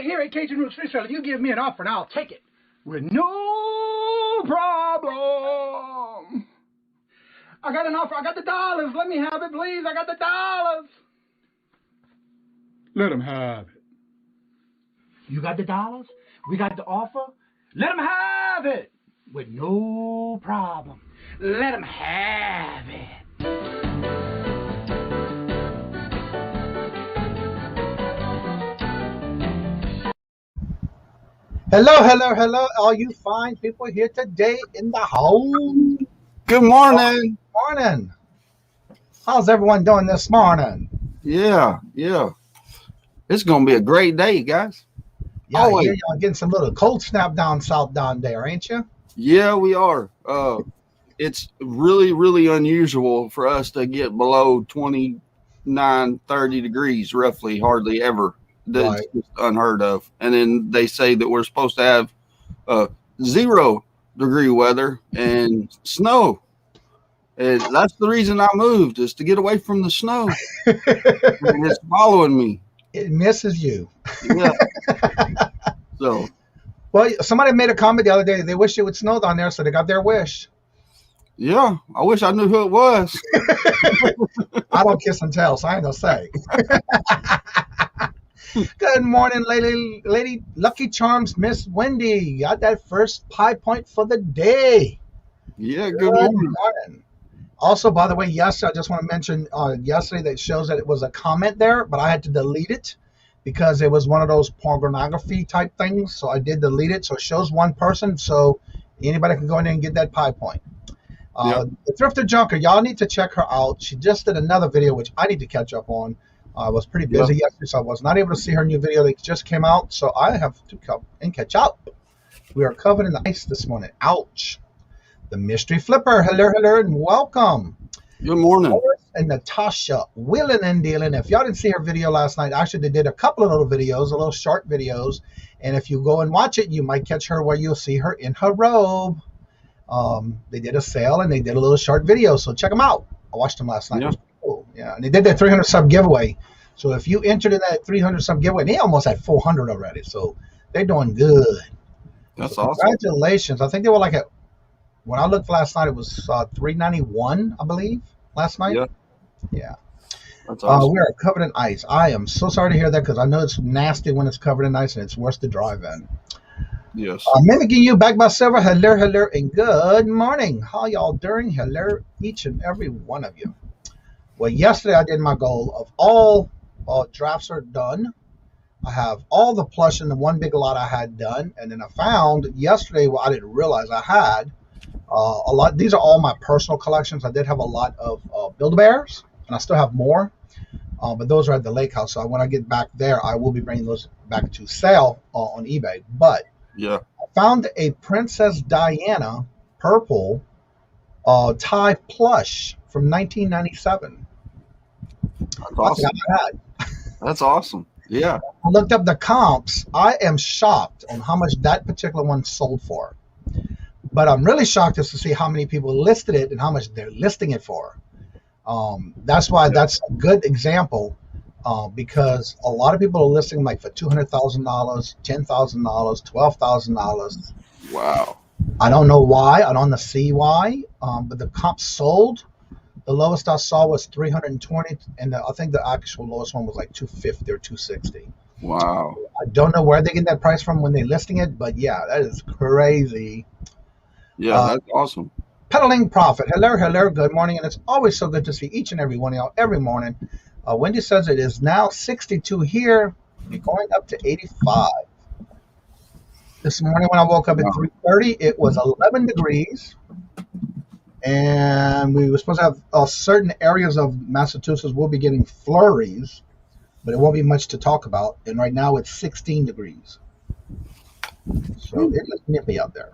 here at Kajun Reseller, if you give me an offer, and I'll take it with no problem. I got an offer. I got the dollars. Let me have it, please. I got the dollars. Let him have it. You got the dollars? We got the offer? Let him have it with no problem. Let him have it. Hello, hello, hello, all you fine people here today in the house. Good morning. Morning. How's everyone doing this morning? Yeah. It's going to be a great day, guys. Yeah, I hear y'all getting some little cold snap down south down there, ain't you? Yeah, we are. It's really, really unusual for us to get below 29, 30 degrees, roughly, hardly ever. That's just unheard of. And then they say that we're supposed to have 0 degree weather and snow. And that's the reason I moved, is to get away from the snow. And it's following me. It misses you. Yeah. So. Well, somebody made a comment the other day. They wish it would snow down there, so they got their wish. Yeah, I wish I knew who it was. I don't kiss and tell, so I ain't gonna say. Good morning, lady Lucky Charms, Miss Wendy. Got that first pie point for the day. Yeah, good morning. Also, by the way, yesterday, I just want to mention yesterday that shows that it was a comment there, but I had to delete it because it was one of those pornography type things. So I did delete it. So it shows one person. So anybody can go in there and get that pie point. The Thrifty Junker, y'all need to check her out. She just did another video, which I need to catch up on. I was pretty busy yesterday, so I was not able to see her new video that just came out. So I have to come and catch up. We are covered in ice this morning. Ouch. The Mystery Flipper. Hello, and welcome. Good morning. And Natasha, wheeling and dealing. If y'all didn't see her video last night, actually they did a couple of little videos, little short videos. And if you go and watch it, you might catch her where you'll see her in her robe. They did a sale and they did a little short video. So check them out. I watched them last night. Yeah. It was cool. Yeah. And they did their 300 sub giveaway. So if you entered in that 300 sub giveaway, they almost had 400 already. So they're doing good. That's so awesome. Congratulations. I think they were like when I looked last night, it was 391, I believe, last night. Yeah. That's awesome. We are covered in ice. I am so sorry to hear that because I know it's nasty when it's covered in ice and it's worse to drive in. Yes. Mimicking you back by Silver. Hello, and good morning. How y'all doing? Hello, each and every one of you. Well, yesterday I did my goal of all drafts are done. I have all the plush in the one big lot I had done. And then I found yesterday what I didn't realize I had a lot. These are all my personal collections. I did have a lot of Build-A-Bears, and I still have more. But those are at the lake house. So when I get back there, I will be bringing those back to sale on eBay. But I found a Princess Diana purple tie plush from 1997. That's awesome. That's awesome. Yeah. I looked up the comps. I am shocked on how much that particular one sold for. But I'm really shocked as to see how many people listed it and how much they're listing it for. That's why that's a good example because a lot of people are listing like for $200,000, $10,000, $12,000. Wow. I don't know why. I don't see why. But the comps sold. The lowest I saw was 320, and I think the actual lowest one was like 250 or 260. Wow. I don't know where they get that price from when they're listing it, but yeah, that is crazy. Yeah, that's awesome. Peddling Profit. Hello, good morning, and it's always so good to see each and every one of y'all every morning. Wendy says it is now 62 here, going up to 85. This morning when I woke up at 3:30, it was 11 degrees. And we were supposed to have certain areas of Massachusetts will be getting flurries, but it won't be much to talk about. And right now it's 16 degrees. So it looks nippy out there.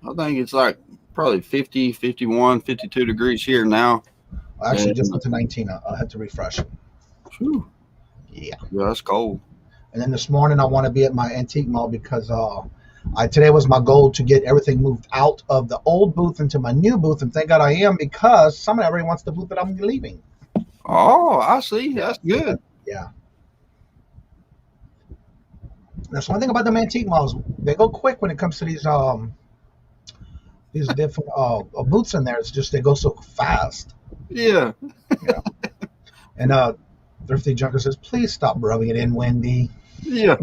I think it's like probably 50, 51, 52 degrees here now. Actually, just went to 19. I had to refresh. Whew. Yeah, that's cold. And then this morning I want to be at my antique mall because today was my goal to get everything moved out of the old booth into my new booth, and thank God I am because someone already wants the booth that I'm leaving. Oh, I see. That's good. Yeah. That's one thing about the antique malls. They go quick when it comes to these different boots in there. It's just they go so fast. Yeah. Yeah. And Thrifty Junker says, please stop rubbing it in, Wendy. Yeah.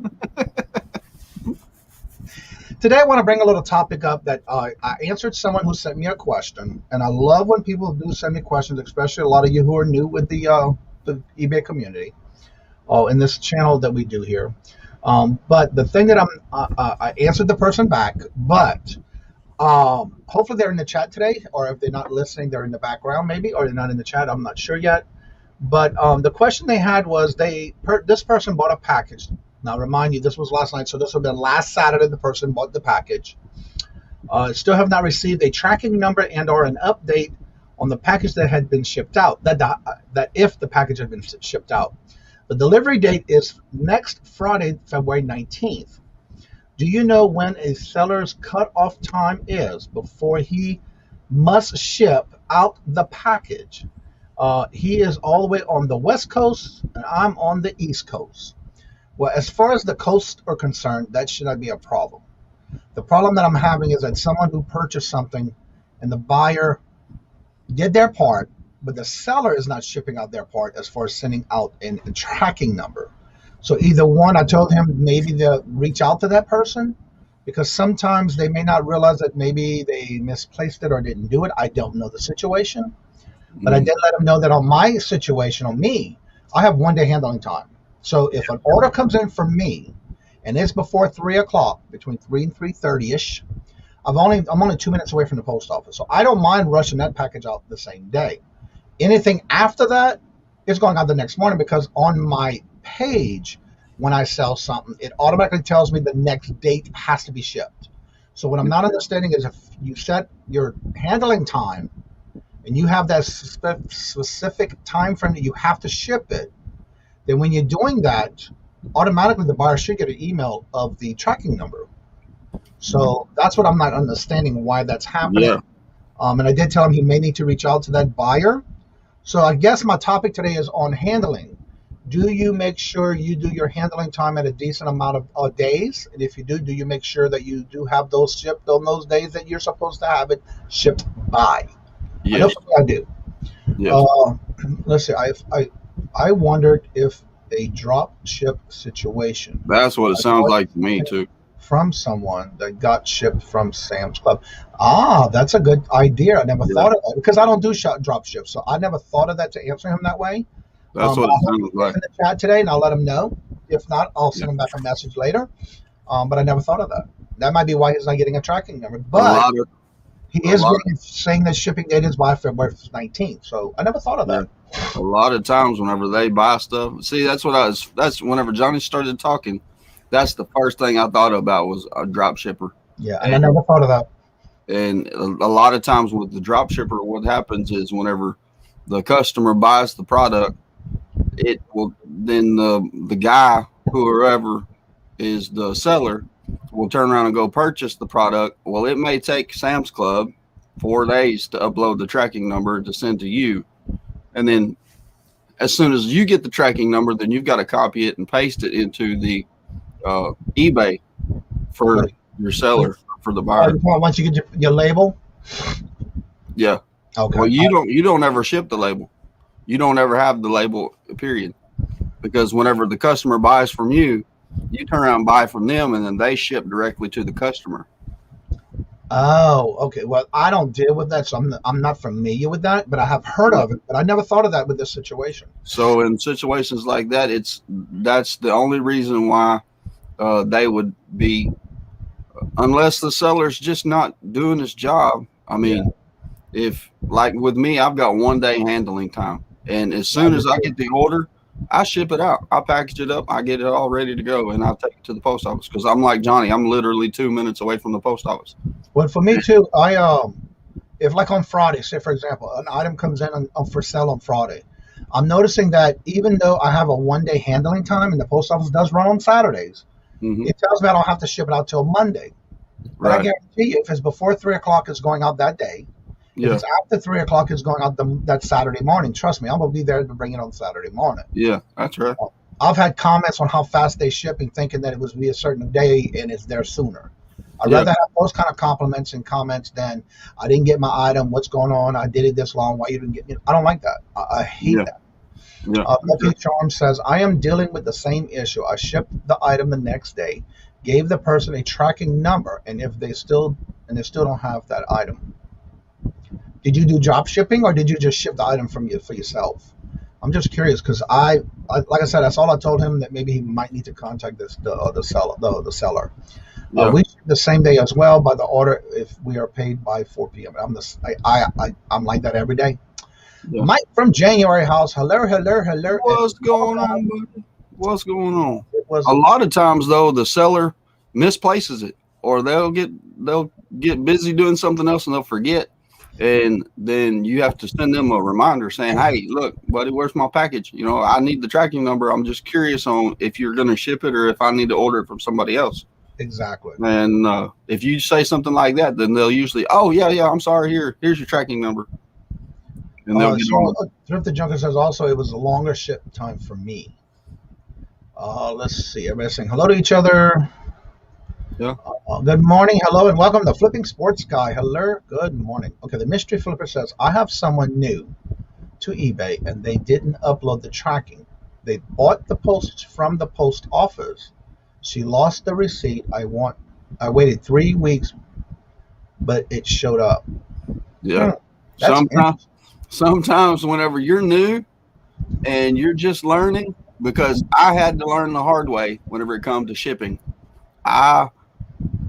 Today I want to bring a little topic up that I answered someone who sent me a question, and I love when people do send me questions, especially a lot of you who are new with the eBay community, in this channel that we do here. But the thing that I answered the person back, but hopefully they're in the chat today, or if they're not listening, they're in the background maybe, or they're not in the chat. I'm not sure yet. But the question they had was this person bought a package. Now, remind you, this was last night, so this would have been last Saturday the person bought the package. Still have not received a tracking number and or an update on the package that had been shipped out, that if the package had been shipped out. The delivery date is next Friday, February 19th. Do you know when a seller's cutoff time is before he must ship out the package? He is all the way on the West Coast, and I'm on the East Coast. Well, as far as the coasts are concerned, that should not be a problem. The problem that I'm having is that someone who purchased something and the buyer did their part, but the seller is not shipping out their part as far as sending out a tracking number. So either one, I told him maybe to reach out to that person, because sometimes they may not realize that maybe they misplaced it or didn't do it. I don't know the situation. But I did let him know that on my situation, on me, I have 1 day handling time. So if an order comes in from me and it's before 3 o'clock, between 3 and 3:30ish, I'm only 2 minutes away from the post office. So I don't mind rushing that package out the same day. Anything after that is going out the next morning, because on my page, when I sell something, it automatically tells me the next date has to be shipped. So what I'm not understanding is if you set your handling time and you have that specific time frame that you have to ship it, then when you're doing that, automatically the buyer should get an email of the tracking number. So that's what I'm not understanding, why that's happening. Yeah. And I did tell him he may need to reach out to that buyer. So I guess my topic today is on handling. Do you make sure you do your handling time at a decent amount of days? And if you do you make sure that you do have those shipped on those days that you're supposed to have it shipped by? Yes. I do. Yes. Let's see. I wondered if a drop ship situation. That's what it sounds like to me too. From someone that got shipped from Sam's Club. That's a good idea. I never thought of that, because I don't do drop ships, so I never thought of that to answer him that way. That's what it sounds like. In the chat today, and I'll let him know. If not, I'll send him back a message later. But I never thought of that. That might be why he's not getting a tracking number. But he is saying that shipping date is by February 19th. So I never thought of that. A lot of times whenever they buy stuff, see, that's whenever Johnny started talking, that's the first thing I thought about was a drop shipper. Yeah, and I never thought of that. And a lot of times with the drop shipper, what happens is whenever the customer buys the product, it will then the guy, whoever is the seller, will turn around and go purchase the product. Well, it may take Sam's Club 4 days to upload the tracking number to send to you. And then as soon as you get the tracking number, then you've got to copy it and paste it into the eBay for your seller, for the buyer. Once you get your label? Yeah. Okay. Well, you don't ever ship the label. You don't ever have the label, period. Because whenever the customer buys from you, you turn around and buy from them, and then they ship directly to the customer. Oh, okay. Well, I don't deal with that, so I'm not familiar with that, but I have heard of it. But I never thought of that with this situation. So in situations like that, that's the only reason why they would be, unless the seller's just not doing his job. I mean, if like with me, I've got 1 day handling time, and as soon as I get the order, I ship it out. I package it up. I get it all ready to go, and I'll take it to the post office, because I'm like Johnny. I'm literally 2 minutes away from the post office. Well, for me too, if like on Friday, say for example, an item comes in for sale on Friday, I'm noticing that even though I have a 1 day handling time and the post office does run on Saturdays, it tells me I don't have to ship it out till Monday. But I guarantee you, if it's before 3 o'clock, it's going out that day. If it's after 3 o'clock, it's going out that Saturday morning. Trust me, I'm going to be there to bring it on Saturday morning. Yeah, that's right. I've had comments on how fast they ship and thinking that it was be a certain day and it's there sooner. I'd rather have those kind of compliments and comments than I didn't get my item. What's going on? I did it this long. Why you didn't get it? I don't like that. I hate that. Lucky Charm says, I am dealing with the same issue. I shipped the item the next day, gave the person a tracking number, and if they still don't have that item. Did you do drop shipping or did you just ship the item from you for yourself? I'm just curious because I like I said, that's all I told him, that maybe he might need to contact the seller. We ship the same day as well by the order if we are paid by 4 p.m. I'm like that every day. Mike from January House. Hello. What's going on, buddy? What's going on? A lot of times though, the seller misplaces it, or they'll get busy doing something else and they'll forget. And then you have to send them a reminder saying, hey, look, buddy, where's my package? You know, I need the tracking number. I'm just curious on if you're going to ship it or if I need to order it from somebody else. Exactly. And if you say something like that, then they'll usually, oh, yeah, I'm sorry. Here's your tracking number. And they'll get on. Thrifty Junker says also it was a longer ship time for me. Let's see. Everybody's saying hello to each other. Yeah. Good morning. Hello and welcome to Flipping Sports Guy. Hello. Good morning. Okay. The mystery flipper says, I have someone new to eBay and they didn't upload the tracking. They bought the postage from the post office. She lost the receipt. I waited 3 weeks, but it showed up. Yeah. Sometimes whenever you're new and you're just learning, because I had to learn the hard way whenever it comes to shipping. I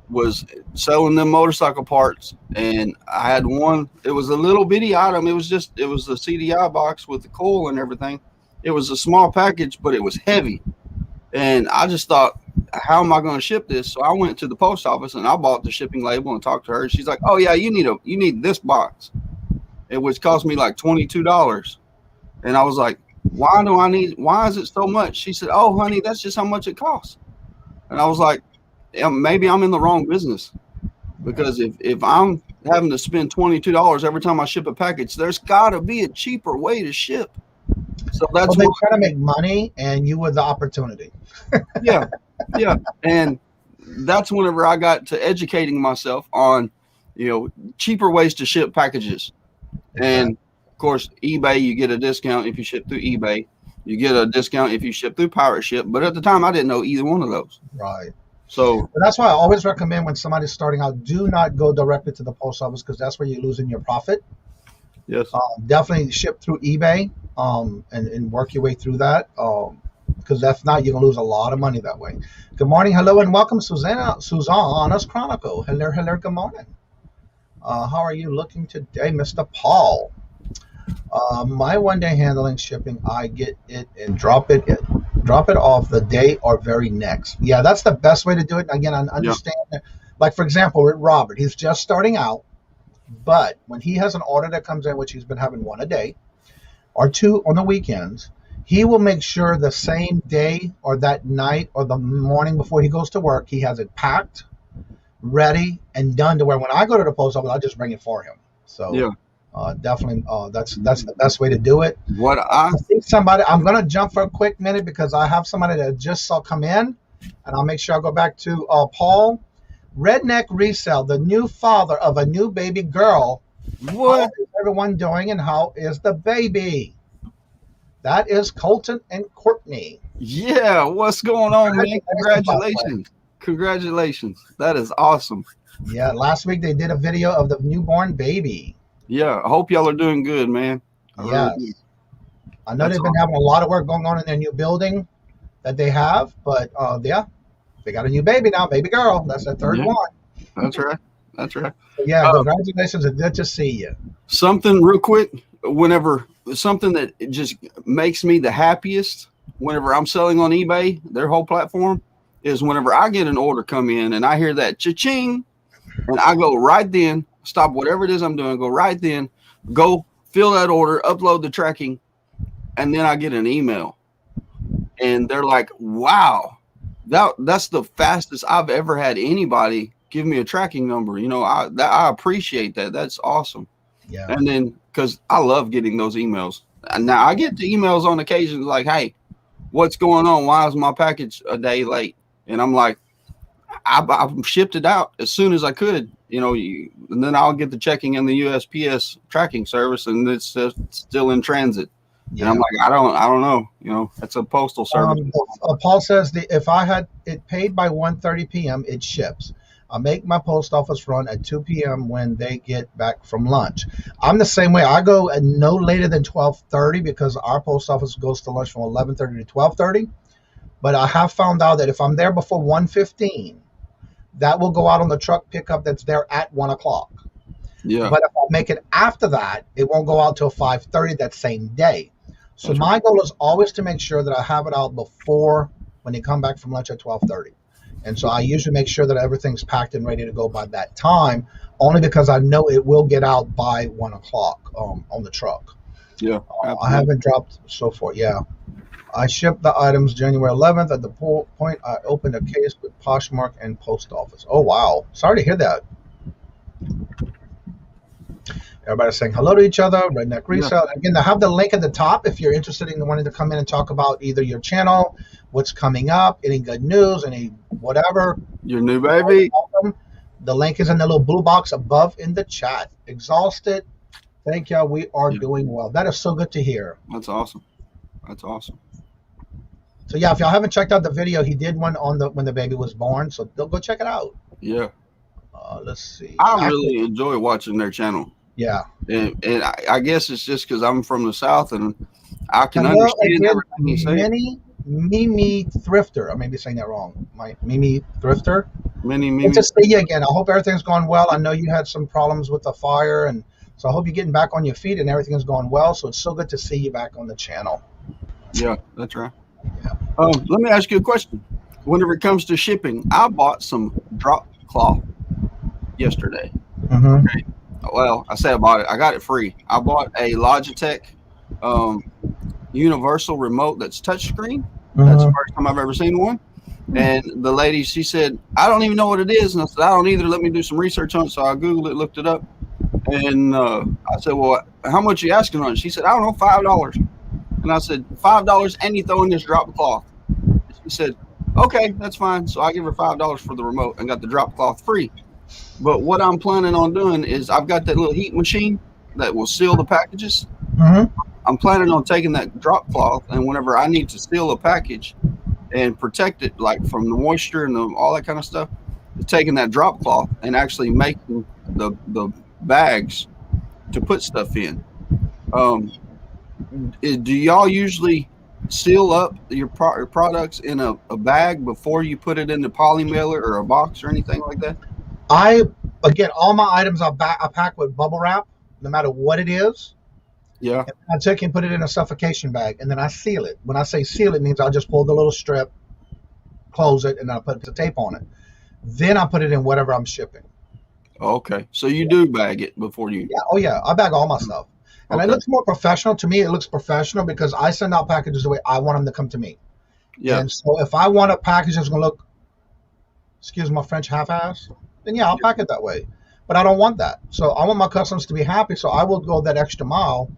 was selling them motorcycle parts and I had one, it was a little bitty item. It was the CDI box with the coil and everything. It was a small package, but it was heavy. And I just thought, how am I going to ship this? So I went to the post office and I bought the shipping label and talked to her. She's like, oh yeah, you need this box. It which cost me like $22. And I was like, why is it so much? She said, oh honey, that's just how much it costs. And I was like, maybe I'm in the wrong business, because if I'm having to spend $22 every time I ship a package, there's got to be a cheaper way to ship. So that's they try to make money, and you were the opportunity. yeah, and that's whenever I got to educating myself on, cheaper ways to ship packages. And of course, eBay, you get a discount if you ship through eBay. You get a discount if you ship through Pirate Ship. But at the time, I didn't know either one of those. Right. So that's why I always recommend when somebody's starting out, do not go directly to the post office, because that's where you're losing your profit. Yes. Definitely ship through eBay and work your way through that, because if not, you're going to lose a lot of money that way. Good morning. Hello, and welcome, Susanna's Chronicle. Hello, good morning. How are you looking today, Mr. Paul? My one-day handling shipping, I get it and drop it off the day or very next. Yeah, that's the best way to do it. Again, I understand that. Like, for example, with Robert, he's just starting out, but when he has an order that comes in, which he's been having one a day or two on the weekends, he will make sure the same day or that night or the morning before he goes to work, he has it packed, ready, and done, to where when I go to the post office, I'll just bring it for him. So yeah. Definitely, that's the best way to do it. I think somebody, I'm gonna jump for a quick minute because I have somebody that just saw come in, and I'll make sure I go back to Paul. Redneck Resell, the new father of a new baby girl. What is everyone doing, and how is the baby? That is Colton and Courtney. Yeah, what's going on, man? Congratulations. That is awesome. Yeah, last week they did a video of the newborn baby. Yeah, I hope y'all are doing good, man. Yes. I know they've been having a lot of work going on in their new building that they have, but yeah, they got a new baby now, baby girl. That's their third one. That's right. So, yeah, congratulations, and good to see you. Something real quick, something that just makes me the happiest whenever I'm selling on eBay, their whole platform, is whenever I get an order come in and I hear that cha-ching, and I go right then, stop whatever it is I'm doing, go right then, go fill that order, upload the tracking, and then I get an email. And they're like, wow, that's the fastest I've ever had anybody give me a tracking number. I appreciate that. That's awesome. Yeah. And then, because I love getting those emails. Now, I get the emails on occasion like, hey, what's going on? Why is my package a day late? And I'm like, I shipped it out as soon as I could, and then I'll get the checking in the USPS tracking service, and it's still in transit. Yeah. And I'm like, I don't know. It's a postal service. Paul says if I had it paid by 1:30 p.m., it ships. I make my post office run at 2 p.m. when they get back from lunch. I'm the same way. I go at no later than 12:30 because our post office goes to lunch from 11:30 to 12:30. But I have found out that if I'm there before 1:15, that will go out on the truck pickup that's there at 1 o'clock. Yeah. But if I make it after that, it won't go out till 5:30 that same day. So that's my goal is always to make sure that I have it out before when they come back from lunch at 12:30. And so I usually make sure that everything's packed and ready to go by that time, only because I know it will get out by 1 o'clock on the truck. Yeah. I haven't dropped so far. Yeah. I shipped the items January 11th. At the point, I opened a case with Poshmark and post office. Oh, wow. Sorry to hear that. Everybody's saying hello to each other. Redneck Resale. Yeah. Again, I have the link at the top if you're interested in wanting to come in and talk about either your channel, what's coming up, any good news, any whatever. Your new baby. The link is in the little blue box above in the chat. Exhausted. Thank y'all. We are doing well. That is so good to hear. That's awesome. That's awesome. So yeah, if y'all haven't checked out the video, he did one on when the baby was born. So go check it out. Yeah. Let's see. I really enjoy watching their channel. Yeah. And I guess it's just because I'm from the South and I can understand everything you say. Mimi Thrifter. I may be saying that wrong. Mimi Thrifter. Mimi. Good to see you again. I hope everything's going well. I know you had some problems with the fire, and so I hope you're getting back on your feet and everything's going well. So it's so good to see you back on the channel. Yeah, that's right. Yeah. Let me ask you a question. Whenever it comes to shipping, I bought some drop cloth yesterday. Mm-hmm. Okay. Well, I say I bought it. I got it free. I bought a Logitech universal remote that's touchscreen. Mm-hmm. That's the first time I've ever seen one. And the lady, she said, I don't even know what it is. And I said, I don't either. Let me do some research on it. So I Googled it, looked it up. And I said, well, how much are you asking on it? She said, I don't know, $5. And I said, $5 and you throw in this drop cloth. She said, okay, that's fine. So I give her $5 for the remote and got the drop cloth free. But what I'm planning on doing is I've got that little heat machine that will seal the packages. Mm-hmm. I'm planning on taking that drop cloth, and whenever I need to seal a package and protect it, like from the moisture and all that kind of stuff, taking that drop cloth and actually making the bags to put stuff in. Do y'all usually seal up your products in a bag before you put it in the poly mailer or a box or anything like that? Again, all my items I pack with bubble wrap, no matter what it is. Yeah. And I take and put it in a suffocation bag, and then I seal it. When I say seal, it means I'll just pull the little strip, close it, and I'll put the tape on it. Then I put it in whatever I'm shipping. Okay. So you do bag it before you... Yeah. Oh, yeah. I bag all my stuff. And it looks more professional. To me, it looks professional because I send out packages the way I want them to come to me. Yeah. And so if I want a package that's going to look, excuse my French, half-ass, then yeah, I'll pack it that way. But I don't want that. So I want my customers to be happy. So I will go that extra mile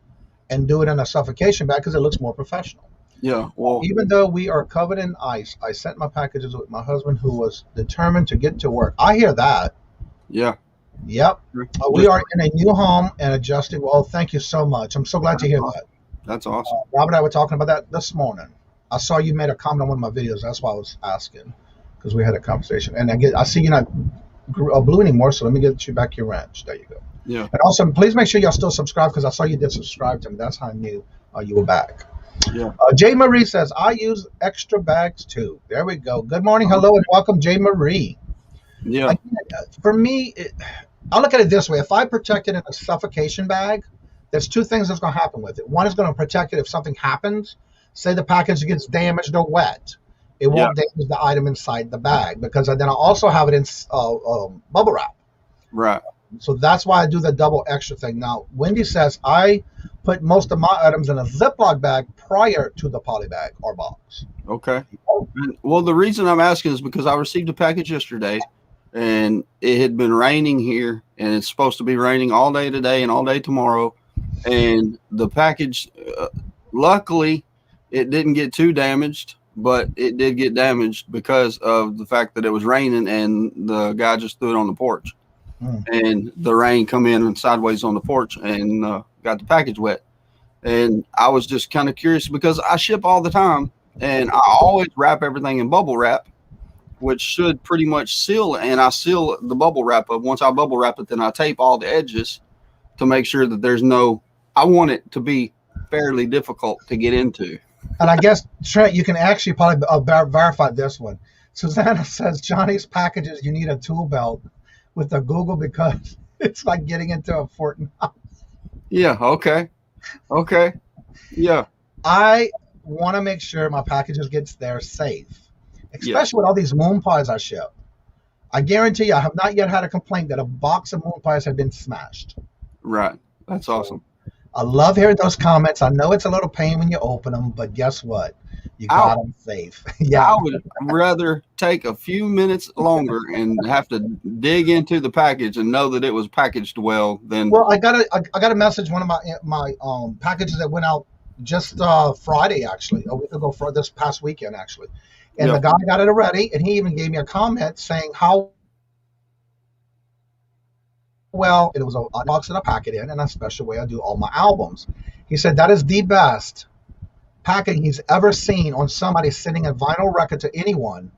and do it in a suffocation bag because it looks more professional. Yeah. Well, even though we are covered in ice, I sent my packages with my husband who was determined to get to work. I hear that. Yeah. Yep. We are in a new home and adjusting. Well, thank you so much. I'm so glad to hear that. That's awesome. Rob and I were talking about that this morning. I saw you made a comment on one of my videos. That's why I was asking, because we had a conversation. And I see you're not blue anymore, so let me get you back your wrench. There you go. Yeah. And also, please make sure y'all still subscribe because I saw you did subscribe to me. That's how I knew you were back. Yeah. J Marie says, I use extra bags too. There we go. Good morning. Hello, and welcome, J Marie. Yeah. For me, I look at it this way. If I protect it in a suffocation bag, there's two things that's going to happen with it. One is going to protect it if something happens. Say the package gets damaged or wet. It won't damage the item inside the bag because then I also have it in bubble wrap. Right. So that's why I do the double extra thing. Now, Wendy says I put most of my items in a Ziploc bag prior to the poly bag or box. Okay. Well, the reason I'm asking is because I received a package yesterday, and it had been raining here, and it's supposed to be raining all day today and all day tomorrow. And the package, luckily, it didn't get too damaged, but it did get damaged because of the fact that it was raining and the guy just threw it on the porch. And the rain come in and sideways on the porch and got the package wet. And I was just kind of curious because I ship all the time and I always wrap everything in bubble wrap, which should pretty much seal. And I seal the bubble wrap up. Once I bubble wrap it, then I tape all the edges to make sure that there's no, I want it to be fairly difficult to get into. And I guess, Trent, you can actually probably verify this one. Susanna says, Johnny's packages, you need a tool belt with the Google because it's like getting into a Fort Knox. Yeah, okay. Yeah. I want to make sure my packages gets there safe, especially with all these moon pies I ship. I guarantee you I have not yet had a complaint that a box of moon pies have been smashed. Right. That's awesome. I love hearing those comments. I know it's a little pain when you open them, but guess what? You got them safe. Yeah, I would rather take a few minutes longer and have to dig into the package and know that it was packaged well than. Well, I got a message. One of my packages that went out just Friday, actually, a week ago, for this past weekend, actually, and the guy got it already, and he even gave me a comment saying how well it was a box that I pack it in, and a special way I do all my albums. He said that is the best packing he's ever seen on somebody sending a vinyl record to anyone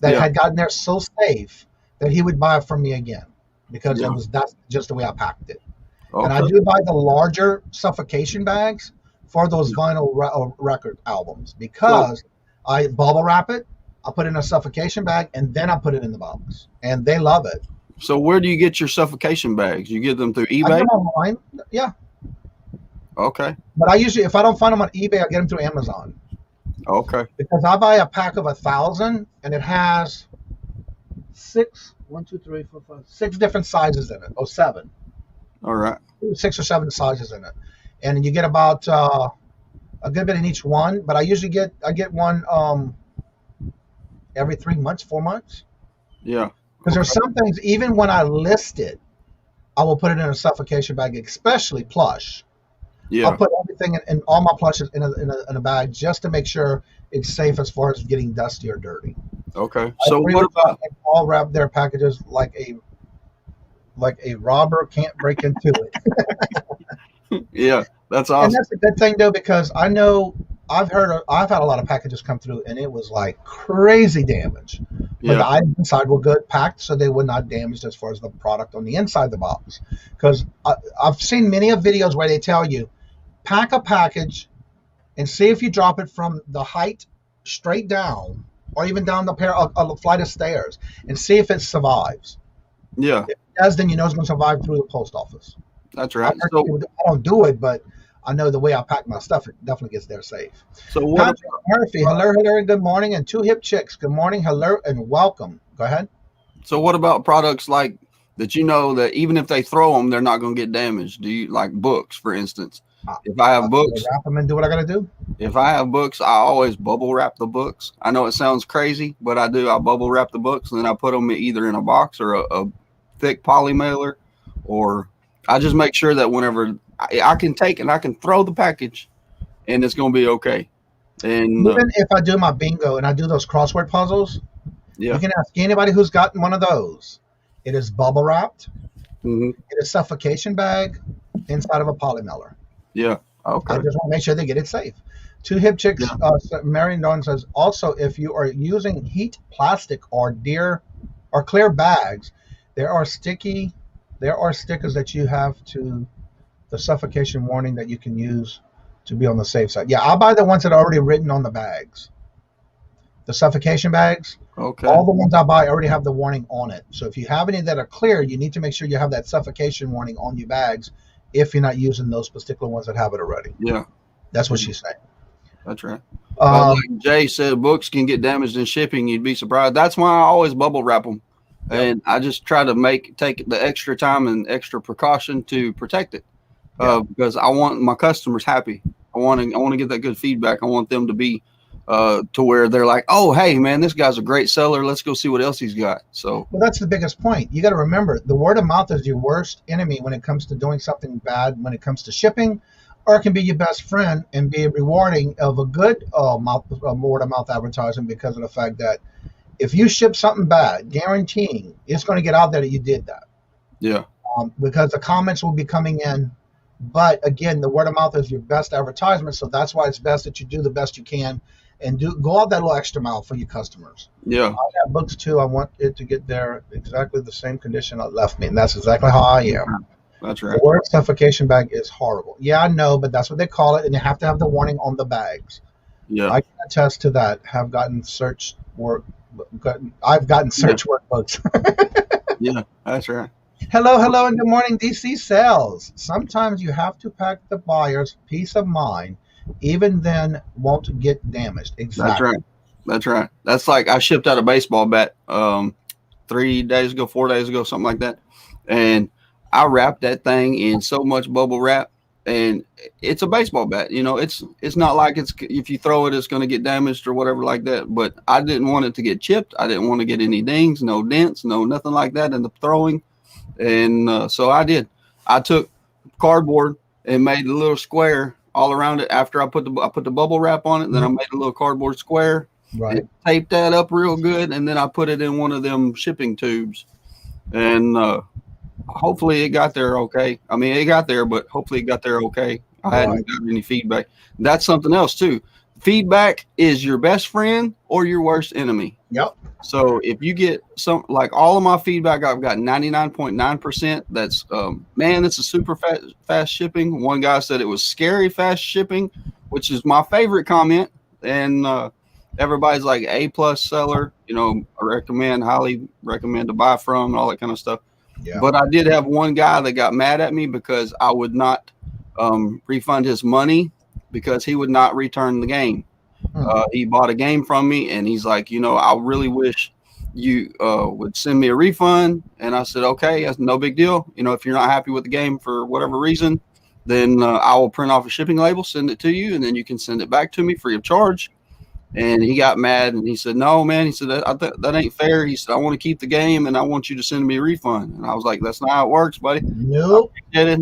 that had gotten there so safe that he would buy it from me again because that's just the way I packed it. Okay. And I do buy the larger suffocation bags for those vinyl record albums because I bubble wrap it, I put it in a suffocation bag, and then I put it in the box, and they love it. So where do you get your suffocation bags? You get them through eBay? I get them online. Yeah. Okay. But I usually, if I don't find them on eBay, I get them through Amazon. Okay. Because I buy a pack of 1,000 and it has 6 different sizes in it. Oh, 7. All right. 6 or 7 sizes in it. And you get about a good bit in each one. But I usually get one every 3 months, 4 months. Yeah. Because there's some things, even when I list it, I will put it in a suffocation bag, especially plush. Yeah. I'll put everything in all my plushes in a bag just to make sure it's safe as far as getting dusty or dirty. Okay. So what about all wrap their packages like a robber can't break into it. Yeah, that's awesome. And that's a good thing though, because I know I've had a lot of packages come through and it was like crazy damage. But the items inside were good packed, so they were not damaged as far as the product on the inside of the box. Because I've seen many of videos where they tell you, pack a package and see if you drop it from the height straight down or even down a flight of stairs and see if it survives. Yeah. If it does, then you know it's going to survive through the post office. That's right. I don't do it, but I know the way I pack my stuff, it definitely gets there safe. So what Murphy, hello, and good morning. And 2 hip chicks, good morning, hello, and welcome. Go ahead. So what about products like that, you know, that even if they throw them, they're not going to get damaged? Do you like books, for instance? If I have books, wrap them and do what I got to do. If I have books, I always bubble wrap the books. I know it sounds crazy, but I do. I bubble wrap the books and then I put them either in a box or a thick poly mailer, or I just make sure that whenever I can take and I can throw the package and it's going to be okay. And even if I do my bingo and I do those crossword puzzles, you can ask anybody who's gotten one of those. It is bubble wrapped. Mm-hmm. It is suffocation bag inside of a poly mailer. Yeah. Okay. I just want to make sure they get it safe. 2 hip chicks. Marion Dawn says also, if you are using heat plastic or clear bags, there are stickers that you have to the suffocation warning that you can use to be on the safe side. Yeah, I'll buy the ones that are already written on the bags. The suffocation bags. Okay. All the ones I buy already have the warning on it. So if you have any that are clear, you need to make sure you have that suffocation warning on your bags if you're not using those particular ones that have it already. Yeah. That's what she's saying. That's right. Like Jay said, books can get damaged in shipping. You'd be surprised. That's why I always bubble wrap them. And I just try to take the extra time and extra precaution to protect it. Because I want my customers happy. I want to get that good feedback. I want them to be to where they're like, oh, hey, man, this guy's a great seller. Let's go see what else he's got. So, well, that's the biggest point. You got to remember, the word of mouth is your worst enemy when it comes to doing something bad, when it comes to shipping or it can be your best friend and be rewarding of a good word of mouth advertising, because of the fact that if you ship something bad, guaranteeing it's going to get out there that you did that. Yeah. Because the comments will be coming in. But again, the word of mouth is your best advertisement. So that's why it's best that you do the best you can and go out that little extra mile for your customers. Yeah. I have books too. I want it to get there exactly the same condition it left me. And that's exactly how I am. That's right. The word suffocation bag is horrible. Yeah, I know, but that's what they call it. And you have to have the warning on the bags. Yeah. I can attest to that. I've gotten search workbooks. Yeah, that's right. Hello, and good morning, DC Sales. Sometimes you have to pack the buyer's peace of mind, even then won't get damaged. Exactly. That's right. That's like I shipped out a baseball bat 4 days ago, something like that. And I wrapped that thing in so much bubble wrap, and it's a baseball bat. You know, it's not like if you throw it, it's going to get damaged or whatever like that. But I didn't want it to get chipped. I didn't want to get any dings, no dents, no nothing like that in the throwing. And so I did. I took cardboard and made a little square all around it. After I put the bubble wrap on it, then I made a little cardboard square. Right. And taped that up real good, and then I put it in one of them shipping tubes. And hopefully it got there okay. I mean, it got there, but hopefully it got there okay. I hadn't gotten any feedback. That's something else too. Feedback is your best friend or your worst enemy. Yep. So if you get like all of my feedback, I've got 99.9%. That's, man, it's a super fast shipping. One guy said it was scary fast shipping, which is my favorite comment. And everybody's like A+ seller, you know, highly recommend to buy from and all that kind of stuff. Yeah. But I did have one guy that got mad at me because I would not refund his money because he would not return the game. He bought a game from me, and he's like, you know, I really wish you would send me a refund. And I said, okay, that's no big deal. You know, if you're not happy with the game for whatever reason, then I will print off a shipping label, send it to you, and then you can send it back to me free of charge. And he got mad, and he said, no, man. He said, that ain't fair. He said, I want to keep the game, and I want you to send me a refund. And I was like, that's not how it works, buddy. Nope.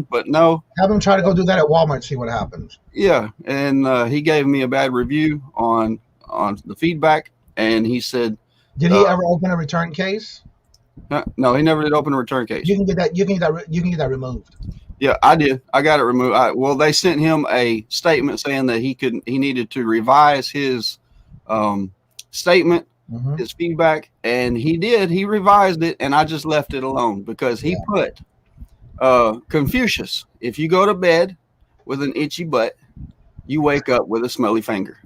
But no. Have him try to go do that at Walmart and see what happens. Yeah. And he gave me a bad review on the feedback, and he said, did he ever open a return case? No, he never did open a return case. You can get that removed. Yeah, I did. I got it removed. Well, they sent him a statement saying that he needed to revise his statement, his feedback, and he did. He revised it, and I just left it alone because he put Confucius, if you go to bed with an itchy butt, you wake up with a smelly finger.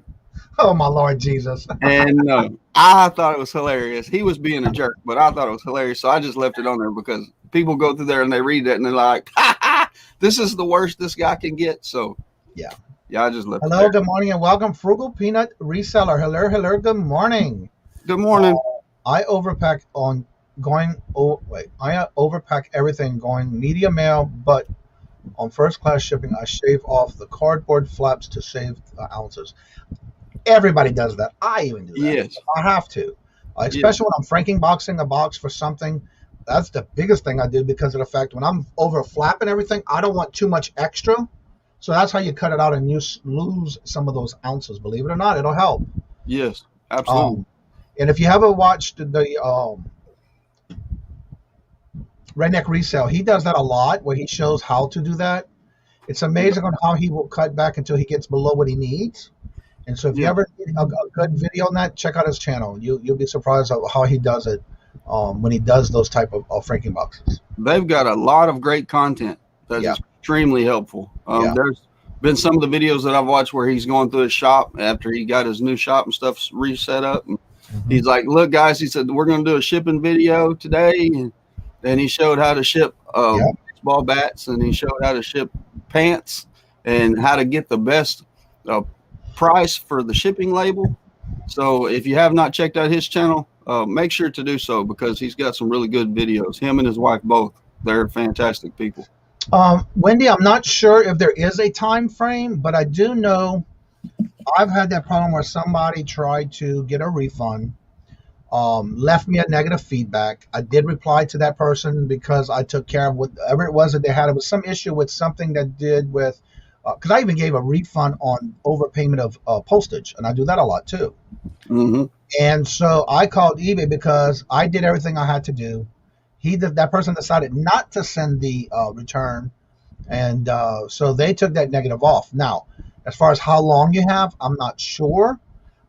Oh, my Lord Jesus. And I thought it was hilarious. He was being a jerk, but I thought it was hilarious, so I just left it on there because people go through there and they read that and they're like, ha, ha, this is the worst this guy can get. So yeah, I just left. Hello, good morning, and welcome, Frugal Peanut Reseller. Hello, good morning. Good morning. I overpack I overpack everything going media mail, but on first class shipping, I shave off the cardboard flaps to save ounces. Everybody does that. I even do that. Yes. I have to, especially when I'm franking boxing a box for something. That's the biggest thing I do because of the fact when I'm over flapping everything, I don't want too much extra. So that's how you cut it out and you lose some of those ounces. Believe it or not, it'll help. Yes, absolutely. And if you haven't watched the Redneck Resale, he does that a lot where he shows how to do that. It's amazing on how he will cut back until he gets below what he needs. And so if you ever need a good video on that, check out his channel. You'll be surprised at how he does it when he does those type of franking boxes. They've got a lot of great content that's extremely helpful. There's been some of the videos that I've watched where he's going through his shop after he got his new shop and stuff reset up. And he's like, look, guys, he said, we're going to do a shipping video today. And then he showed how to ship baseball bats, and he showed how to ship pants and how to get the best price for the shipping label. So if you have not checked out his channel, make sure to do so because he's got some really good videos. Him and his wife both. They're fantastic people. Wendy, I'm not sure if there is a time frame, but I do know I've had that problem where somebody tried to get a refund, left me a negative feedback. I did reply to that person because I took care of whatever it was that they had. It was some issue with something that did with because I even gave a refund on overpayment of postage, and I do that a lot too. Mm-hmm. And so I called eBay because I did everything I had to do. That person decided not to send the return, and so they took that negative off. Now, as far as how long you have, I'm not sure.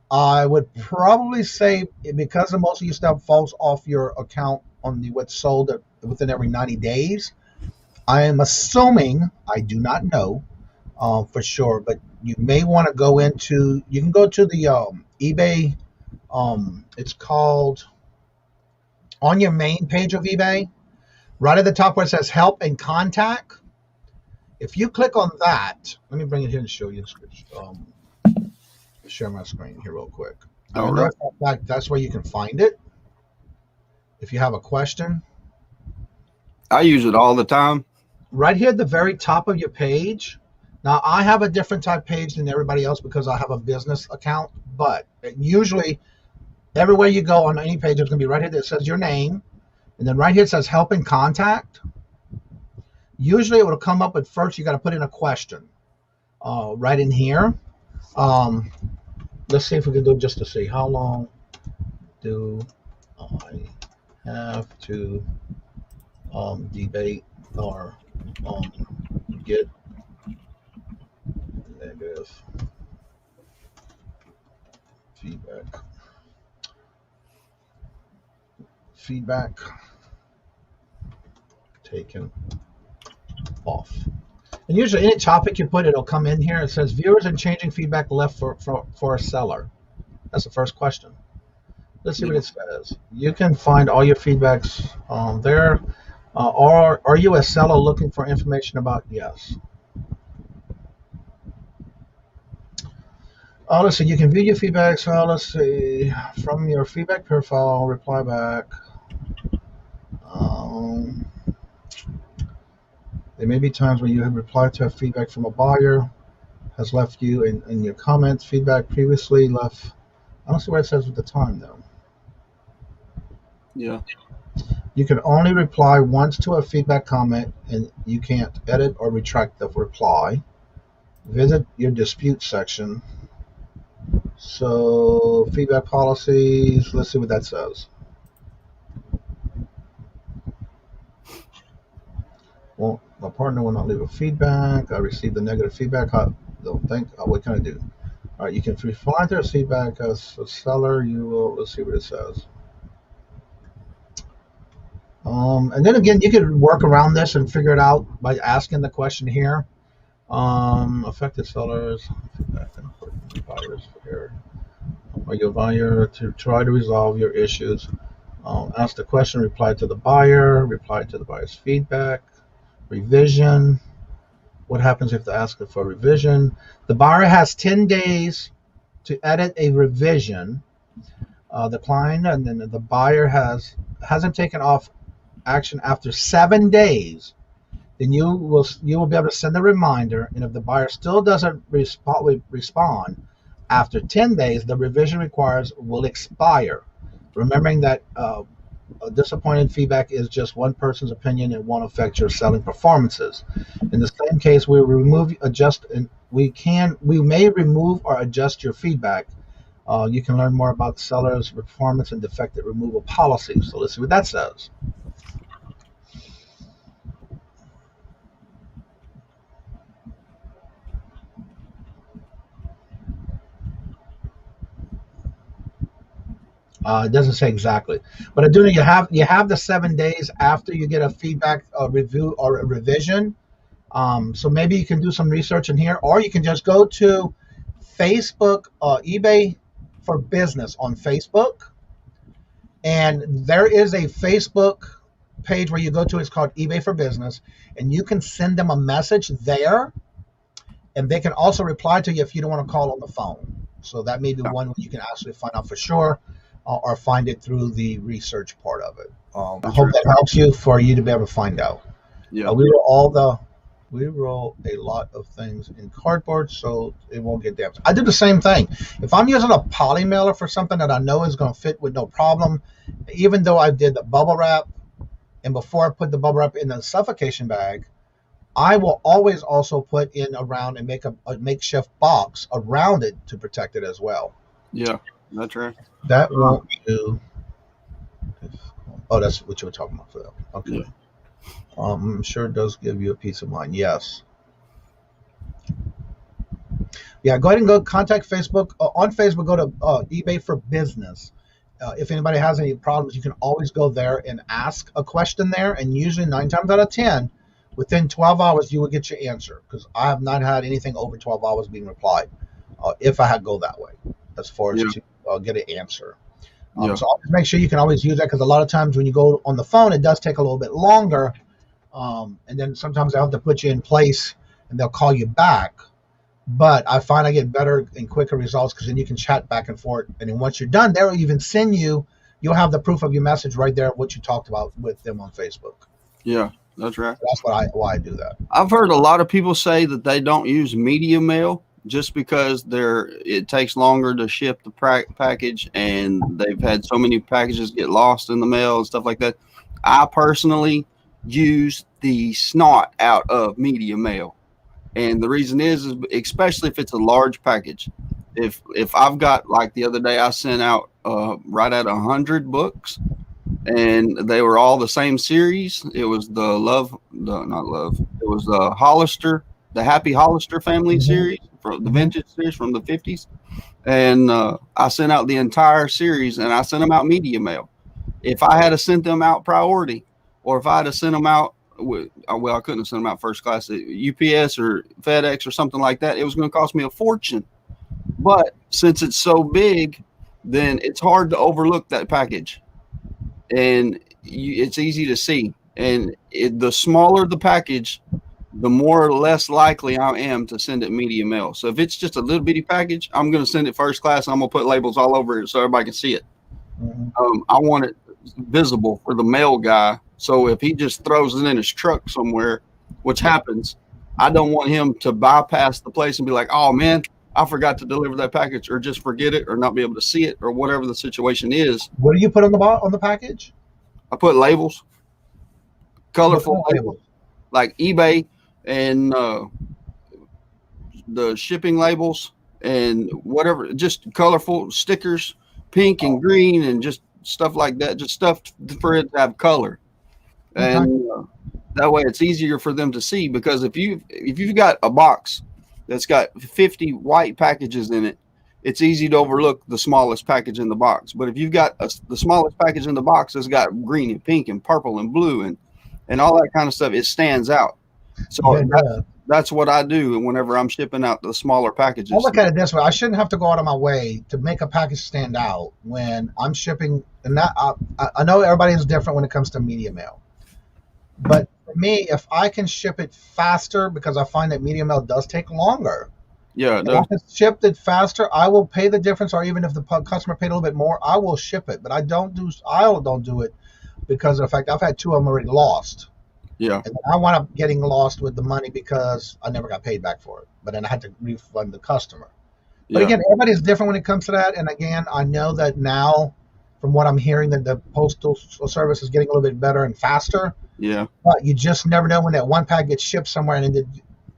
I would probably say because of most of your stuff falls off your account on what's sold within every 90 days. I am assuming, I do not know for sure, but you may want to go into. You can go to the eBay. It's called on your main page of eBay, right at the top where it says help and contact. If you click on that, let me bring it here and show you. Share my screen here real quick. All right. That's where you can find it. If you have a question, I use it all the time. right here at the very top of your page. Now, I have a different type page than everybody else because I have a business account, but usually everywhere you go on any page, it's going to be right here that says your name, and then right here it says help and contact. Usually it will come up, but first you got to put in a question right in here. Let's see if we can do it just to see how long do I have to debate or get negative feedback taken off. And usually any topic you put, it'll come in here. It says viewers and changing feedback left for a seller. That's the first question. Let's see what it says. You can find all your feedbacks there. Or are you a seller looking for information about? Yes. Let's see. You can view your feedback. So let's see. From your feedback profile, reply back. There may be times when you have replied to a feedback from a buyer has left you in your comments. Feedback previously left. I don't see where it says at the time though. Yeah. You can only reply once to a feedback comment, and you can't edit or retract the reply. Visit your dispute section. So feedback policies. Let's see what that says. Well, my partner will not leave a feedback. I received the negative feedback. I don't think. What can I do? All right, you can reply to feedback as a seller. You will. Let's see what it says. And then again, you can work around this and figure it out by asking the question here. Affected sellers, feedback and buyers here. Are you a buyer to try to resolve your issues? Ask the question, reply to the buyer, reply to the buyer's feedback. Revision. What happens if they ask for revision? The buyer has 10 days to edit a revision. The client and then the buyer hasn't taken off action after 7 days. Then you will be able to send a reminder. And if the buyer still doesn't respond after 10 days, the revision requires will expire. Remembering that disappointing feedback is just one person's opinion and won't affect your selling performances. In the same case, we may remove or adjust your feedback. You can learn more about sellers' performance and defective removal policies. So let's see what that says. It doesn't say exactly, but I do know you have the 7 days after you get a feedback, review, or a revision. So maybe you can do some research in here, or you can just go to Facebook, eBay for Business on Facebook, and there is a Facebook page where you go to. It's called eBay for Business, and you can send them a message there, and they can also reply to you if you don't want to call on the phone. So that may be one where you can actually find out for sure. Or find it through the research part of it. I hope that helps you for you to be able to find out. Yeah. We roll a lot of things in cardboard so it won't get damaged. I do the same thing. If I'm using a poly mailer for something that I know is going to fit with no problem, even though I did the bubble wrap, and before I put the bubble wrap in the suffocation bag, I will always also put in around and make a makeshift box around it to protect it as well. Yeah, that's right. That won't do. Oh, that's what you were talking about for that. Okay. Yeah. I'm sure it does give you a peace of mind. Yes. Yeah, go ahead and go contact Facebook. On Facebook, go to eBay for Business. If anybody has any problems, you can always go there and ask a question there. And usually 9 times out of 10, within 12 hours, you will get your answer. Because I have not had anything over 12 hours being replied if I had go that way, as far as to get an answer. So always make sure you can always use that, because a lot of times when you go on the phone, it does take a little bit longer. And then sometimes I have to put you in place and they'll call you back. But I find I get better and quicker results, because then you can chat back and forth. And then once you're done, they'll even send you'll have the proof of your message right there, what you talked about with them on Facebook. Yeah, that's right. So that's why I do that. I've heard a lot of people say that they don't use media mail just because it takes longer to ship the package, and they've had so many packages get lost in the mail and stuff like that. I personally use the snot out of media mail. And the reason is especially if it's a large package. If I've got, like the other day, I sent out right at 100 books, and they were all the same series. It was it was the Hollister, the Happy Hollister family series, from the vintage series from the 50s. And I sent out the entire series, and I sent them out media mail. If I had sent them out priority, or if I had sent them out, I couldn't have sent them out first class at UPS or FedEx or something like that, it was going to cost me a fortune. But since it's so big, then it's hard to overlook that package, and it's easy to see. And the smaller the package, the more or less likely I am to send it media mail. So if it's just a little bitty package, I'm going to send it first class. I'm going to put labels all over it so everybody can see it. I want it visible for the mail guy. So if he just throws it in his truck somewhere, which happens, I don't want him to bypass the place and be like, oh man, I forgot to deliver that package, or just forget it, or not be able to see it, or whatever the situation is. What do you put on the package? I put labels, colorful labels, like eBay and the shipping labels and whatever, just colorful stickers, pink and green, and just stuff like that, just stuff for it to have color. And that way it's easier for them to see, because if you've got a box that's got 50 white packages in it, it's easy to overlook the smallest package in the box. But if you've got the smallest package in the box that's got green and pink and purple and blue and all that kind of stuff, it stands out. So that's what I do whenever I'm shipping out the smaller packages. I look at it this way: I shouldn't have to go out of my way to make a package stand out when I'm shipping. And that I know everybody is different when it comes to media mail. But for me, if I can ship it faster, because I find that media mail does take longer. Yeah, if I can ship it faster, I will pay the difference, or even if the customer paid a little bit more, I will ship it. But I don't do it because of the fact I've had 2 of them already lost. Yeah. And I wound up getting lost with the money because I never got paid back for it. But then I had to refund the customer. But again, everybody's different when it comes to that. And again, I know that now, from what I'm hearing, that the postal service is getting a little bit better and faster. Yeah. But you just never know when that one pack gets shipped somewhere, and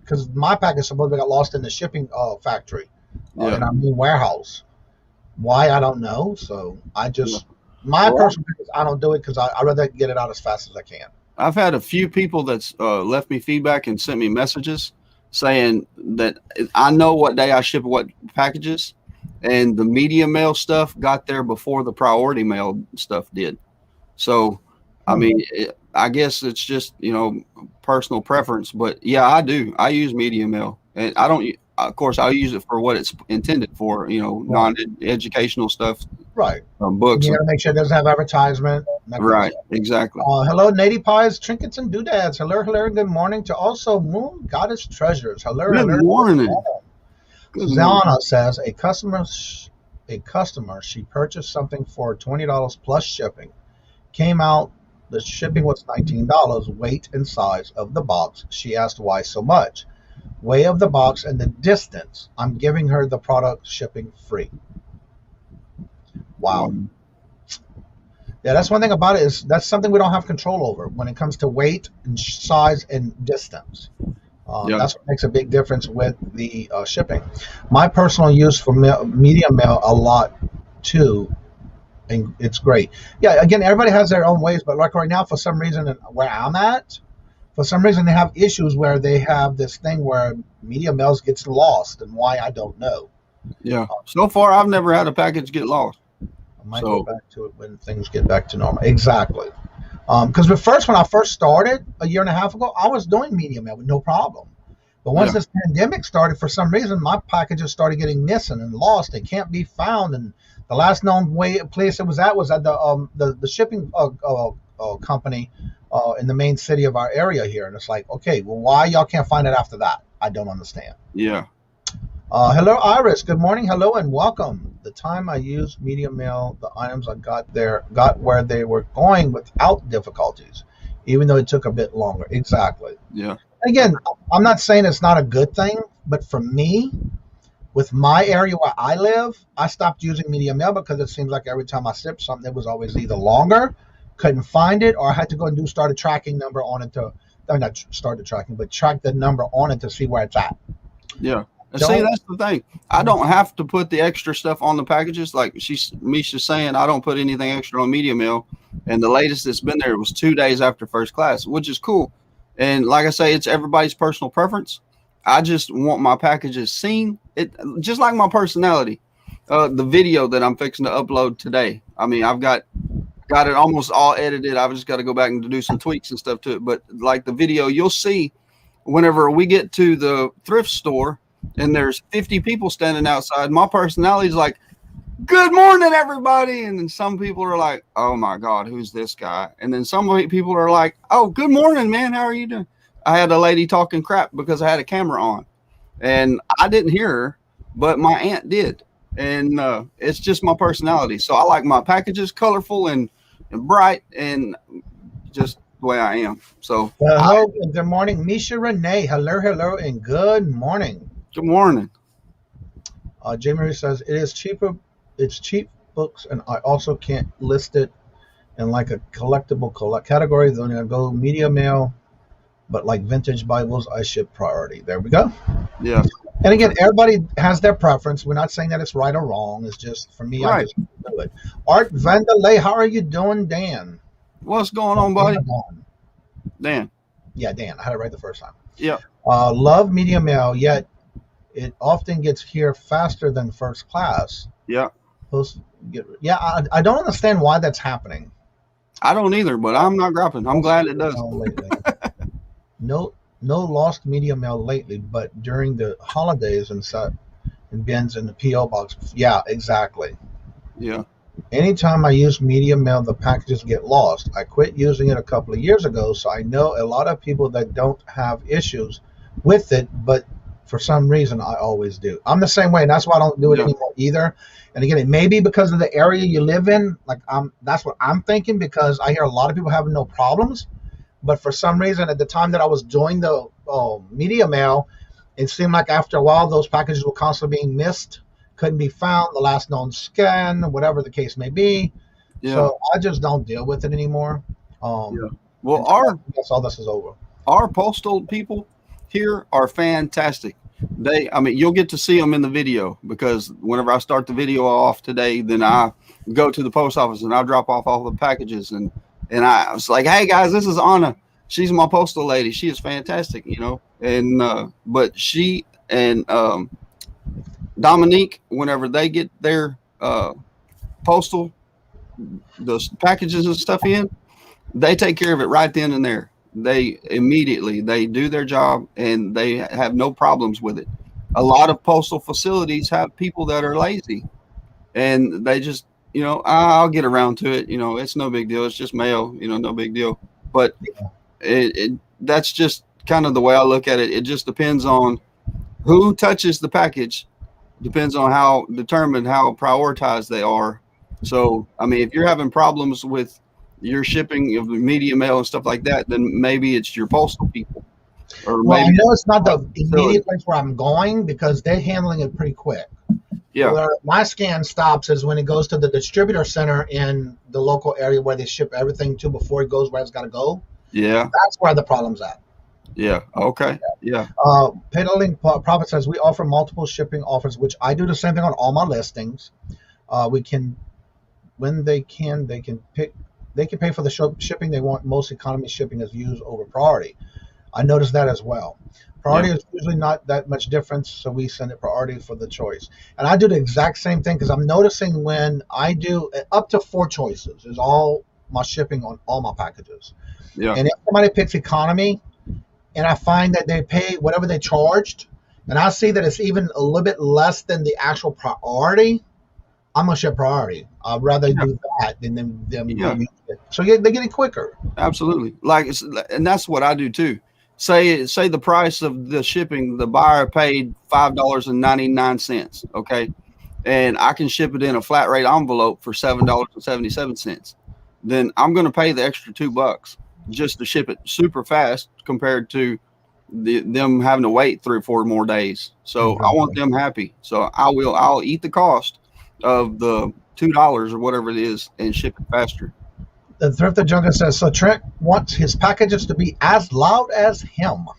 because my package supposedly got lost in the shipping factory in our new warehouse. Why, I don't know. So I just personal opinion, I don't do it because I'd rather get it out as fast as I can. I've had a few people that's left me feedback and sent me messages saying that I know what day I ship what packages, and the media mail stuff got there before the priority mail stuff did. So, I mean, I guess it's just, personal preference, but yeah, I do. I use media mail, and I don't, of course, I'll use it for what it's intended for, non-educational stuff. Right. Books. You got to make sure it doesn't have advertisement. Right. Exactly. Hello, Native Pies, Trinkets, and Doodads. Hello, good morning to also Moon Goddess Treasures. Hello, good morning. Zana says a customer, she purchased something for $20 plus shipping. Came out, the shipping was $19, weight and size of the box. She asked why so much. Weight of the box and the distance. I'm giving her the product shipping free. Wow. Yeah, that's one thing about it is that's something we don't have control over when it comes to weight and size and distance. That's what makes a big difference with the shipping. My personal use for medium mail a lot too, and it's great. Yeah, again, everybody has their own ways, but like right now, for some reason, where I'm at, for some reason, they have issues where they have this thing where medium mails gets lost, and why I don't know. Yeah. So far, I've never had a package get lost. I might go back to it when things get back to normal. Exactly. Because when I first started a year and a half ago, I was doing medium mail with no problem. But once this pandemic started, for some reason, my packages started getting missing and lost. They can't be found. And the last known place it was at the shipping company in the main city of our area here. And it's like, okay, well, why y'all can't find it after that? I don't understand. Yeah. Hello, Iris. Good morning. Hello and welcome. The time I used medium mail, the items I got where they were going without difficulties, even though it took a bit longer. Exactly. Yeah. Again, I'm not saying it's not a good thing, but for me, with my area where I live, I stopped using medium mail because it seems like every time I shipped something, it was always either longer, couldn't find it, or I had to go and start a tracking number on it not start the tracking, but track the number on it to see where it's at. Yeah. See, that's the thing. I don't have to put the extra stuff on the packages. Like Misha's saying, I don't put anything extra on medium mail. And the latest that's been there was 2 days after first class, which is cool. And like I say, it's everybody's personal preference. I just want my packages seen. It just like my personality. The video that I'm fixing to upload today. I mean, I've got it almost all edited. I've just got to go back and do some tweaks and stuff to it. But like the video, you'll see whenever we get to the thrift store and there's 50 people standing outside, my personality is like, good morning, everybody. And then some people are like, oh my God, who's this guy? And then some people are like, oh, good morning, man. How are you doing? I had a lady talking crap because I had a camera on and I didn't hear her, but my aunt did. And it's just my personality. So I like my packages colorful and bright and just the way I am. So hello and good morning, Misha Renee. Hello, and good morning. Good morning. Jamie says it is cheaper. It's cheap books, and I also can't list it in like a collectible category. Then I go media mail, but like vintage Bibles, I ship priority. There we go. Yeah. And again, everybody has their preference. We're not saying that it's right or wrong. It's just for me, right. I just do it. Art Vandalay, how are you doing, Dan? What's going on, buddy? Dan. Yeah, Dan. I had it right the first time. Yeah. Love media mail, yet it often gets here faster than first class. Yeah. I don't understand why that's happening. I don't either, but I'm not grappling. I'm glad it does. No lost media mail lately, but during the holidays and such, and bins in the P.O. box. Yeah, exactly. Yeah. Anytime I use media mail, the packages get lost. I quit using it a couple of years ago, so I know a lot of people that don't have issues with it, but for some reason, I always do. I'm the same way, and that's why I don't do it anymore either. And again, it may be because of the area you live in. That's what I'm thinking, because I hear a lot of people having no problems. But for some reason, at the time that I was doing the media mail, it seemed like after a while, those packages were constantly being missed, couldn't be found, the last known scan, whatever the case may be. Yeah. So I just don't deal with it anymore. Well, I guess all this is over. Our postal people here are fantastic. You'll get to see them in the video, because whenever I start the video off today, then I go to the post office and I drop off all the packages. And I was like, hey guys, this is Anna. She's my postal lady. She is fantastic, and, but she and, Dominique, whenever they get their, postal, those packages and stuff in, they take care of it right then and there. They do their job and they have no problems with it. A lot of postal facilities have people that are lazy and they just, I'll get around to it. It's no big deal. It's just mail, no big deal. But that's just kind of the way I look at it. It just depends on who touches the package, depends on how prioritized they are. So, if you're having problems with your shipping of media mail and stuff like that, then maybe it's your postal people. Or maybe I know it's not the immediate place where I'm going, because they're handling it pretty quick. Yeah. Where my scan stops is when it goes to the distributor center in the local area where they ship everything to before it goes where it's got to go. Yeah. That's where the problem's at. Yeah. Okay. Yeah. Peddling Profit says we offer multiple shipping offers, which I do the same thing on all my listings. We can, when they can pay for the shipping they want. Most economy shipping is used over priority. I noticed that as well. Priority is usually not that much difference, so we send it priority for the choice. And I do the exact same thing because I'm noticing when I do up to 4 choices is all my shipping on all my packages. Yeah. And if somebody picks economy, and I find that they pay whatever they charged, and I see that it's even a little bit less than the actual priority, I'm gonna ship priority. I'd rather do that than them. So they get it quicker. Absolutely. And that's what I do too. Say the price of the shipping, the buyer paid $5.99. Okay. And I can ship it in a flat rate envelope for $7.77. Then I'm going to pay the extra $2 just to ship it super fast compared to them having to wait 3 or 4 more days. So I want them happy. So I'll eat the cost of the $2 or whatever it is and ship it faster. The Thrifty Jungle says, so Trent wants his packages to be as loud as him.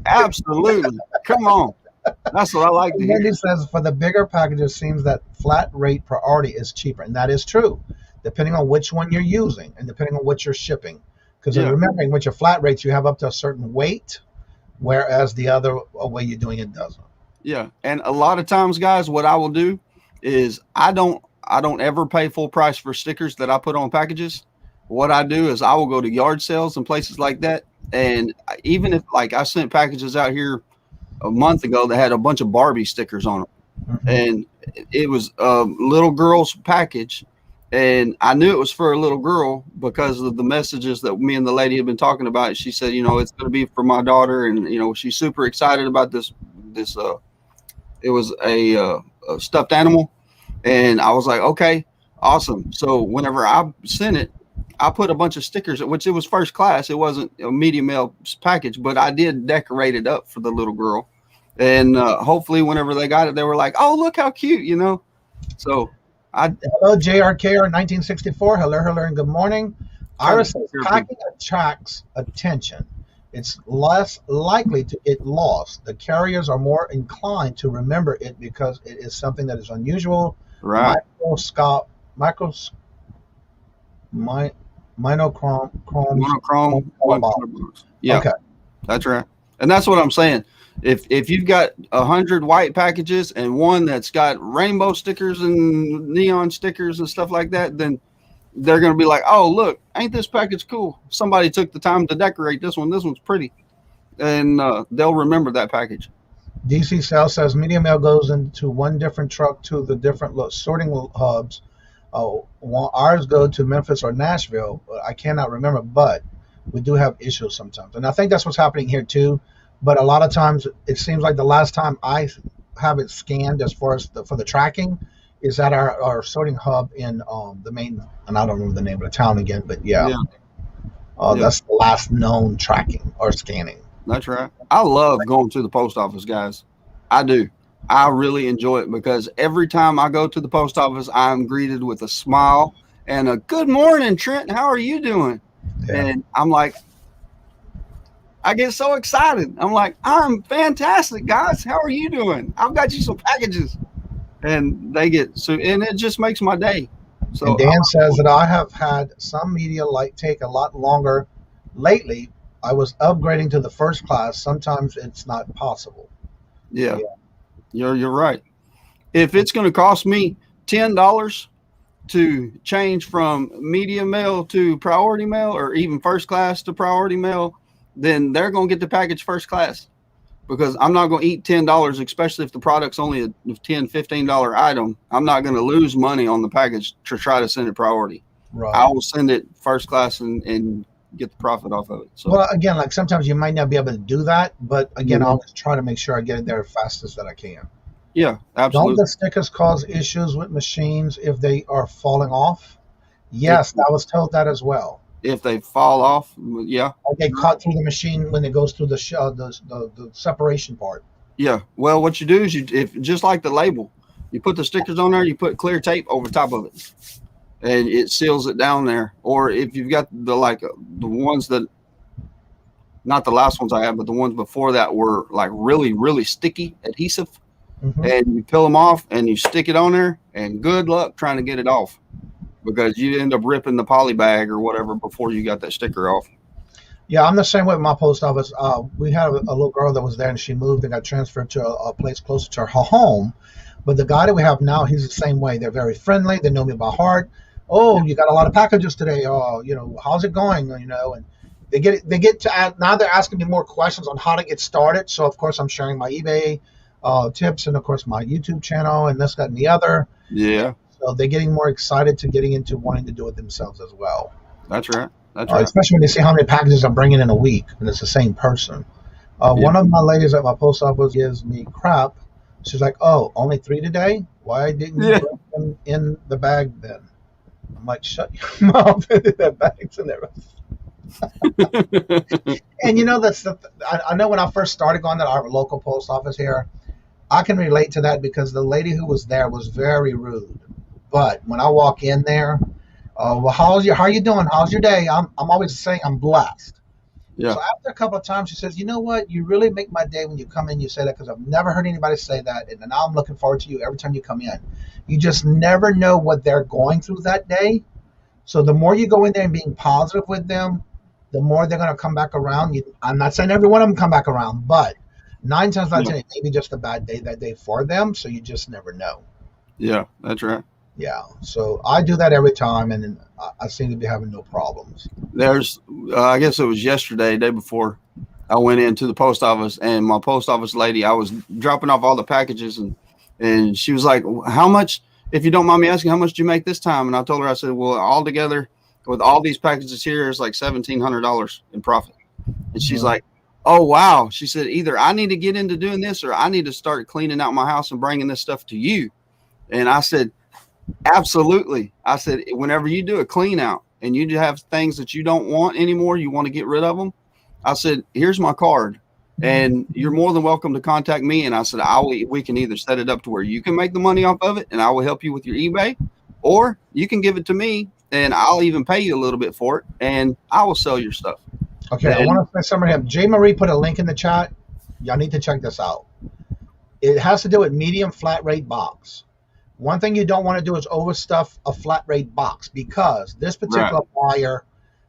Absolutely. Come on. That's what I like to hear. He says, for the bigger packages, seems that flat rate priority is cheaper. And that is true, depending on which one you're using and depending on what you're shipping. Because remembering with your flat rates, you have up to a certain weight, whereas the other way you're doing it doesn't. Yeah. And a lot of times, guys, what I will do is I don't ever pay full price for stickers that I put on packages. What I do is I will go to yard sales and places like that. And even if I sent packages out here a month ago that had a bunch of Barbie stickers on them, and it was a little girl's package. And I knew it was for a little girl because of the messages that me and the lady had been talking about. She said, it's going to be for my daughter. And, she's super excited about this. It was a stuffed animal. And I was like, okay, awesome. So whenever I sent it, I put a bunch of stickers, which it was first class. It wasn't a medium mail package, but I did decorate it up for the little girl. And hopefully whenever they got it, they were like, oh, look how cute, So hello, JRKR 1964. Hello, and good morning. Iris says packing attracts attention. It's less likely to get lost. The carriers are more inclined to remember it because it is something that is unusual. Right. Monochrome. Yeah. Okay. That's right. And that's what I'm saying. If you've got 100 white packages and one that's got rainbow stickers and neon stickers and stuff like that, then they're going to be like, oh, look, ain't this package cool? Somebody took the time to decorate this one. This one's pretty. And they'll remember that package. DC Sal says medium mail goes into one different truck to the different sorting hubs. Ours go to Memphis or Nashville. I cannot remember, but we do have issues sometimes. And I think that's what's happening here too. But a lot of times it seems like the last time I have it scanned as far as for the tracking is at our sorting hub in the main, and I don't remember the name of the town again, but that's the last known tracking or scanning. That's right. I love going to the post office, guys. I do. I really enjoy it because every time I go to the post office, I'm greeted with a smile and a good morning, Trent. How are you doing? Yeah. And I'm like, I get so excited. I'm like, I'm fantastic, guys. How are you doing? I've got you some packages. And they get so, and it just makes my day. So and Dan says that I have had some media take a lot longer lately. I was upgrading to the first class. Sometimes it's not possible. Yeah. You're right. If it's going to cost me $10 to change from medium mail to priority mail, or even first class to priority mail, then they're going to get the package first class, because I'm not going to eat $10, especially if the product's only a $10, $15 item. I'm not going to lose money on the package to try to send it priority. Right. I will send it first class and get the profit off of it. So, well, again, like sometimes you might not be able to do that, but again, I'll just try to make sure I get it there as fast as that I can. Yeah, absolutely. Don't the stickers cause issues with machines if they are falling off? Yes, I was told that as well. If they fall off, yeah. Or they cut through the machine when it goes through the separation part. Yeah. Well, what you do is if just like the label, You put the stickers on there, you put clear tape over top of it, and it seals it down there. Or if you've got the ones that, not the last ones I had, but the ones before that were like really, really sticky adhesive, and you peel them off and you stick it on there, and good luck trying to get it off, because you end up ripping the poly bag or whatever before you got that sticker off. Yeah, I'm the same way with my post office. We had a little girl that was there, and she moved and got transferred to a place closer to her home. But the guy that we have now, he's the same way. They're very friendly. They know me by heart. Oh, you got a lot of packages today. Oh, how's it going? And they get to now they're asking me more questions on how to get started. So of course I'm sharing my eBay tips, and of course my YouTube channel, and this, that, and the other. Yeah. So they're getting more excited to getting into wanting to do it themselves as well. That's right. That's right. Especially when they see how many packages I'm bringing in a week, and it's the same person. One of my ladies at my post office gives me crap. She's like, "Oh, only 3 today? Why didn't you put them in the bag then?" I'm like, "Shut your mouth!" That bag's in there. And that's I know when I first started going to our local post office here, I can relate to that because the lady who was there was very rude. But when I walk in there, well, how are you doing? How's your day? I'm always saying I'm blessed. Yeah. So after a couple of times, she says, "You know what? You really make my day when you come in. You say that, because I've never heard anybody say that, and now I'm looking forward to you every time you come in. You just never know what they're going through that day. So the more you go in there and being positive with them, the more they're going to come back around. I'm not saying every one of them come back around, but 9 times out of 10, it may be just a bad day that day for them. So you just never know." Yeah, that's right. Yeah, so I do that every time, and I seem to be having no problems. There's, I guess it was yesterday, day before, I went into the post office, and my post office lady, I was dropping off all the packages, and she was like, "How much, if you don't mind me asking, how much did you make this time?" And I told her, I said, "Well, all together with all these packages here, it's like $1,700 in profit." And she's like, "Oh, wow." She said, "Either I need to get into doing this, or I need to start cleaning out my house and bringing this stuff to you." And I said, "Absolutely." I said, "Whenever you do a clean out and you have things that you don't want anymore, you want to get rid of them," I said, "Here's my card, and you're more than welcome to contact me." And I said, we can either set it up to where you can make the money off of it, and I will help you with your eBay, or you can give it to me, and I'll even pay you a little bit for it, and I will sell your stuff." Okay, I want to say something to him. J. Marie put a link in the chat. Y'all need to check this out. It has to do with medium flat rate box. One thing you don't want to do is overstuff a flat rate box, because this particular buyer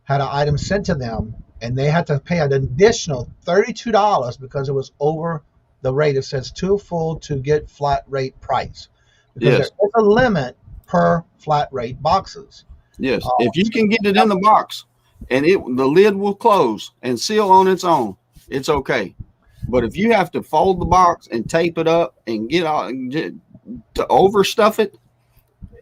had an item sent to them, and they had to pay an additional $32 because it was over the rate. It says too full to get flat rate price. Because there is a limit per flat rate boxes. Yes, if you can get it in the box and the lid will close and seal on its own, it's okay. But if you have to fold the box and tape it up and to overstuff it,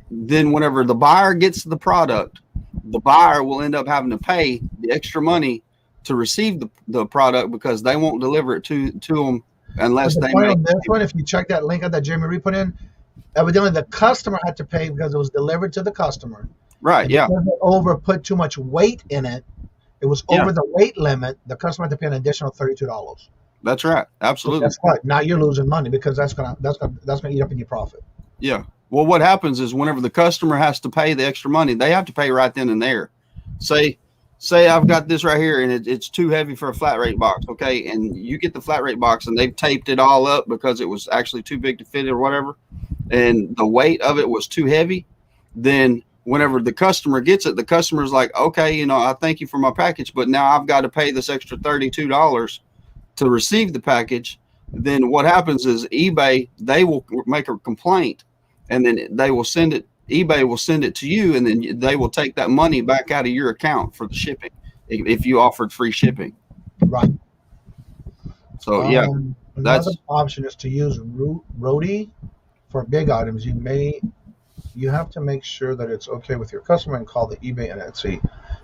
then whenever the buyer gets the product, the buyer will end up having to pay the extra money to receive the product, because they won't deliver it to them unless they make this one. If you check that link out that Jeremy put in, evidently the customer had to pay because it was delivered to the customer. Right. Yeah. Because they put too much weight in it. It was over the weight limit. The customer had to pay an additional $32. That's right. Absolutely. That's right. Now you're losing money, because that's gonna eat up in your profit. Yeah. Well, what happens is whenever the customer has to pay the extra money, they have to pay right then and there. Say I've got this right here, and it's too heavy for a flat rate box. Okay. And you get the flat rate box, and they've taped it all up because it was actually too big to fit or whatever, and the weight of it was too heavy. Then whenever the customer gets it, the customer's like, "Okay, I thank you for my package, but now I've got to pay this extra $32 to receive the package." Then what happens is eBay, they will make a complaint, and then they will send it. eBay will send it to you, and then they will take that money back out of your account for the shipping if you offered free shipping. Right. So another option is to use Roadie for big items. You have to make sure that it's okay with your customer and call the eBay and Etsy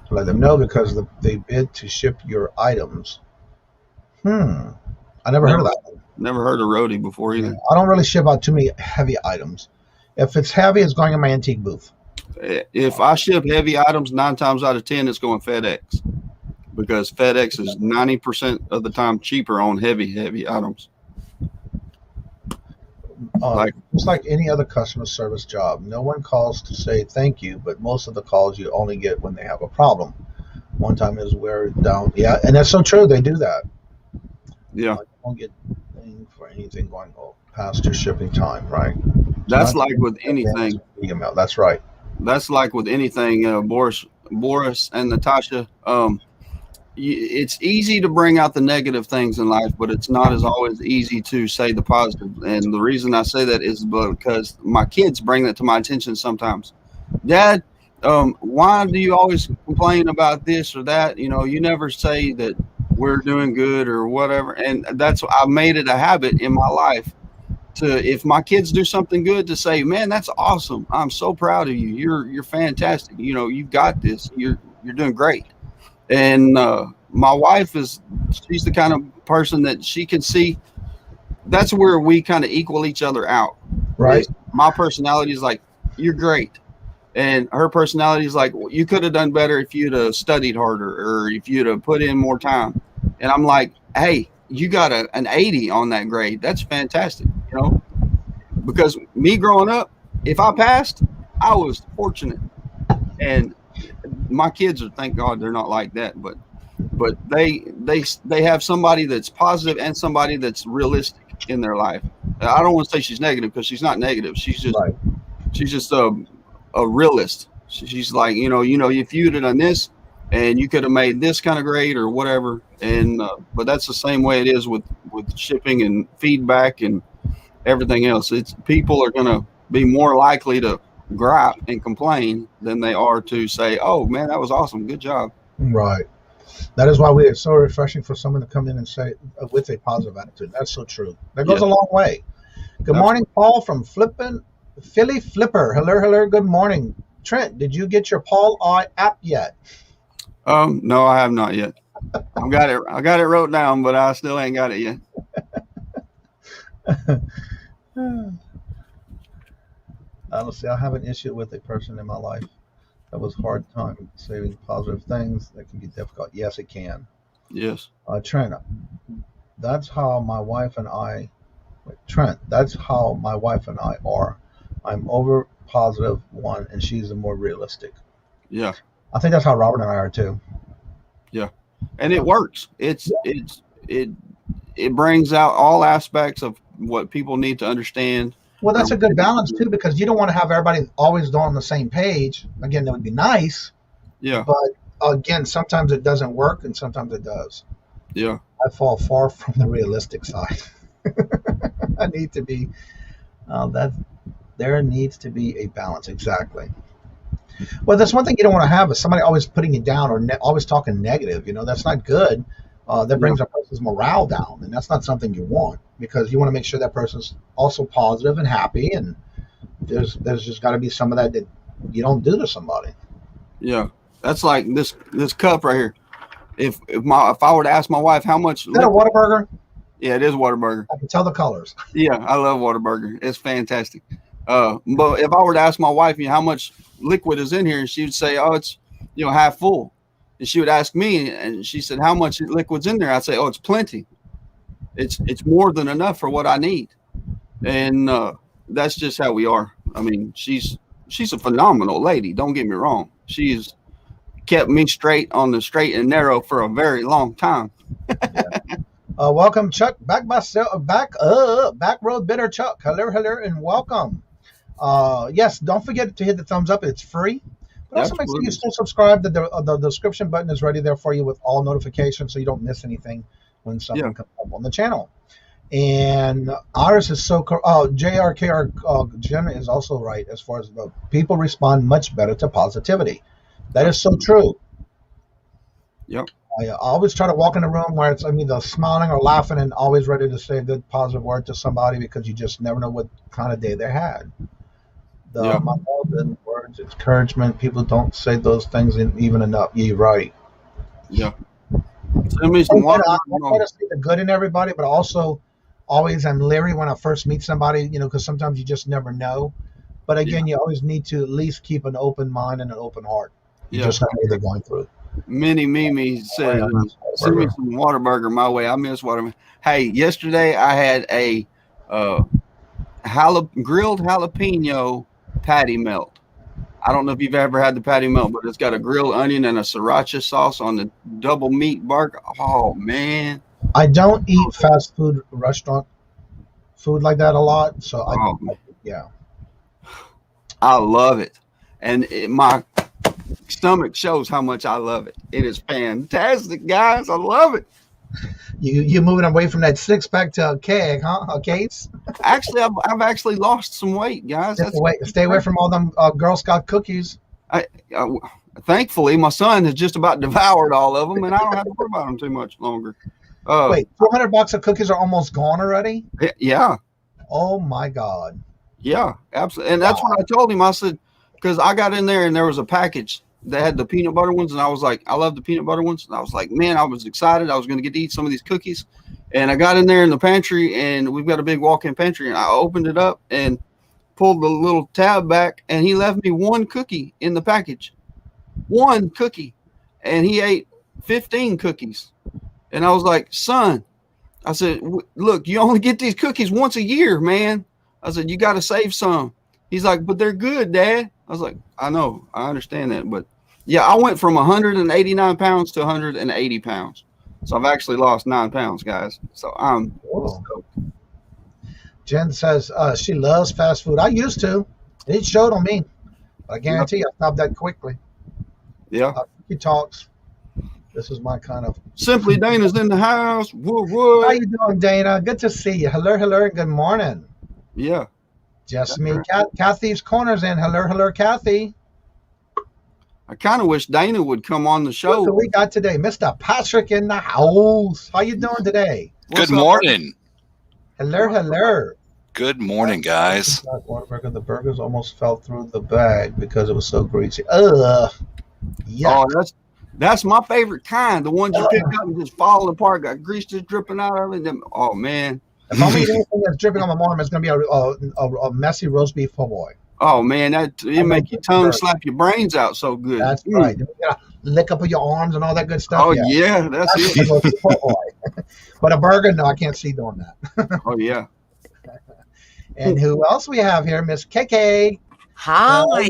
to let them know, because they bid to ship your items. I never heard of that one. Never heard of Roadie before either. I don't really ship out too many heavy items. If it's heavy, it's going in my antique booth. If I ship heavy items, 9 times out of 10, it's going FedEx, because FedEx is 90% of the time cheaper on heavy items. Just like any other customer service job, no one calls to say thank you, but most of the calls you only get when they have a problem. One time is we're down. Yeah, and that's so true. They do that. Yeah. You don't get anything for anything going past your shipping time, right? That's like with anything. Email. That's right. That's like with anything, Boris and Natasha. It's easy to bring out the negative things in life, but it's not as always easy to say the positive. And the reason I say that is because my kids bring that to my attention sometimes. Dad, why do you always complain about this or that? You know, you never say that we're doing good or whatever. And I've made it a habit in my life to, if my kids do something good, to say, man, that's awesome. I'm so proud of you. You're fantastic. You know, you've got this. You're doing great. And my wife she's the kind of person that she can see. That's where we kind of equal each other out. Right. My personality is like, you're great. And her personality is like, well, you could have done better if you'd have studied harder or if you'd have put in more time. And I'm like, hey, you got an 80 on that grade. That's fantastic. You know, because me growing up, if I passed, I was fortunate. And my kids are, thank God they're not like that, but they have somebody that's positive and somebody that's realistic in their life. I don't want to say she's negative because she's not negative. She's just a realist. She's like, you know, if you'd have done this and you could have made this kind of grade or whatever. And but that's the same way it is with shipping and feedback and everything else. It's people are going to be more likely to gripe and complain than they are to say, oh man, that was awesome, good job. Right. That is why it's so refreshing for someone to come in and say with a positive attitude. That's so true. That goes a long way. Good morning, Paul from Philly Flipper. Hello, good morning. Trent, did you get your Paul I app yet? No, I have not yet. I got it wrote down, but I still ain't got it yet. Honestly, I have an issue with a person in my life that was hard time saying positive things. That can be difficult. Yes, it can. Yes. Trent, that's how my wife and I are. I'm over positive one, and she's the more realistic. Yeah. I think that's how Robert and I are too. Yeah. And it works. It brings out all aspects of what people need to understand. Well, that's a good balance too, because you don't want to have everybody always on the same page. Again, that would be nice. Yeah. But again, sometimes it doesn't work and sometimes it does. Yeah. I fall far from the realistic side. I need to be there needs to be a balance. Exactly. Well, that's one thing you don't want to have is somebody always putting you down or always talking negative. You know, that's not good. That brings a person's morale down, and that's not something you want, because you want to make sure that person's also positive and happy, and there's just got to be some of that you don't do to somebody. Yeah, that's like this cup right here. If I were to ask my wife how much, is that a Whataburger? Yeah, it is Whataburger. I can tell the colors. Yeah, I love Whataburger. It's fantastic. But if I were to ask my wife, how much liquid is in here, and she would say, oh, it's half full. And she would ask me, and she said, how much liquid's in there? I'd say, oh, it's plenty. It's more than enough for what I need. And that's just how we are. I mean, she's a phenomenal lady. Don't get me wrong. She's kept me straight on the straight and narrow for a very long time. Welcome, Chuck. Back road bitter Chuck. Hello, and welcome. Yes, don't forget to hit the thumbs up. It's free. But also make sure you still subscribe. The description button is ready there for you with all notifications, so you don't miss anything when something comes up on the channel. And ours is so JRKR Jen is also right as far as the people respond much better to positivity. That is so true. Yep. I always try to walk in a room where it's either smiling or laughing and always ready to say a good positive word to somebody, because you just never know what kind of day they had. My love and words, encouragement, people don't say those things even enough. You're right. Yeah. Send me some water. I try to see the good in everybody, but also always I'm leery when I first meet somebody, because sometimes you just never know. But again, you always need to at least keep an open mind and an open heart. You just know what they're going through. Minnie Mimi said, send me some Whataburger my way. I miss Whataburger. Hey, yesterday I had grilled jalapeno patty melt. I don't know if you've ever had the patty melt, but it's got a grilled onion and a sriracha sauce on the double meat burger. Oh man. I don't eat fast food restaurant food like that a lot, so I love it, and my stomach shows how much I love it. It is fantastic, guys. I love it. You moving away from that 6-pack to a keg, huh? A case? Actually, I've actually lost some weight, guys. Stay away from all them Girl Scout cookies. Thankfully, my son has just about devoured all of them, and I don't have to worry about them too much longer. Wait, $400 of cookies are almost gone already? Yeah. Oh my God. Yeah, absolutely. And that's what I told him. I said, because I got in there and there was a package that had the peanut butter ones, and I was like, I love the peanut butter ones. And I was like, man, I was excited. I was going to get to eat some of these cookies. And I got in there in the pantry, and we've got a big walk-in pantry, and I opened it up and pulled the little tab back, and he left me one cookie in the package. One cookie. And he ate 15 cookies. And I was like, son, I said, look, you only get these cookies once a year, man. I said, you got to save some. He's like, but they're good, Dad. I was like, I know, I understand that. But yeah, I went from 189 pounds to 180 pounds. So I've actually lost 9 pounds, guys. So I'm stoked. Jen says she loves fast food. I used to. It showed on me. But I guarantee you I stopped that quickly. Yeah. He talks. This is my kind of. Simply Dana's in the house. Woo. How you doing, Dana? Good to see you. Hello, and good morning. Yeah. Just me. Kathy's Corner's in. Hello, Kathy. I kind of wish Dana would come on the show. What do we got today? Mr. Patrick in the house. How you doing today? Good morning. Hello. Good morning, guys. The burgers almost fell through the bag because it was so greasy. Yeah. Oh, that's my favorite kind. The ones you pick up and just fall apart, got grease just dripping out of it. Oh man. If I'm eating anything that's dripping on my arm, it's going to be a messy roast beef po' boy. Oh man, it make your tongue slap your brains out so good. That's right. You gotta lick up with your arms and all that good stuff. Oh yeah, that's it. But a burger, no, I can't see doing that. Oh yeah. And who else we have here? Miss KK. Hi.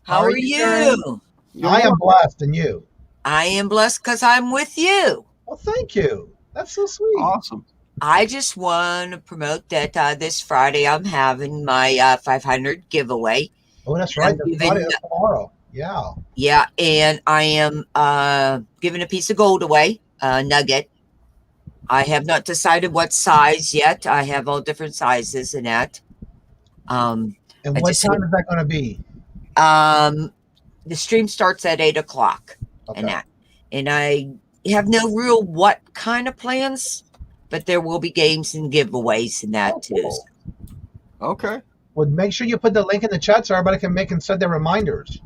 How are you? I am blessed, and you? I am blessed because I'm with you. Well, thank you. That's so sweet. Awesome. I just want to promote that this Friday I'm having my 500 giveaway. Oh, that's right. Friday, tomorrow. Yeah. Yeah, and I am giving a piece of gold away, a nugget. I have not decided what size yet. I have all different sizes in that. And what time is that going to be? The stream starts at 8 o'clock. Okay. And I have no real what kind of plans, but there will be games and giveaways in that too. Cool. Okay. Well, make sure you put the link in the chat so everybody can make and send their reminders.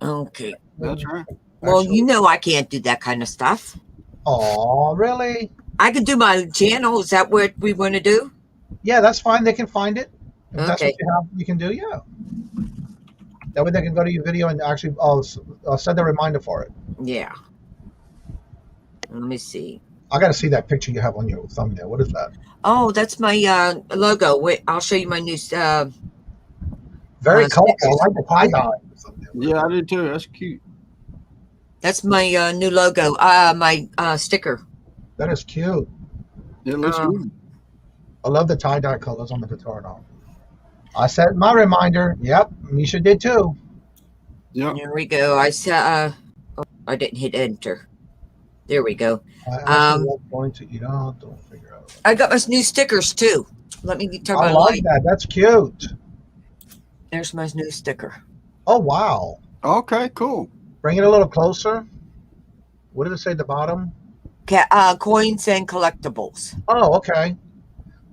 Okay. That's right. Well, you know I can't do that kind of stuff. Oh, really? I can do my channel. Is that what we want to do? Yeah, that's fine. They can find it. If okay. That's what you have, you can do, yeah. That way they can go to your video and actually send a reminder for it. Yeah. Let me see. I got to see that picture you have on your thumbnail. What is that? Oh, that's my logo. Wait, I'll show you my new very colorful. I like the tie-dye. Yeah, I did too. That's cute. That's my new logo. My sticker. That is cute. It looks good. I love the tie-dye colors on the guitar now. I set my reminder. Yep, Misha did too. Yeah. There we go. I said I didn't hit enter. There we go. Going to don't figure out. I got my new stickers too. Let me turn my light. I like that. That's cute. There's my new sticker. Oh wow. Okay, cool. Bring it a little closer. What did it say at the bottom? Coins and collectibles. Oh, okay.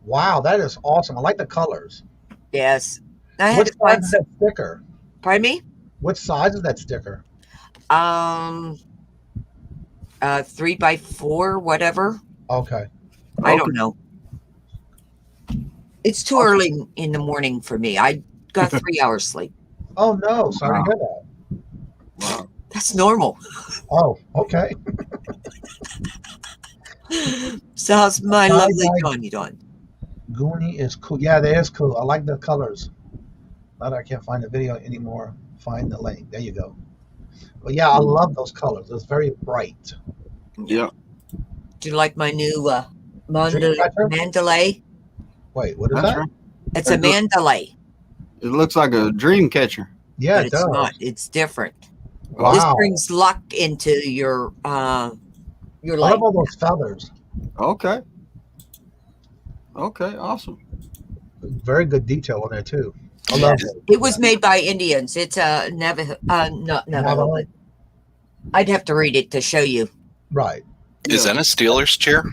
Wow, that is awesome. I like the colors. Yes. What size is that sticker? Pardon me? What size is that sticker? 3x4, whatever. Okay. I don't know. It's too early in the morning for me. I got 3 hours sleep. Oh no, sorry to hear that. Wow. That's normal. Oh, okay. So how's my lovely Johnny doing? Goonie is cool. Yeah, that is cool. I like the colors. But I can't find the video anymore. Find the link. There you go. But yeah, I love those colors. It's very bright. Yeah. Do you like my new Dreamcatcher? Mandalay? Wait, what is That's that? right. It's a Mandalay, It looks like a dream catcher. Yeah, but it it's does. not. It's different. Wow. This brings luck into your I life. love all those feathers. Okay. Okay. Awesome. Very good detail on there too. I love it. It was made by Indians. It's a Navajo. Not Navajo. Navajo? I'd have to read it to show you. Right. Is that a Steelers chair?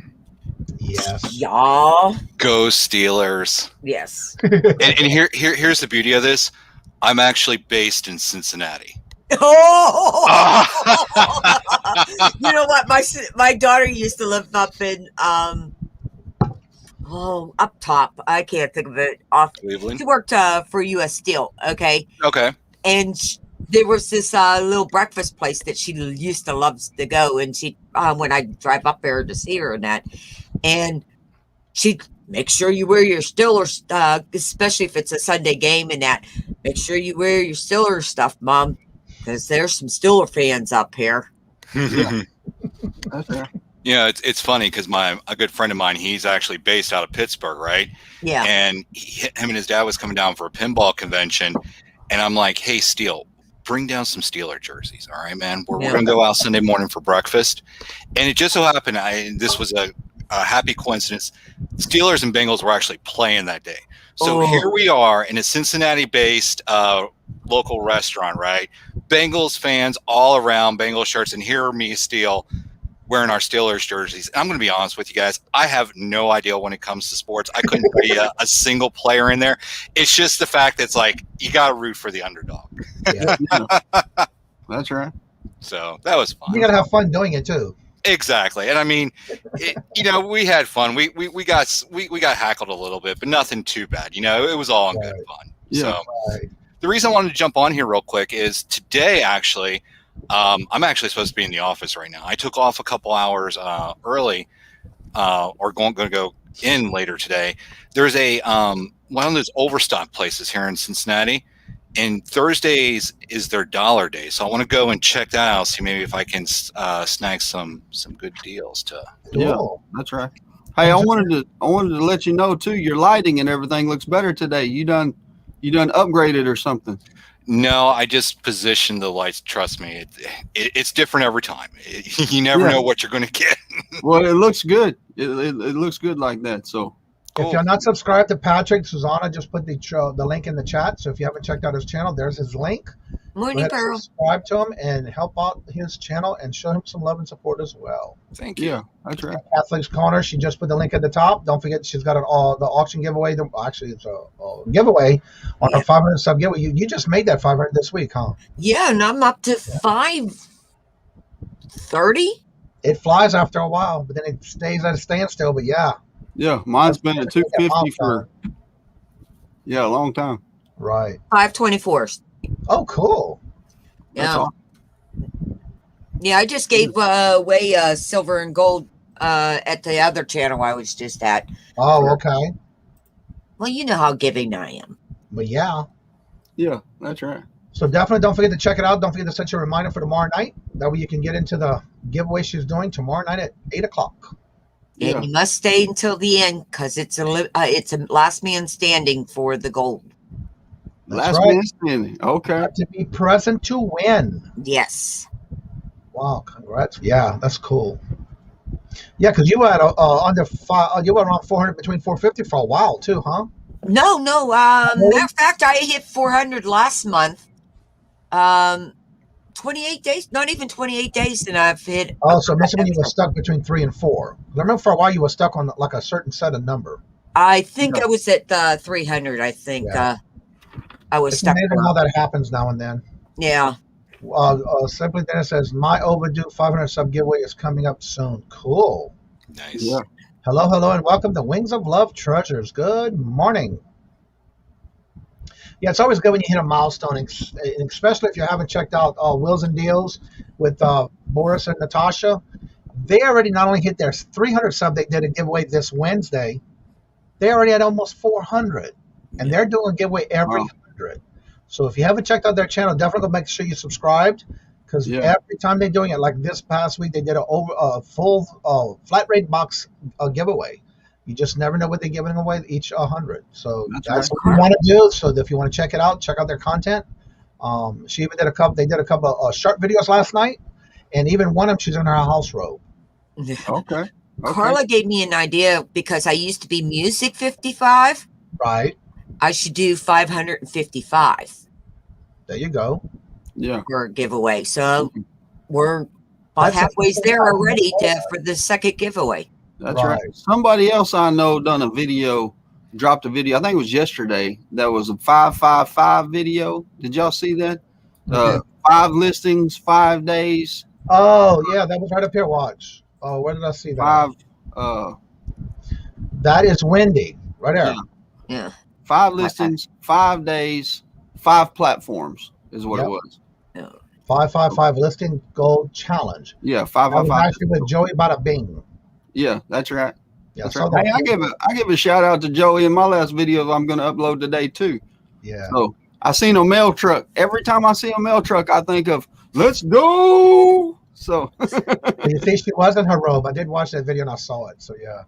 Yes. Y'all. Go Steelers. Yes. And here's the beauty of this. I'm actually based in Cincinnati. Oh! You know what? My daughter used to live up in up top. I can't think of it off. Cleveland. She worked for U.S. Steel. Okay. Okay. And there was this little breakfast place that she used to love to go, and she when I drive up there to see her and that, and she'd make sure you wear your Steelers, especially if it's a Sunday game and that. Make sure you wear your Steelers stuff, Mom, because there's some Steeler fans up here. Yeah. That's right. Yeah, it's funny because a good friend of mine, he's actually based out of Pittsburgh, right? Yeah. And him and his dad was coming down for a pinball convention, and I'm like, hey, Steel, bring down some Steeler jerseys, all right, man? We're going to go out Sunday morning for breakfast. And it just so happened, this was a happy coincidence, Steelers and Bengals were actually playing that day. So here we are in a Cincinnati-based local restaurant, right? Bengals fans all around, Bengals shirts, and here are me, Steel, wearing our Steelers jerseys. And I'm going to be honest with you guys. I have no idea when it comes to sports. I couldn't be a single player in there. It's just the fact that it's like, you got to root for the underdog. Yeah. That's right. So that was fun. You gotta have fun doing it too. Exactly. And I mean, we had fun. We got hackled a little bit, but nothing too bad. It was all in good fun. Yeah. So Right. the reason I wanted to jump on here real quick is today, actually, I'm actually supposed to be in the office right now. I took off a couple hours early, or going to go in later today. There's a one of those overstock places here in Cincinnati, and Thursdays is their dollar day. So I want to go and check that out, see maybe if I can snag some good deals to. Yeah, that's right. Hey, I wanted to let you know too. Your lighting and everything looks better today. You done upgraded or something? No, I just positioned the lights. Trust me, it's different every time. You never know what you're going to get. Well, it looks good. It looks good like that. So If you're not subscribed to Patrick, Susanna just put the link in the chat. So if you haven't checked out his channel, there's his link. Morning, Go ahead and Pearl. subscribe to him and help out his channel and show him some love and support as well. Thank you. yeah, that's right. Catholics Corner, she just put the link at the top. Don't forget, she's got the auction giveaway. Actually, it's a giveaway on a 500 sub giveaway. You just made that 500 this week, huh? Yeah, and I'm up to 530. It flies after a while, but then it stays at a standstill. But yeah. Yeah, mine's been at 250 for a long time. Right. 524. Oh, cool. That's Yeah. all. Yeah, I just gave away silver and gold at the other channel I was just at. Oh, okay. Well, you know how giving I am. But yeah. Yeah, that's right. So definitely don't forget to check it out. Don't forget to set your reminder for tomorrow night. That way you can get into the giveaway she's doing tomorrow night at 8 o'clock. Yeah. And you must stay until the end because it's a last man standing for the gold. That's Last right. man standing. Okay. Have to be present to win. Yes. Wow, congrats. Yeah, that's cool. Yeah, because you had you were around 400, between 450 for a while too, huh? No. Matter of fact, I hit 400 last month. 28 days, not even 28 days, and I've hit. Oh, so maybe when you were stuck between 3 and 4. I remember for a while you were stuck on like a certain set of number. I think I was at 300. I think I was It's stuck. amazing how that happens now and then. Yeah. Simply Dennis says, my overdue 500 sub giveaway is coming up soon. Cool. Nice. Yeah. Hello, and welcome to Wings of Love Treasures. Good morning. Yeah, it's always good when you hit a milestone, especially if you haven't checked out Wills and Deals with Boris and Natasha. They already not only hit their 300 sub, they did a giveaway this Wednesday. They already had almost 400, and they're doing a giveaway every 100. So if you haven't checked out their channel, definitely go make sure you subscribed, because every time they're doing it, like this past week, they did a full flat rate box giveaway. You just never know what they're giving away each 100. So that's what you want to do. So if you want to check it out, check out their content. She even did a couple. They did a couple of short videos last night, and even one of them, she's in her house robe. Okay. Carla gave me an idea because I used to be Music 55. Right. I should do 555. There you go. Yeah. For a giveaway. So we're about halfway there already for the second giveaway. That's right. Somebody else I know dropped a video. I think it was yesterday. That was a 555 video. Did y'all see that? 5 listings, 5 days. Oh yeah, that was right up here. Watch. Oh, where did I see that? 5. That is Wendy right there. Yeah. 5 listings, 5 days, 5 platforms is what it was. Yeah. 555 listing gold challenge. Yeah, 555. Actually with Joey Bada Bing. Yeah, that's right. Yeah, that's right. Hey, I give a shout out to Joey in my last video I'm going to upload today too. Yeah. So I seen a mail truck. Every time I see a mail truck, I think of let's go. So you see, she was in her robe. I did watch that video and I saw it. So yeah.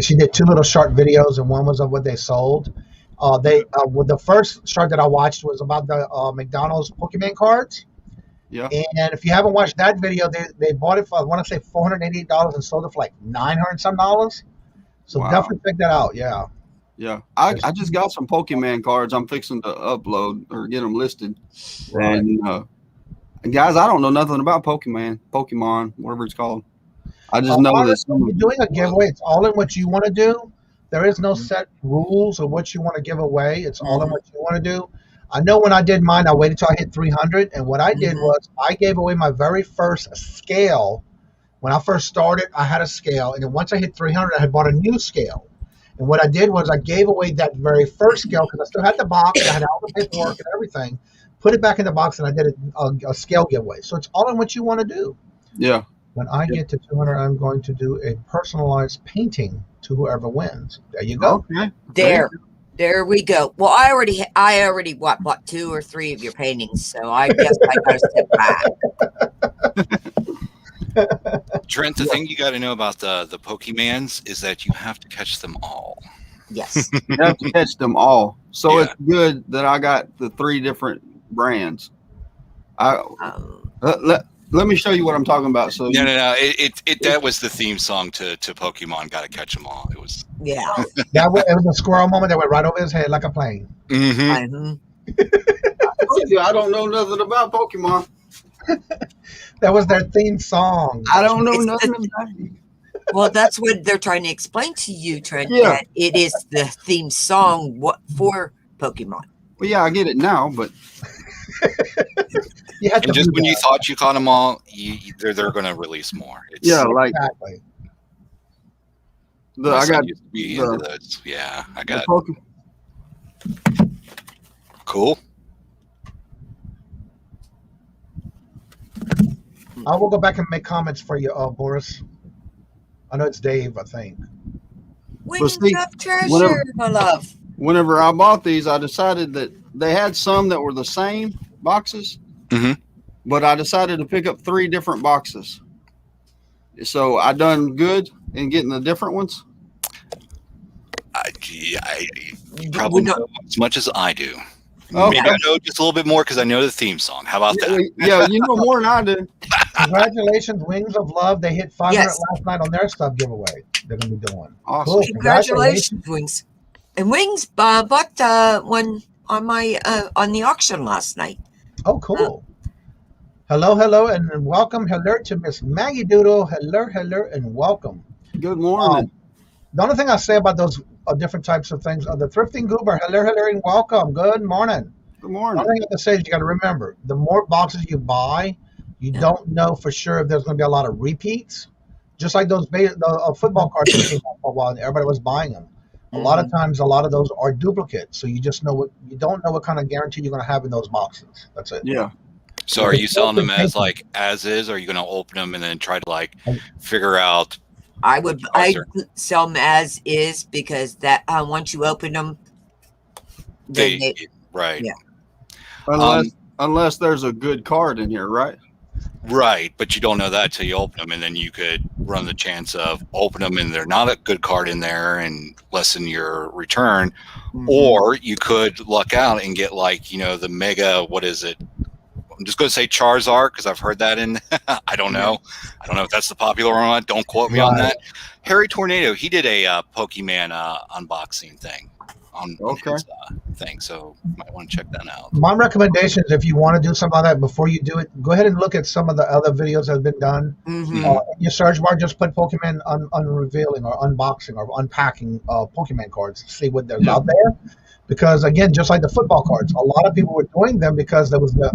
She did 2 little short videos, and one was of what they sold. The first short that I watched was about the McDonald's Pokemon cards. Yeah. And if you haven't watched that video, they bought it for, I want to say $488 and sold it for like $900 some dollars. So definitely check that out. Yeah. Yeah. I just got some Pokemon cards I'm fixing to upload or get them listed. Right. And guys, I don't know nothing about Pokemon, whatever it's called. I just know that you're doing a giveaway. It's all in what you want to do. There is no set rules of what you want to give away. It's all in what you want to do. I know when I did mine, I waited till I hit 300. And what I did was I gave away my very first scale. When I first started, I had a scale. And then once I hit 300, I had bought a new scale. And what I did was I gave away that very first scale because I still had the box. I had all the paperwork and everything. Put it back in the box, and I did a scale giveaway. So it's all in what you want to do. Yeah. When I get to 200, I'm going to do a personalized painting to whoever wins. There you go. Okay. There we go. Well, I already bought 2 or 3 of your paintings, so I guess I got to step back. Trent, the thing you got to know about the Pokemans is that you have to catch them all. Yes. You have to catch them all. So it's good that I got the 3 different brands. Let me show you what I'm talking about. So no. That was the theme song to Pokemon. Got to catch them all. It was. Yeah. It was a squirrel moment that went right over his head like a plane. Mm-hmm. I don't know nothing about Pokemon. That was their theme song. I don't know nothing about it. Well, that's what they're trying to explain to you, Trent. Yeah. That it is the theme song for Pokemon. Well, yeah, I get it now, but. And just when you thought you caught them all, they're going to release more. Exactly. I got cool. I will go back and make comments for you, Boris. I know it's Dave, I think. Wings of treasure, my love. Whenever I bought these, I decided that they had some that were the same boxes. Mm-hmm. But I decided to pick up 3 different boxes. So I done good in getting the different ones. You probably know as much as I do. Okay. Maybe I know just a little bit more because I know the theme song. How about that? Yeah, you know more than I do. Congratulations, Wings of Love. They hit 500 last night on their stuff giveaway. They're going to be doing. Awesome. Cool. Congratulations, Wings. And Wings bought one on my on the auction last night. Oh, cool. Hello, and welcome. Hello to Miss Maggie Doodle. Hello, and welcome. Good morning. The only thing I say about those different types of things are the thrifting goober. Hello, and welcome. Good morning. Good morning. The only thing I have to say is you got to remember, the more boxes you buy, you don't know for sure if there's going to be a lot of repeats. Just like those football cards that came out for a while and everybody was buying them. A lot of times, a lot of those are duplicates. So you just know you don't know what kind of guarantee you're going to have in those boxes. That's it. Yeah. So are you selling them as is, or are you going to open them and then try to figure out I sell them as is because that once you open them, then right. Yeah. Unless there's a good card in here, right? Right, but you don't know that till you open them, and then you could run the chance of open them and there's not a good card in there and lessen your return, or you could luck out and get like the mega. What is it? I'm just going to say Charizard because I've heard that in. I don't know. I don't know if that's the popular one or not. Don't quote me on that. Harry Tornado, he did a Pokemon unboxing thing on his thing, so you might want to check that out. My recommendation is if you want to do something like that before you do it, go ahead and look at some of the other videos that have been done. In your search bar, just put Pokemon unrevealing or unboxing or unpacking Pokemon cards to see what there's out there. Because again, just like the football cards, a lot of people were doing them because there was the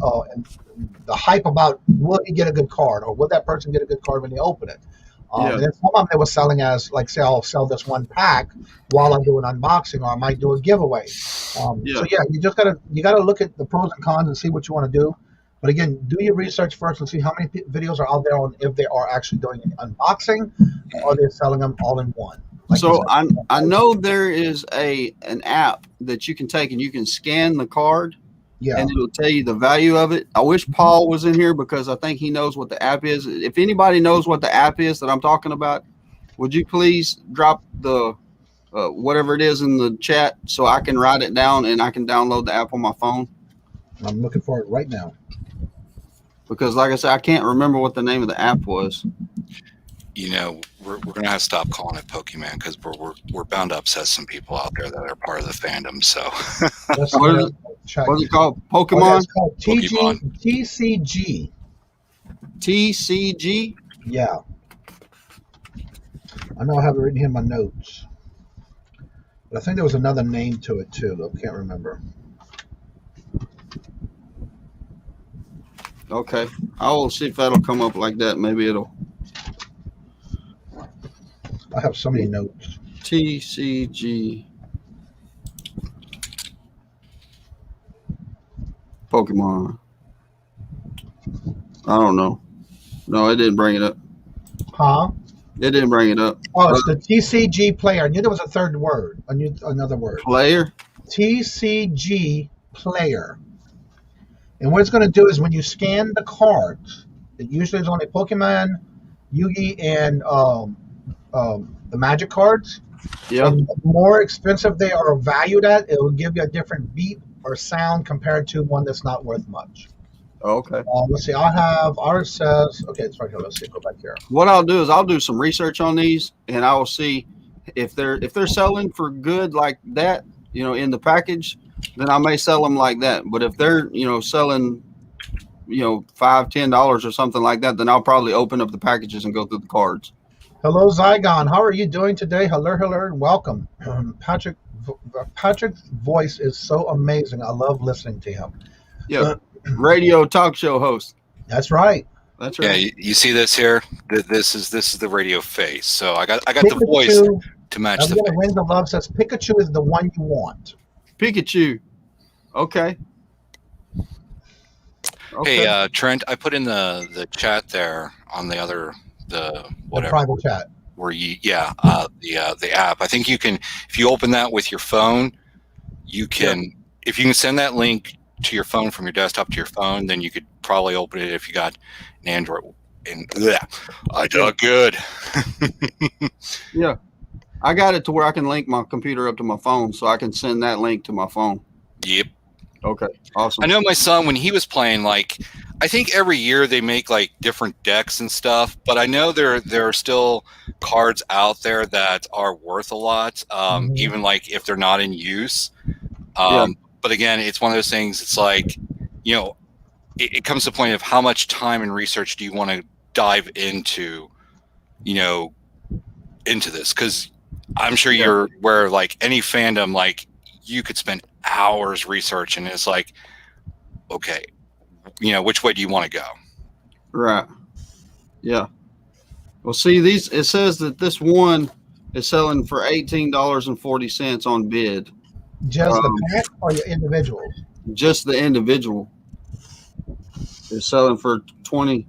hype about will he get a good card or will that person get a good card when they open it. And then some of them they were selling as like, say, I'll sell this one pack while I do an unboxing, or I might do a giveaway. So you just gotta look at the pros and cons and see what you want to do. But again, do your research first and see how many videos are out there on if they are actually doing an unboxing or they're selling them all in one. So I know there is an app that you can take and you can scan the card. And it'll tell you the value of it. I wish Paul was in here because I think he knows what the app is. If anybody knows what the app is that I'm talking about, would you please drop the whatever it is in the chat so I can write it down and I can download the app on my phone? I'm looking for it right now. Because like I said, I can't remember what the name of the app was. We're going to have to stop calling it Pokemon because we're bound to upset some people out there that are part of the fandom. So what is it called? Pokemon? It's called TCG. TCG? Yeah. I know I have it written here in my notes. But I think there was another name to it too, though. I can't remember. Okay. I will see if that'll come up like that. Maybe it'll. I have so many notes. TCG. Pokemon. I don't know. No, it didn't bring it up. Huh? It didn't bring it up. Oh, it's the TCG player. I knew there was a third word. Another word. Player? TCG player. And what it's going to do is when you scan the cards, it usually is only Pokemon, Yu-Gi, and the Magic cards. Yeah. And the more expensive they are valued at, it will give you a different beep or sound compared to one that's not worth much. Okay. Let's see. Ours says, okay, it's right here. Let's see. Go back here. What I'll do is I'll do some research on these, and I will see if they're selling for good like that, in the package, then I may sell them like that. But if they're, selling, $5-10 or something like that, then I'll probably open up the packages and go through the cards. Hello, Zygon. How are you doing today? Hello, and welcome. Patrick's voice is so amazing. I love listening to him. Yeah, radio talk show host. That's right. That's right. Yeah, you see this here? This is the radio face. So I got Pikachu, the voice to match the face. Winds of Love says Pikachu is the one you want. Pikachu. Okay. Hey, Trent, I put in the chat there on the private chat where the app. I think you can, if you open that with your phone, you can if you can send that link to your phone from your desktop to your phone, then you could probably open it if you got an Android. And I did good. Yeah, I got it to where I can link my computer up to my phone, so I can send that link to my phone. Yep. Okay. Awesome. I know my son, when he was playing, like, I think every year they make like different decks and stuff, but I know there are still cards out there that are worth a lot, even like if they're not in use. But again, it's one of those things. It's like, it comes to the point of how much time and research do you want to dive into, into this? Because I'm sure you're where like any fandom, like you could spend hours researching. It's like, okay, which way do you want to go? Right. Yeah. Well, see, it says that this one is selling for $18.40 on bid. Just the pack or your individuals? Just the individual is selling for 20.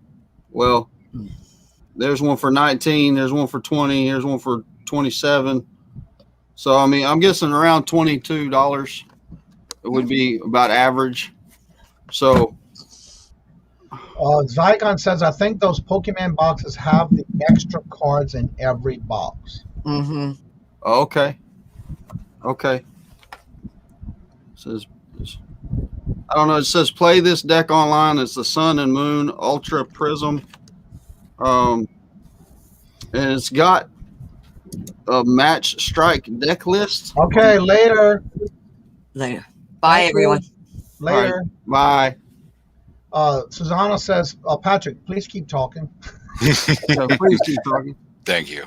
Well, There's one for 19. There's one for 20. Here's one for 27. So I mean, I'm guessing around $22. It would be about average. So. Zygon says, I think those Pokemon boxes have the extra cards in every box. Mm-hmm. Okay. It says, I don't know. It says play this deck online. It's the Sun and Moon Ultra Prism. And it's got a match strike deck list. Okay, later. Bye, everyone. Later. Bye. Susanna says, Patrick, please keep talking. Please keep talking. Thank you.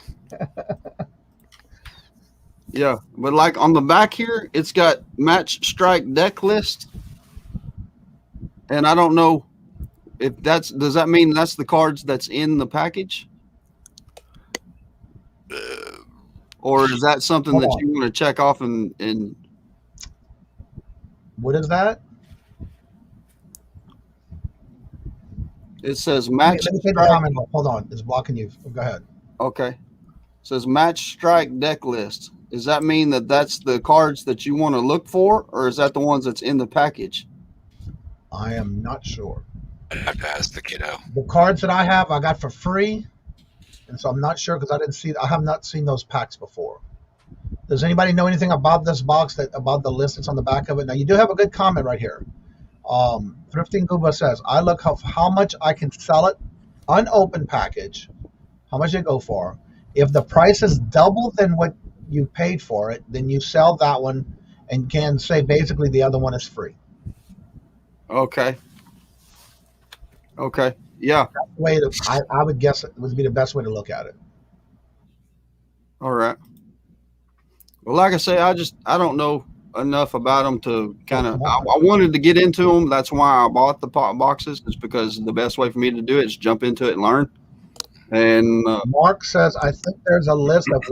Yeah, but like on the back here, it's got match strike deck list. And I don't know if does that mean that's the cards that's in the package? Or is that something that you want to check off and what is that? It says match. Let me take the comment off. Hold on. It's blocking you. Go ahead. Okay. It says match strike deck list. Does that mean that that's the cards that you want to look for, or is that the ones that's in the package? I am not sure. I have to ask the kiddo. The cards that I have, I got for free, and so I'm not sure because I have not seen those packs before. Does anybody know anything about this box, about the list that's on the back of it? Now, you do have a good comment right here. Thrifty Gooba says, I look how much I can sell it, unopened package, how much they go for. If the price is double than what you paid for it, then you sell that one and can say basically the other one is free. Okay. Yeah. That's the way I would guess it would be the best way to look at it. All right. Well, like I say, I don't know enough about them to kind of. I wanted to get into them. That's why I bought the boxes. It's because the best way for me to do it is jump into it and learn. And Mark says, I think there's a list of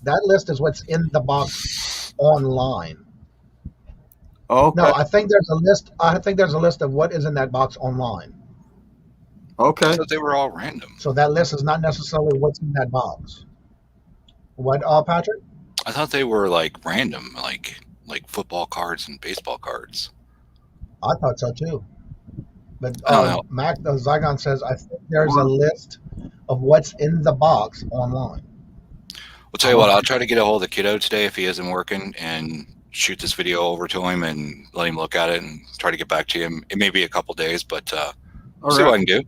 that list is what's in the box online. Okay. No, I think there's a list. I think there's a list of what is in that box online. Okay. I thought they were all random. So that list is not necessarily what's in that box. What, Patrick? I thought they were like random, like football cards and baseball cards. I thought so too. But Mac Zygon says, I think there's a list of what's in the box online. We'll tell you what, I'll try to get a hold of the kiddo today if he isn't working and shoot this video over to him and let him look at it and try to get back to him. It may be a couple days, but see what I can do.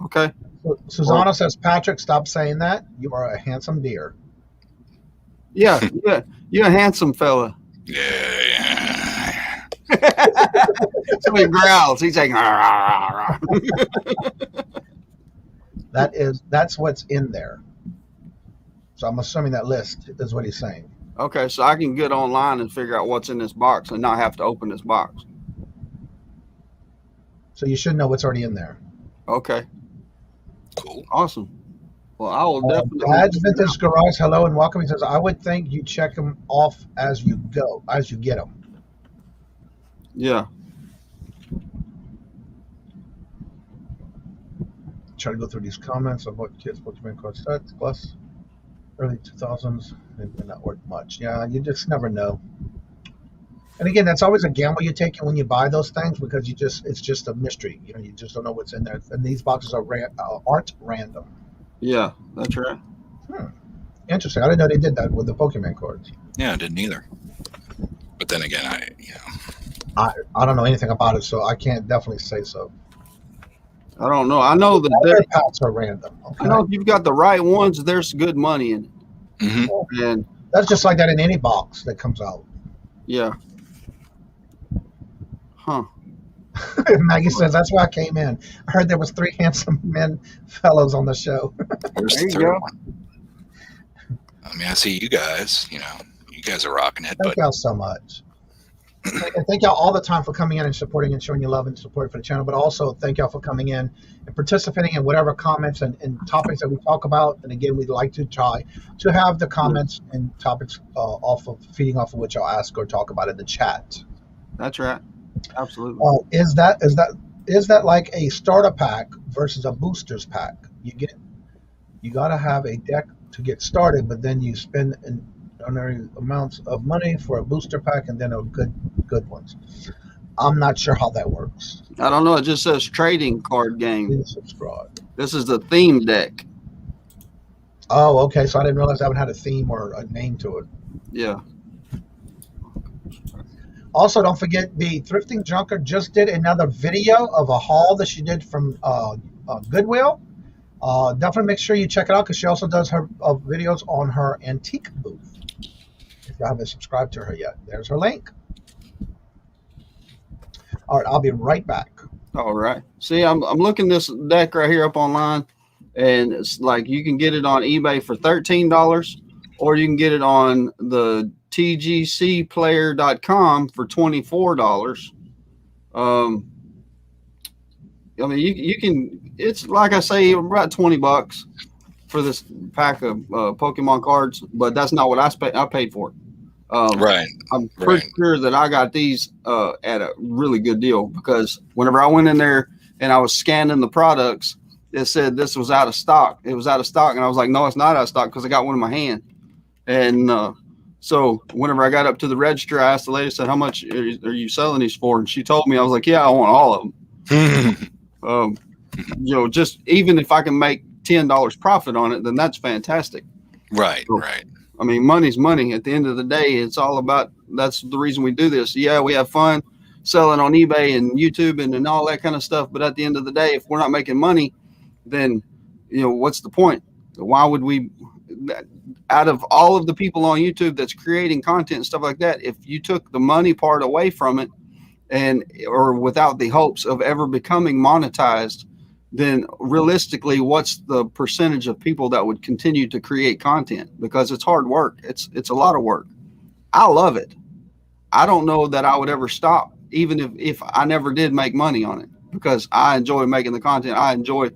Okay. So, Susanna says, Patrick, stop saying that. You are a handsome deer. Yeah. You're a handsome fella. Yeah. So he growls. He's like, rah, rah, rah. That's what's in there. So I'm assuming that list is what he's saying. Okay, so I can get online and figure out what's in this box and not have to open this box. So you should know what's already in there. Okay. Cool. Awesome. Well, I will definitely. Badge Vintage Garage, hello and welcome. He says, I would think you check them off as you go, as you get them. Yeah. Try to go through these comments about kids' Pokemon card sets, plus early 2000s. It did not work much. Yeah, you just never know. And again, that's always a gamble you take when you buy those things because it's just a mystery. You know, you just don't know what's in there. And these boxes aren't random. Yeah, that's right. Interesting. I didn't know they did that with the Pokemon cards. Yeah, I didn't either. But then again, I don't know anything about it, so I can't definitely say so. I don't know. I know the other packs are random. Okay? I know if you've got the right ones, there's good money in it. Mm-hmm. And that's just like that in any box that comes out. Yeah. Huh. Maggie says, that's why I came in. I heard there was 3 handsome fellows on the show. Where's the third one? I mean, I see you guys. You guys are rocking it. Thank y'all so much. And thank y'all all the time for coming in and supporting and showing your love and support for the channel. But also thank y'all for coming in and participating in whatever comments and topics that we talk about. And again, we'd like to try to have the comments and topics feeding off of what y'all ask or talk about in the chat. That's right. Absolutely. Is that like a starter pack versus a boosters pack? You get You got to have a deck to get started, but then you spend extraordinary amounts of money for a booster pack and then a good ones. I'm not sure how that works. I don't know. It just says trading card game. Please subscribe. This is the theme deck. Oh, okay. So I didn't realize that one had a theme or a name to it. Yeah. Also, don't forget the Thrifting Junker just did another video of a haul that she did from Goodwill. Definitely make sure you check it out because she also does her videos on her antique booth. If you haven't subscribed to her yet, there's her link. All right, I'll be right back. All right. See, I'm looking this deck right here up online, and it's like you can get it on eBay for $13, or you can get it on the tgcplayer.com for $24. I mean, you can. It's like I say, about $20 for this pack of Pokemon cards, but that's not what I paid for it. Right. I'm pretty sure that I got these at a really good deal because whenever I went in there and I was scanning the products, it said this was out of stock. It was out of stock, and I was like, no, it's not out of stock because I got one in my hand. And so whenever I got up to the register, I asked the lady, said, how much are you selling these for? And she told me, I was like, yeah, I want all of them. Just even if I can make $10 profit on it, then that's fantastic. Right, so, right. I mean, money's money. At the end of the day, it's all about, that's the reason we do this. Yeah, we have fun selling on eBay and YouTube and all that kind of stuff. But at the end of the day, if we're not making money, then, what's the point? Why would we, out of all of the people on YouTube that's creating content and stuff like that, if you took the money part away from it or without the hopes of ever becoming monetized, then realistically, what's the percentage of people that would continue to create content? Because it's hard work. It's a lot of work. I love it. I don't know that I would ever stop, even if I never did make money on it, because I enjoy making the content. I enjoy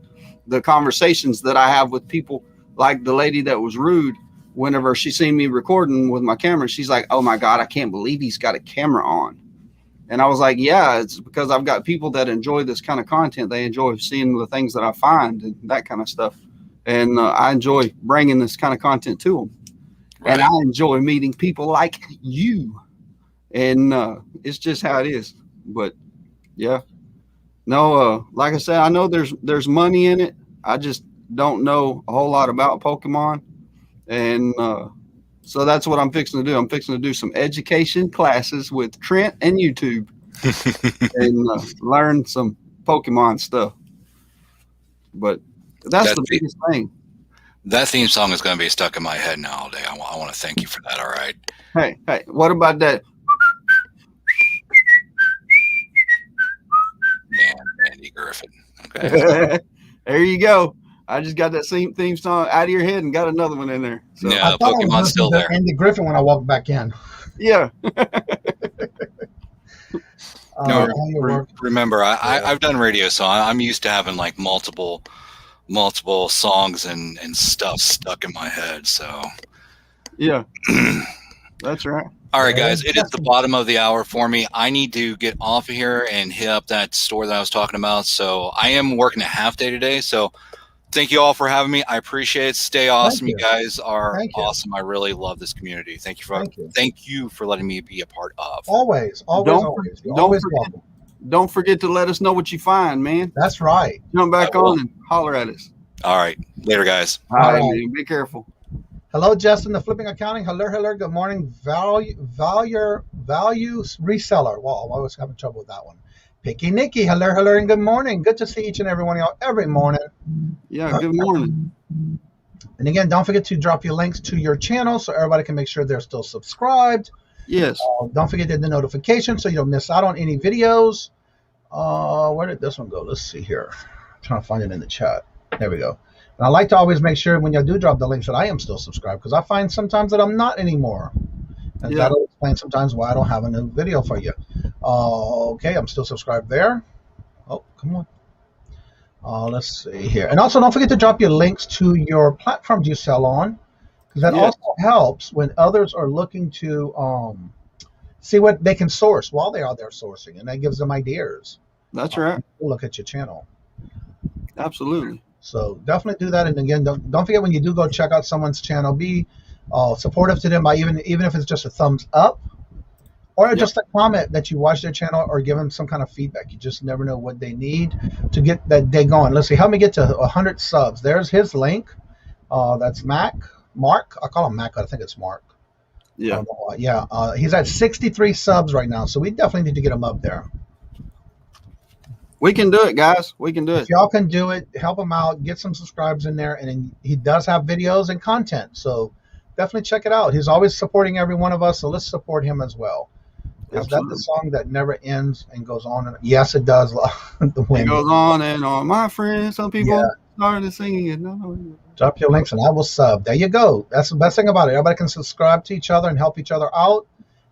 the conversations that I have with people, like the lady that was rude. Whenever she seen me recording with my camera, she's like, oh my God, I can't believe he's got a camera on. And I was like, yeah, it's because I've got people that enjoy this kind of content. They enjoy seeing the things that I find and that kind of stuff. And I enjoy bringing this kind of content to them. Right. And I enjoy meeting people like you. And it's just how it is. But yeah, no, like I said, I know there's money in it. I just don't know a whole lot about Pokemon. And so that's what I'm fixing to do. I'm fixing to do some education classes with Trent and YouTube and learn some Pokemon stuff. But that's the biggest thing. That theme song is going to be stuck in my head now all day. I want to thank you for that. All right. Hey, what about that? Man, Andy Griffin. Okay. There you go. I just got that same theme song out of your head and got another one in there. So. Yeah, Pokemon's still there. Andy Griffin when I walked back in. Yeah. Remember, I've done radio, so I'm used to having like multiple songs and stuff stuck in my head. So yeah, that's right. All right, guys, it is the bottom of the hour for me. I need to get off of here and hit up that store that I was talking about. So I am working a half day today. So thank you all for having me. I appreciate it. Stay awesome. You guys are awesome. I really love this community. Thank you for letting me be a part of. Always. Don't forget to let us know what you find, man. That's right. Jump back on and holler at us. All right. Later, guys. All right, man. Be careful. Hello, Justin, the Flipping Accounting. Hello. Good morning. Value reseller. Wow, I was having trouble with that one. Picky Nikki, hello, and good morning. Good to see each and every one of y'all every morning. Yeah, good morning. And again, don't forget to drop your links to your channel so everybody can make sure they're still subscribed. Yes. Don't forget to hit the notification so you don't miss out on any videos. Where did this one go? Let's see here. I'm trying to find it in the chat. There we go. And I like to always make sure when you do drop the links that I am still subscribed because I find sometimes that I'm not anymore. And that'll explain sometimes why I don't have a new video for you. Okay, I'm still subscribed there. Oh, come on. Let's see here. And also don't forget to drop your links to your platforms you sell on because that also helps when others are looking to see what they can source while they are there sourcing. And that gives them ideas. That's right. Look at your channel. Absolutely. So definitely do that. And again, don't forget when you do go check out someone's channel, be supportive to them by even if it's just a thumbs up or just a comment that you watch their channel or give them some kind of feedback. You just never know what they need to get that day going. Let's see, help me get to 100 subs. There's his link. That's Mark. I call him Mac. I think it's Mark. Yeah. He's at 63 subs right now, so we definitely need to get him up there. We can do it, guys. We can do it. If y'all can do it, help him out, get some subscribers in there, and then he does have videos and content, so definitely check it out. He's always supporting every one of us, so let's support him as well. Is that the song that never ends and goes on? And yes, it does. The wind. It goes on and on. My friend, some people started singing it. No. Drop your links and I will sub. There you go. That's the best thing about it. Everybody can subscribe to each other and help each other out.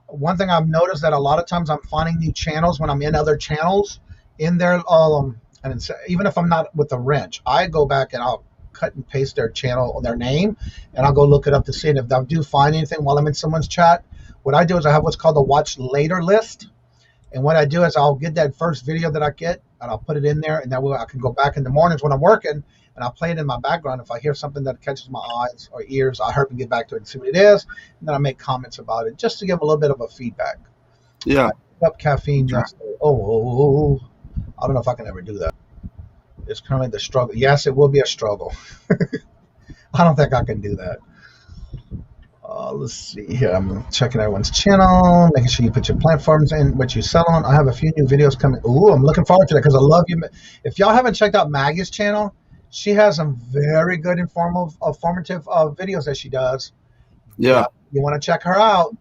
One thing I've noticed that a lot of times I'm finding new channels when I'm in other channels in there. And it's, even if I'm not with the wrench, I go back and I'll cut and paste their channel, their name, and I'll go look it up to see. And if I do find anything while I'm in someone's chat, what I do is I have what's called the watch later list. And what I do is I'll get that first video that I get and I'll put it in there, and that way I can go back in the mornings when I'm working and I'll play it in my background. If I hear something that catches my eyes or ears, I hurry and get back to it and see what it is, and then I make comments about it just to give a little bit of a feedback. Yeah. Up caffeine. I don't know if I can ever do that. It's currently the struggle. Yes, it will be a struggle. I don't think I can do that. Let's see here. I'm checking everyone's channel, making sure you put your platforms in what you sell on. I have a few new videos coming. Ooh, I'm looking forward to that because I love you. If y'all haven't checked out Maggie's channel, she has some very good informative videos that she does. Yeah. You want to check her out.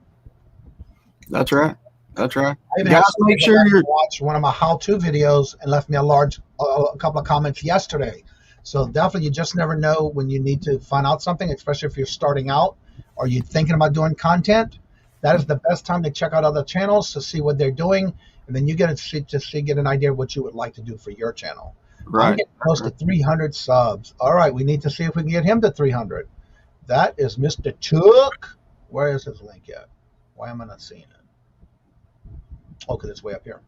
That's right. That's right. I even have make sure you watch one of my how-to videos and left me a couple of comments yesterday. So definitely, you just never know when you need to find out something, especially if you're starting out or you're thinking about doing content. That is the best time to check out other channels to see what they're doing, and then you get get an idea of what you would like to do for your channel. Right. I'm getting close to 300 subs. All right, we need to see if we can get him to 300. That is Mr. Chuck. Where is his link at? Why am I not seeing it? Oh, because it's way up here.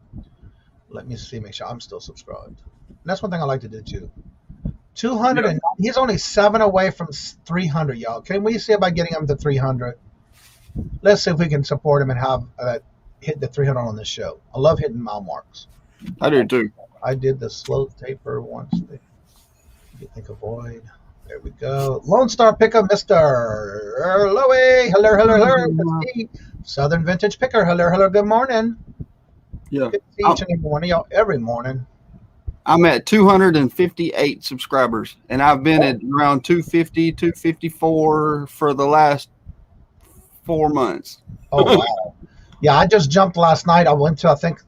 Let me see, make sure I'm still subscribed. And that's one thing I like to do too. 200, and he's only 7 away from 300, y'all. Can we see about getting him to 300? Let's see if we can support him and have hit the 300 on this show. I love hitting mile marks. I do too. I did the slow taper once. You think avoid. There we go. Lone Star Picker, Mr. Louie. Hello. Southern Vintage Picker. Hello. Good morning. Yeah. Good to see each and every one of y'all every morning. I'm at 258 subscribers, and I've been at around 250, 254 for the last 4 months. Oh, wow. Yeah, I just jumped last night. I went to, I think,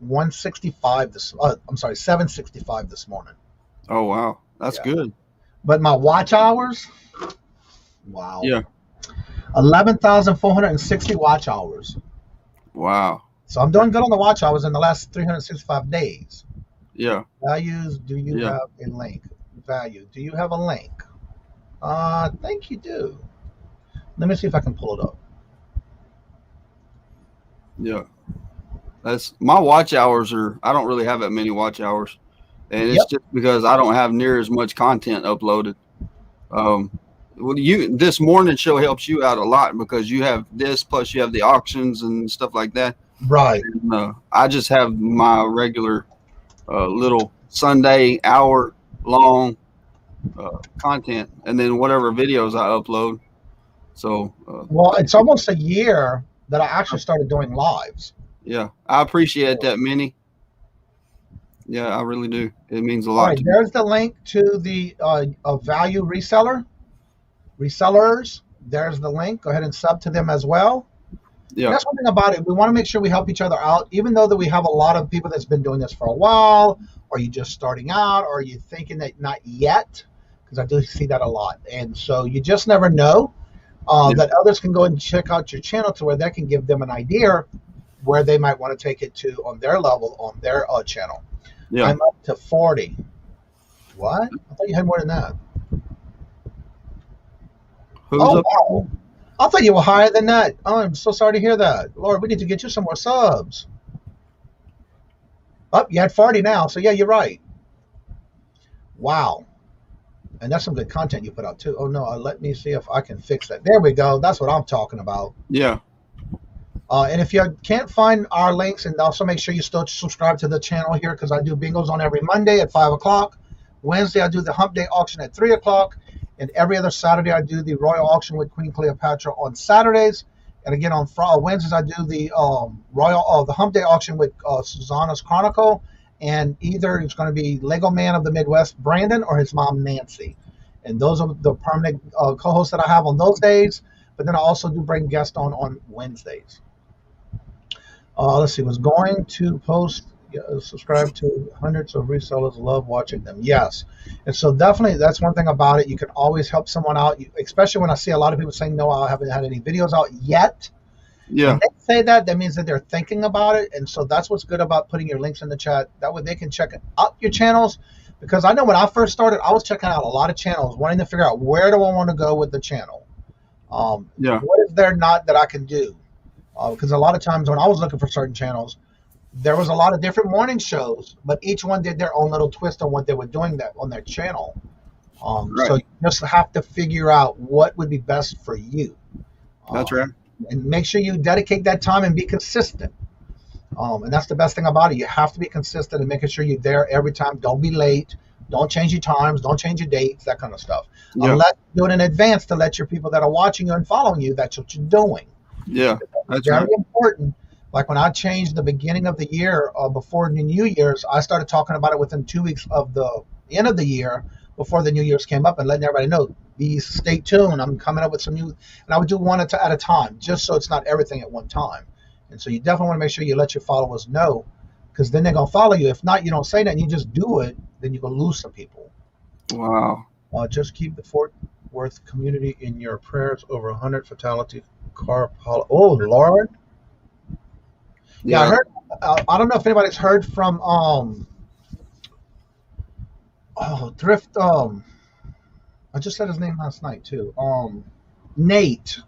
765 this morning. Oh, wow. That's good. But my watch hours, wow. Yeah. 11,460 watch hours. Wow. So I'm doing good on the watch hours in the last 365 days. Yeah. Values, do you have a link? Value, do you have a link? I think you do. Let me see if I can pull it up. Yeah. That's my watch hours I don't really have that many watch hours. And it's just because I don't have near as much content uploaded. This morning show helps you out a lot because you have this, plus you have the auctions and stuff like that. Right. And, I just have my regular little Sunday hour long content, and then whatever videos I upload. So well, it's almost a year that I actually started doing lives. Yeah, I appreciate that, Minnie. Yeah, I really do. It means a lot. All right, there's the link to the value resellers. There's the link. Go ahead and sub to them as well. Yeah, that's one thing about it. We want to make sure we help each other out, even though that we have a lot of people that's been doing this for a while, or you just starting out, or you thinking that not yet, because I do see that a lot. And so you just never know that others can go and check out your channel to where that can give them an idea where they might want to take it to on their level on their channel. Yeah. I'm up to 40. What? I thought you had more than that. Wow. I thought you were higher than that. Oh, I'm so sorry to hear that. Lord, we need to get you some more subs. Oh, you had 40 now, so yeah, you're right. Wow. And that's some good content you put out too. Oh no, let me see if I can fix that. There we go. That's what I'm talking about. Yeah. And if you can't find our links, and also make sure you still subscribe to the channel here, because I do bingos on every Monday at 5 o'clock. Wednesday, I do the hump day auction at 3 o'clock. And every other Saturday, I do the royal auction with Queen Cleopatra on Saturdays. And again, on Wednesdays, I do the the hump day auction with Susanna's Chronicle. And either it's going to be Lego Man of the Midwest, Brandon, or his mom, Nancy. And those are the permanent co-hosts that I have on those days. But then I also do bring guests on Wednesdays. Let's see, was going to post, subscribe to hundreds of resellers, love watching them. Yes. And so definitely that's one thing about it. You can always help someone out, especially when I see a lot of people saying, no, I haven't had any videos out yet. Yeah. When they say that means that they're thinking about it. And so that's what's good about putting your links in the chat. That way they can check out your channels. Because I know when I first started, I was checking out a lot of channels, wanting to figure out where do I want to go with the channel. What is there not that I can do? Because a lot of times when I was looking for certain channels, there was a lot of different morning shows, but each one did their own little twist on what they were doing that on their channel. Right. So you just have to figure out what would be best for you. That's right. And make sure you dedicate that time and be consistent. And that's the best thing about it. You have to be consistent and making sure you're there every time. Don't be late. Don't change your times. Don't change your dates, that kind of stuff. Yeah. Unless you do it in advance to let your people that are watching you and following you, that's what you're doing. Yeah, that's very right. important. Like when I changed the beginning of the year before the New Year's, I started talking about it within 2 weeks of the end of the year before the New Year's came up and letting everybody know, stay tuned. I'm coming up with some new, and I would do one at a time, just so it's not everything at one time. And so you definitely want to make sure you let your followers know, because then they're going to follow you. If not, you don't say that and you just do it, then you're going to lose some people. Wow. Just keep the Fort Worth community in your prayers. Over 100 fatality car. Oh, Lord. Yeah, I heard. I don't know if anybody's heard from Thrift. I just said his name last night too. Nate.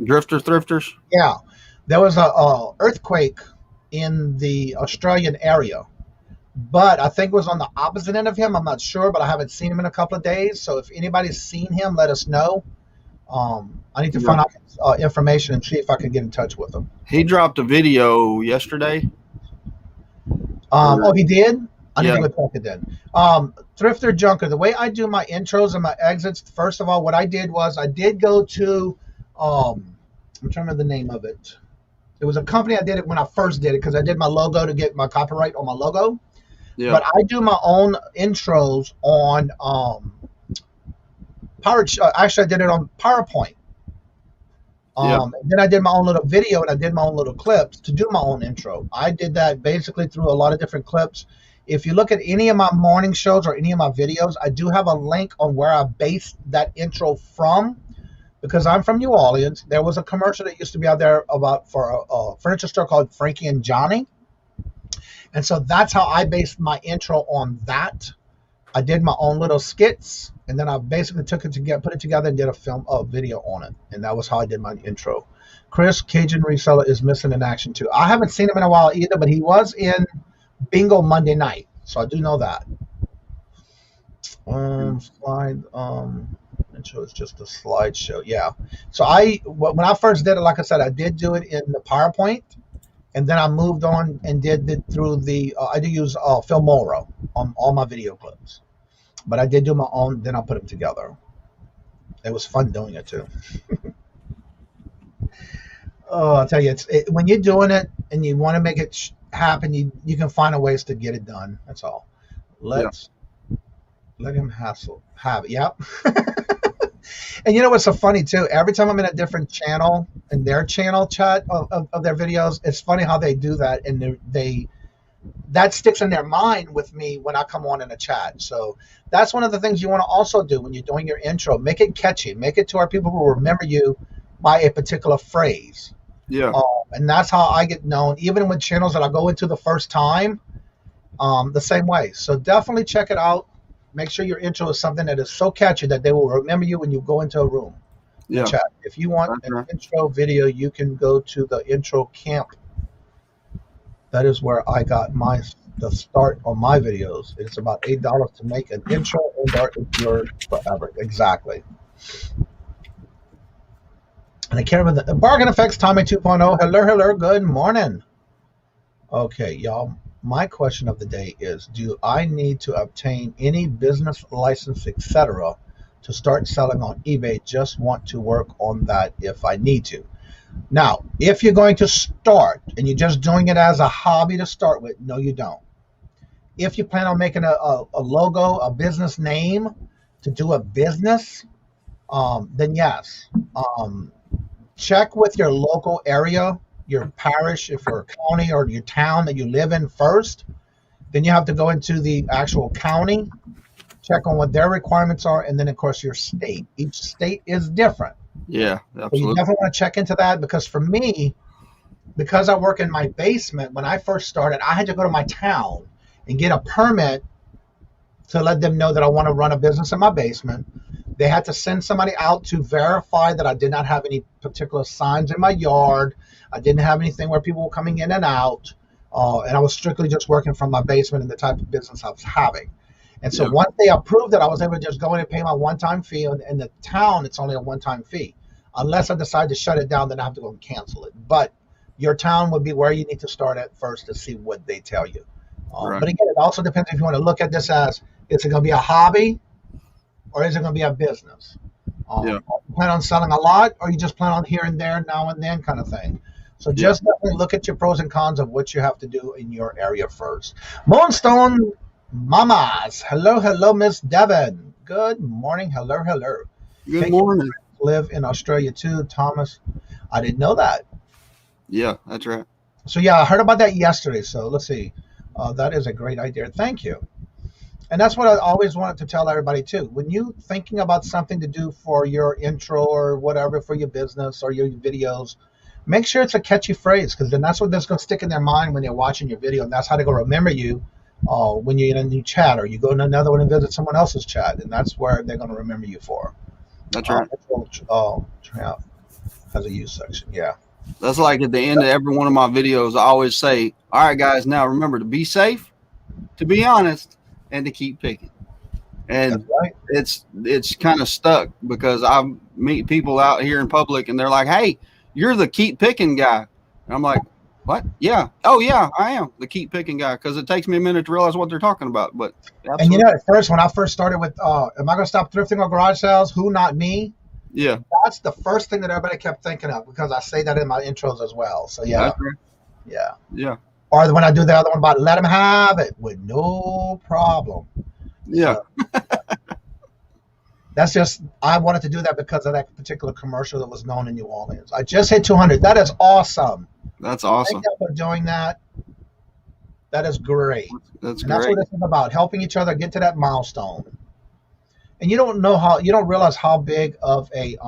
Thrifters. Yeah, there was a earthquake in the Australian area, but I think it was on the opposite end of him. I'm not sure, but I haven't seen him in a couple of days. So if anybody's seen him, let us know. I need to find out information and see if I can get in touch with him. He dropped a video yesterday. Oh, he did? I need to go check it then. Thrifter Junker, the way I do my intros and my exits, first of all, what I did was I did go to, I'm trying to remember the name of it. It was a company I did it when I first did it, because I did my logo to get my copyright on my logo. Yeah. But I do my own intros on actually I did it on PowerPoint. Then I did my own little video and I did my own little clips to do my own intro. I did that basically through a lot of different clips. If you look at any of my morning shows or any of my videos, I do have a link on where I based that intro from, because I'm from New Orleans. There was a commercial that used to be out there for a furniture store called Frankie and Johnny. And so that's how I based my intro on that. I did my own little skits, and then I basically put it together and did a video on it. And that was how I did my intro. Chris, Kajun Reseller, is missing in action too. I haven't seen him in a while either, but he was in Bingo Monday night. So I do know that. Slide, intro is just a slideshow. Yeah. So when I first did it, like I said, I did do it in the PowerPoint. And then I moved on and did it through I do use Fimora on all my video clips. But I did do my own, then I put them together. It was fun doing it too. Oh, I'll tell you, when you're doing it and you want to make it happen, you can find ways to get it done. That's all. Let him have it. Yep. And you know what's so funny too? Every time I'm in a different channel, in their channel chat of their videos, it's funny how they do that, and that sticks in their mind with me when I come on in a chat. So that's one of the things you want to also do when you're doing your intro. Make it catchy. Make it to where people will remember you by a particular phrase. Yeah. And that's how I get known, even with channels that I go into the first time, the same way. So definitely check it out. Make sure your intro is something that is so catchy that they will remember you when you go into a room. Yeah. Chat. If you want an intro video, you can go to the intro camp. That is where I got the start on my videos. It's about $8 to make an intro or it's yours forever. Exactly. And I can't remember the bargain effects. Tommy 2.0. Hello. Good morning. Okay, y'all. My question of the day is: do I need to obtain any business license, etc., to start selling on eBay? Just want to work on that if I need to. Now, if you're going to start and you're just doing it as a hobby to start with, no, you don't. If you plan on making a logo, a business name to do a business, then yes. Check with your local area, your parish, if you're a county, or your town that you live in first. Then you have to go into the actual county, check on what their requirements are, and then, of course, your state. Each state is different. Yeah, absolutely. So you definitely want to check into that, because for me, because I work in my basement, when I first started, I had to go to my town and get a permit to let them know that I want to run a business in my basement. They had to send somebody out to verify that I did not have any particular signs in my yard. I didn't have anything where people were coming in and out. And I was strictly just working from my basement and the type of business I was having. And so once they approved it, I was able to just go in and pay my one-time fee. In the town, it's only a one-time fee. Unless I decide to shut it down, then I have to go and cancel it. But your town would be where you need to start at first to see what they tell you. Right. But again, it also depends if you want to look at this as, is it going to be a hobby or is it going to be a business? You plan on selling a lot, or you just plan on here and there, now and then kind of thing? So just definitely look at your pros and cons of what you have to do in your area first. Moonstone Mamas. Hello, Miss Devon. Good morning. Hello. Good morning. Live in Australia too, Thomas. I didn't know that. Yeah, that's right. So yeah, I heard about that yesterday. So let's see. That is a great idea. Thank you. And that's what I always wanted to tell everybody too. When you thinking about something to do for your intro or whatever, for your business or your videos, make sure it's a catchy phrase, because then that's what that's going to stick in their mind when they're watching your video, and that's how they're going to remember you when you're in a new chat, or you go in another one and visit someone else's chat, and that's where they're going to remember you for. That's right. Trent has a use section. Yeah. That's like at the end of every one of my videos, I always say, all right, guys, now remember to be safe, to be honest, and to keep picking. And it's kind of stuck, because I meet people out here in public and they're like, hey, you're the keep picking guy. And I'm like, what? Yeah. Oh, yeah, I am the keep picking guy, because it takes me a minute to realize what they're talking about. But absolutely. And you know, at first, when I first started with, am I going to stop thrifting or garage sales? Who, not me? Yeah. That's the first thing that everybody kept thinking of, because I say that in my intros as well. So, yeah. That's right. Yeah. Yeah. Or when I do the other one about let them have it with no problem. Yeah. So, that's just, I wanted to do that because of that particular commercial that was known in New Orleans. I just hit 200. That is awesome. That's awesome. Thank you for doing that. That is great. That's great. That's what this is about, helping each other get to that milestone. And you don't realize how big of a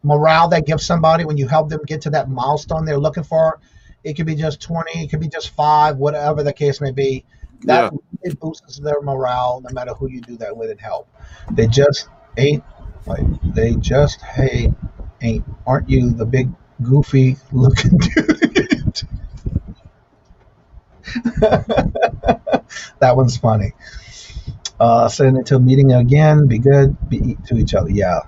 morale that gives somebody when you help them get to that milestone they're looking for. It could be just 20, it could be just 5, whatever the case may be. That really boosts their morale, no matter who you do that with and help. They just ain't, aren't you the big goofy looking dude? That one's funny. Send it to a meeting again. Be good. Be to each other. Yeah.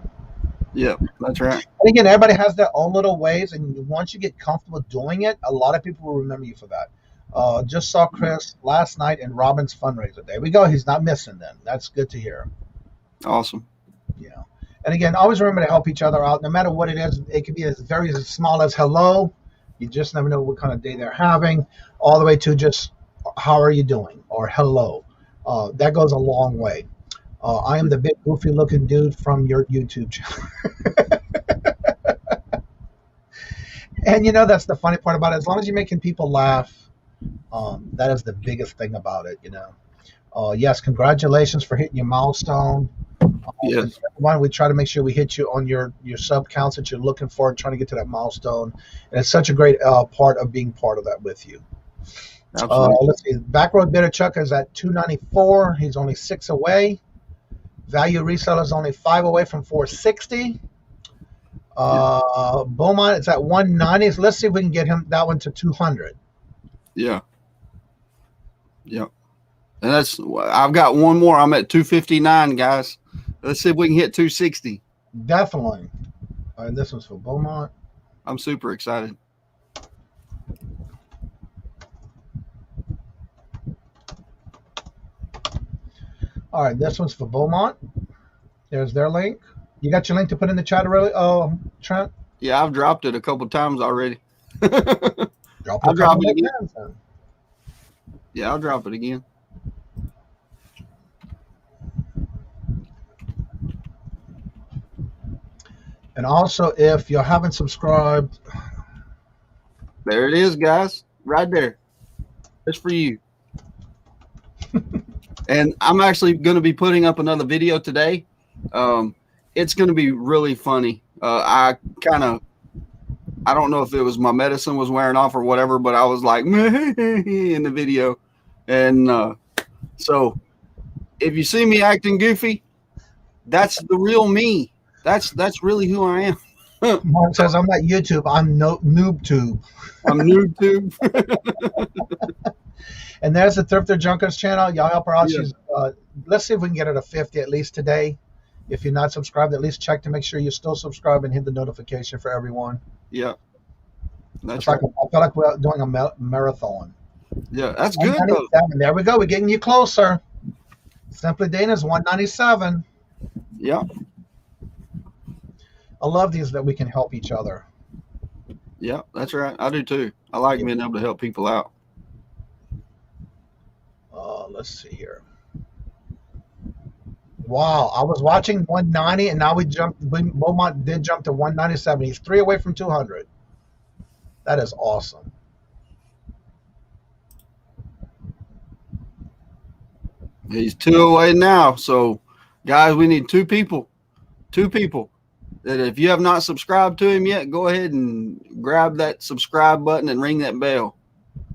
Yeah, that's right. And again, everybody has their own little ways, and once you get comfortable doing it, a lot of people will remember you for that. Just saw Chris last night in Robin's fundraiser. There we go. He's not missing then. That's good to hear. Awesome. Yeah. And again, always remember to help each other out, no matter what it is. It could be as very small as hello. You just never know what kind of day they're having, all the way to just how are you doing, or hello. That goes a long way. I am the big goofy looking dude from your YouTube channel. And that's the funny part about it. As long as you're making people laugh, that is the biggest thing about it, Yes, congratulations for hitting your milestone. Yes. We try to make sure we hit you on your sub counts that you're looking for and trying to get to that milestone. And it's such a great part of being part of that with you. Absolutely. Let's see. Backroad Bidder Chuck is at 294. He's only 6 away. Value Reseller is only 5 away from 460. Beaumont is at 190. So let's see if we can get him that one to 200. Yeah. Yeah. And I've got one more. I'm at 259, guys. Let's see if we can hit 260. Definitely. All right, this one's for Beaumont. I'm super excited. All right, this one's for Beaumont. There's their link. You got your link to put in the chat already, Trent? Yeah, I've dropped it a couple times already. I'll drop it again. Yeah, I'll drop it again. And also, if you haven't subscribed, there it is, guys, right there. It's for you. And I'm actually going to be putting up another video today. It's going to be really funny. I don't know if it was my medicine was wearing off or whatever, but I was like in the video. And so if you see me acting goofy, that's the real me. That's really who I am. Mark says, I'm not YouTube. I'm NoobTube. I'm NoobTube. And there's the Thrifter Junkers channel. Y'all help her out. Yeah. She's let's see if we can get her to 50 at least today. If you're not subscribed, at least check to make sure you're still subscribed and hit the notification for everyone. Yeah. That's right. right. I feel like we're doing a marathon. Yeah, that's good. Though. There we go. We're getting you closer. Simply Dana's 197. Yeah. I love these that we can help each other. Yeah, that's right. I do too. I like being able to help people out. Let's see here. Wow, I was watching 190, and now Beaumont did jump to 197. He's 3 away from 200. That is awesome. He's 2 away now. So, guys, we need 2 people. 2 people. That if you have not subscribed to him yet, go ahead and grab that subscribe button and ring that bell.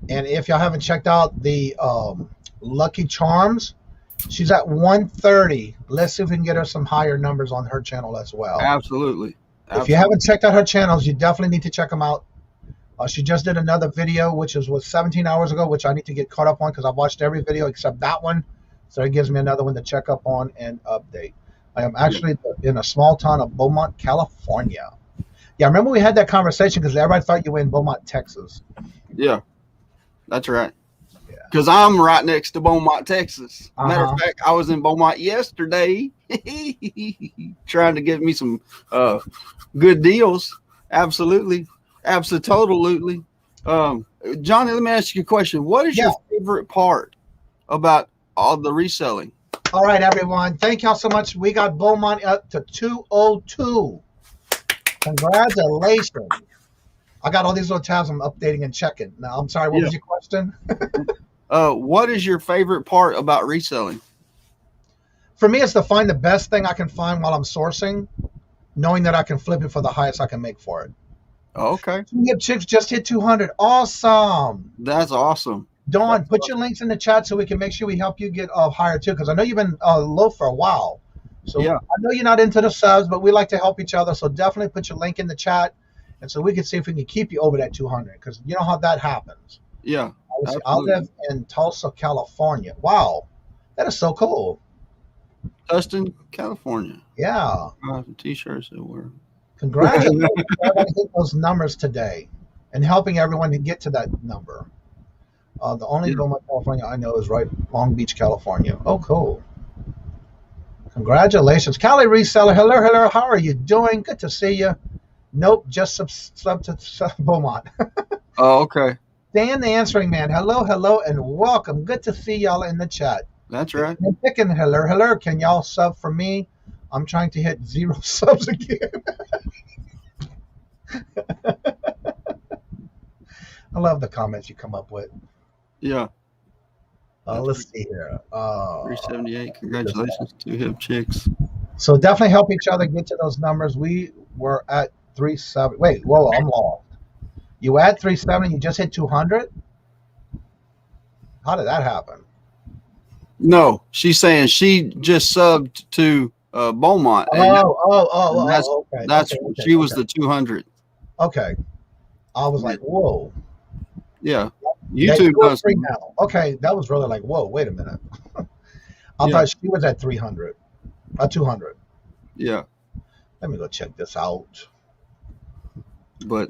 And if y'all haven't checked out the Lucky Charms, she's at 130. Let's see if we can get her some higher numbers on her channel as well. Absolutely. If you haven't checked out her channels, you definitely need to check them out. She just did another video, which was 17 hours ago, which I need to get caught up on because I've watched every video except that one. So it gives me another one to check up on and update. I am actually in a small town of Beaumont, California. Yeah, I remember we had that conversation because everybody thought you were in Beaumont, Texas. Yeah, that's right. Because I'm right next to Beaumont, Texas. Matter of fact, I was in Beaumont yesterday trying to get me some good deals. Absolutely. Absolutely. Johnny, let me ask you a question. What is your favorite part about all the reselling? All right, everyone. Thank y'all so much. We got Beaumont up to 202. Congratulations. I got all these little tabs I'm updating and checking. Now, I'm sorry. What was your question? What is your favorite part about reselling? For me, it's to find the best thing I can find while I'm sourcing, knowing that I can flip it for the highest I can make for it. Okay. Hip Chicks just hit 200. Awesome. That's awesome. Dawn, put your links in the chat so we can make sure we help you get higher too, because I know you've been low for a while. So I know you're not into the subs, but we like to help each other. So definitely put your link in the chat, and so we can see if we can keep you over that 200, because you know how that happens. Yeah. I live in Tulsa, California. Wow, that is so cool. Tustin, California. Yeah. T-shirts that were. Congratulations. Everybody hit those numbers today and helping everyone to get to that number. The only Beaumont, California I know is right Long Beach, California. Oh, cool. Congratulations. Cali Reseller. Hello. How are you doing? Good to see you. Nope, just sub to Beaumont. Oh, okay. Dan the Answering Man. Hello, and welcome. Good to see y'all in the chat. That's right. Picking hello. Can y'all sub for me? I'm trying to hit 0 subs again. I love the comments you come up with. Yeah. Let's see here. 378. Congratulations to Hip Chicks. So definitely help each other get to those numbers. We were at 370. Wait, whoa, I'm lost. You at 370, you just hit 200? How did that happen? No, she's saying she just subbed to Beaumont. She was the 200. Okay. I was like, whoa. Yeah. YouTube does. Free now. Okay, that was really like, whoa, wait a minute. I thought she was at 300, 200. Yeah. Let me go check this out. But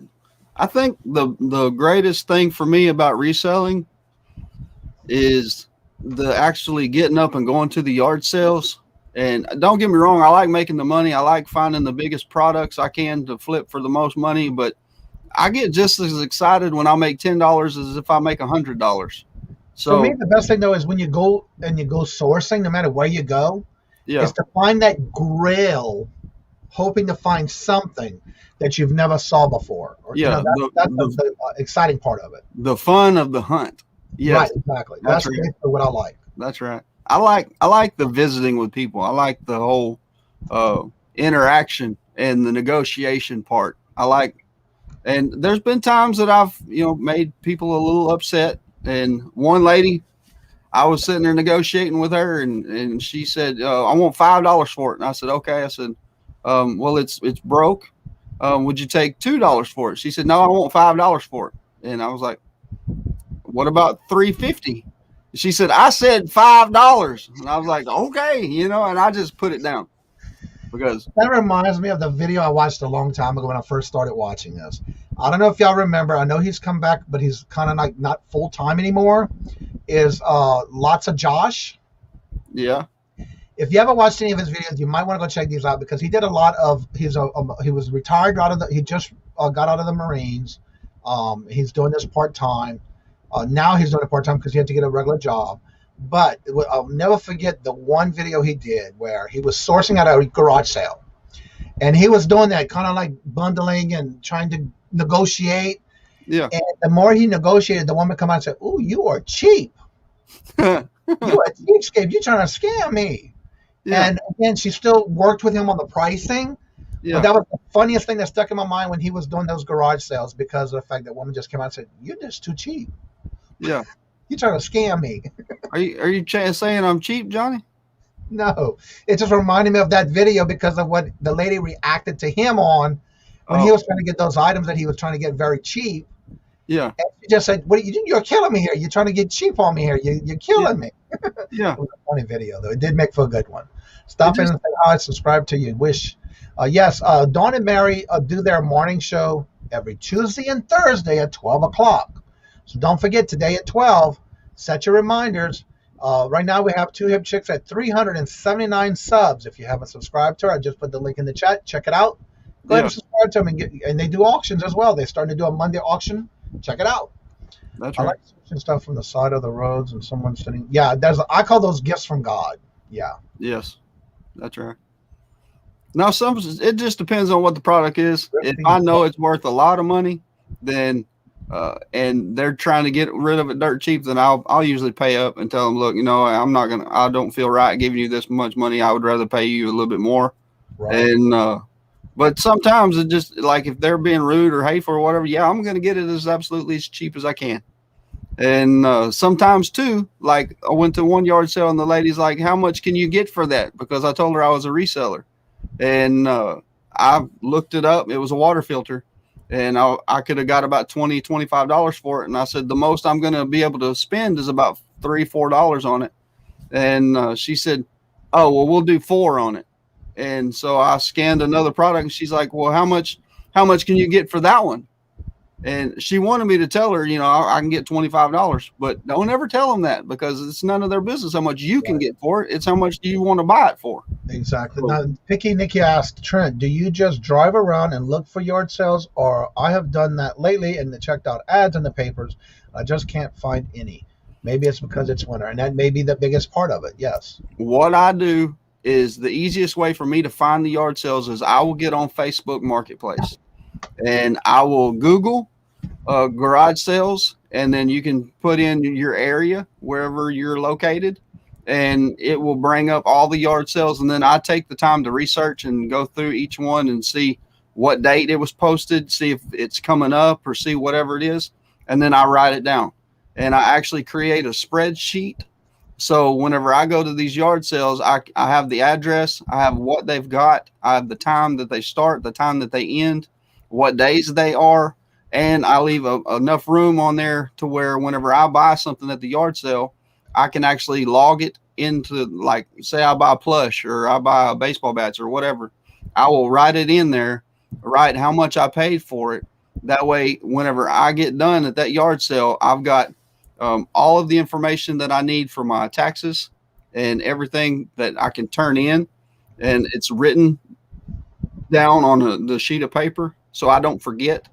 I think the greatest thing for me about reselling is the actually getting up and going to the yard sales. And don't get me wrong, I like making the money. I like finding the biggest products I can to flip for the most money. But I get just as excited when I make $10 as if I make $100. So for me, the best thing though is when you go sourcing, no matter where you go, is to find that grail, hoping to find something that you've never saw before. Or, that's the exciting part of it. The fun of the hunt. Yes. Right, exactly. That's basically what I like. That's right. I like the visiting with people. I like the whole interaction and the negotiation part. And there's been times that I've made people a little upset. And one lady, I was sitting there negotiating with her, and she said, "I want $5 for it." And I said, "Okay." I said, "Well, it's broke. Would you take $2 for it?" She said, "No, I want $5 for it." And I was like, "What about $3.50?" She said, "I said $5. And I was like, "Okay," and I just put it down because that reminds me of the video I watched a long time ago when I first started watching this. I don't know if y'all remember. I know he's come back, but he's kind of like not full time anymore. Is Lots of Josh? Yeah. If you haven't watched any of his videos, you might want to go check these out because he did a lot of he was retired he just got out of the Marines. He's doing this part time. Now he's doing it part time because he had to get a regular job. But I'll never forget the one video he did where he was sourcing at a garage sale, and he was doing that kind of like bundling and trying to negotiate. Yeah. And the more he negotiated, the woman come out and said, "Ooh, you are cheap. You are a cheapskate. You're trying to scam me." Yeah. And again, she still worked with him on the pricing. Yeah. But that was the funniest thing that stuck in my mind when he was doing those garage sales because of the fact that woman just came out and said, "You're just too cheap. Yeah. You're trying to scam me." Are you saying I'm cheap, Johnny? No. It just reminded me of that video because of what the lady reacted to him on when he was trying to get those items that he was trying to get very cheap. Yeah. And she just said, "You're killing me here. You're trying to get cheap on me here. You're killing me." Yeah. It was a funny video, though. It did make for a good one. Stop in and say hi, subscribe to you. Wish. Yes, Dawn and Mary do their morning show every Tuesday and Thursday at 12 o'clock. So don't forget, today at 12, set your reminders. Right now we have Two Hip Chicks at 379 subs. If you haven't subscribed to her, I just put the link in the chat. Check it out. Go ahead and subscribe to them. And they do auctions as well. They're starting to do a Monday auction. Check it out. That's right. I like switching stuff from the side of the roads and someone sitting. Yeah, I call those gifts from God. Yeah. Yes, that's right. Now, it just depends on what the product is. If I know it's worth a lot of money, then and they're trying to get rid of it dirt cheap, then I'll usually pay up and tell them, "Look, I don't feel right giving you this much money. I would rather pay you a little bit more." Right. And but sometimes it just like if they're being rude or hateful or whatever, I'm going to get it as absolutely as cheap as I can. And sometimes too, like I went to one yard sale and the lady's like, "How much can you get for that?" Because I told her I was a reseller. And I looked it up. It was a water filter. And I could have got about $20, $25 for it. And I said, the most I'm going to be able to spend is about $3, $4 on it. And she said, "Oh, well, we'll do $4 on it." And so I scanned another product and she's like, "Well, how much can you get for that one?" And she wanted me to tell her, I can get $25, but don't ever tell them that because it's none of their business how much you can get for it. It's how much do you want to buy it for? Exactly. Now, Picky Nikki asked, "Trent, do you just drive around and look for yard sales? Or I have done that lately and checked out ads in the papers. I just can't find any. Maybe it's because it's winter." And that may be the biggest part of it. Yes. What I do is the easiest way for me to find the yard sales is I will get on Facebook Marketplace. And I will Google garage sales, and then you can put in your area wherever you're located, and it will bring up all the yard sales. And then I take the time to research and go through each one and see what date it was posted, see if it's coming up or see whatever it is. And then I write it down, and I actually create a spreadsheet. So whenever I go to these yard sales, I have the address, I have what they've got, I have the time that they start, the time that they end, what days they are, and I leave enough room on there to where whenever I buy something at the yard sale, I can actually log it into, like, say I buy a plush or I buy baseball bats or whatever. I will write it in there, write how much I paid for it. That way, whenever I get done at that yard sale, I've got all of the information that I need for my taxes and everything that I can turn in, and it's written down on the sheet of paper so I don't forget.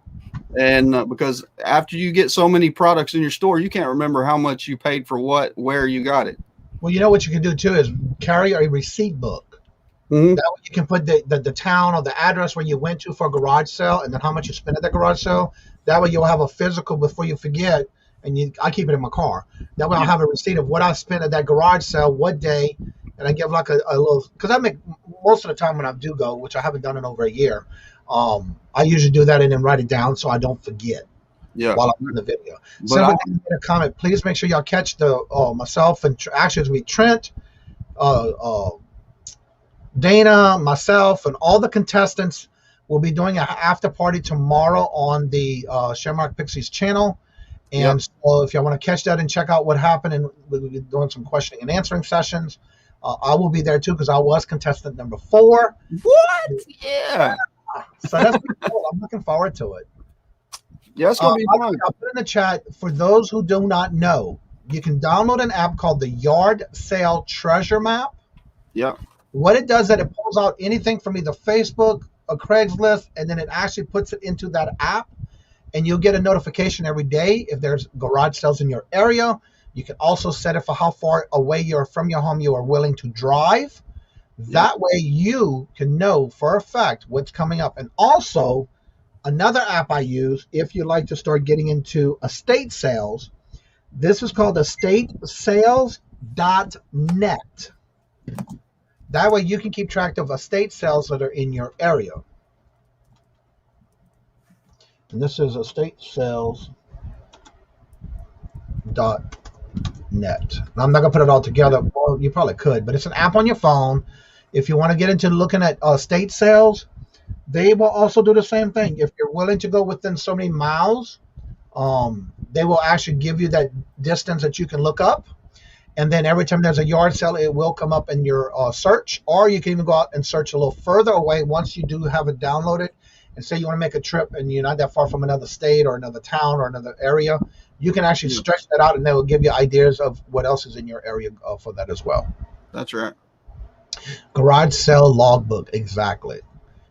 And because after you get so many products in your store, you can't remember how much you paid for what, where you got it. Well, you know what you can do too is carry a receipt book. Mm-hmm. That way you can put the town or the address where you went to for a garage sale, and then how much you spent at the garage sale. That way you'll have a physical before you forget. And I keep it in my car. That way I'll have a receipt of what I spent at that garage sale, what day, and I give like a little, because I make most of the time when I do go, which I haven't done in over a year. I usually do that and then write it down so I don't forget. Yeah. While I'm in the video. But So in a comment, please make sure y'all catch the myself and actually it's me, Trent, Dana, myself, and all the contestants will be doing an after party tomorrow on the Shamrock Pixies channel. And so if y'all want to catch that and check out what happened, and we'll be doing some questioning and answering sessions, I will be there too because I was contestant number 4. What? Yeah. So that's pretty cool. I'm looking forward to it. Yeah, it's gonna be fun. I'll put in the chat for those who do not know. You can download an app called the Yard Sale Treasure Map. Yeah. What it does is that it pulls out anything from either Facebook or Craigslist, and then it actually puts it into that app, and you'll get a notification every day if there's garage sales in your area. You can also set it for how far away you're from your home you are willing to drive. That way you can know for a fact what's coming up. And also, another app I use if you like to start getting into estate sales, this is called estatesales.net. That way you can keep track of estate sales that are in your area. And this is estatesales.net. And I'm not going to put it all together. Well, you probably could, but it's an app on your phone. If you want to get into looking at estate sales, they will also do the same thing. If you're willing to go within so many miles, they will actually give you that distance that you can look up. And then every time there's a yard sale, it will come up in your search. Or you can even go out and search a little further away once you do have it downloaded. And say you want to make a trip and you're not that far from another state or another town or another area, you can actually stretch that out, and they will give you ideas of what else is in your area for that as well. That's right. Garage sale logbook, exactly.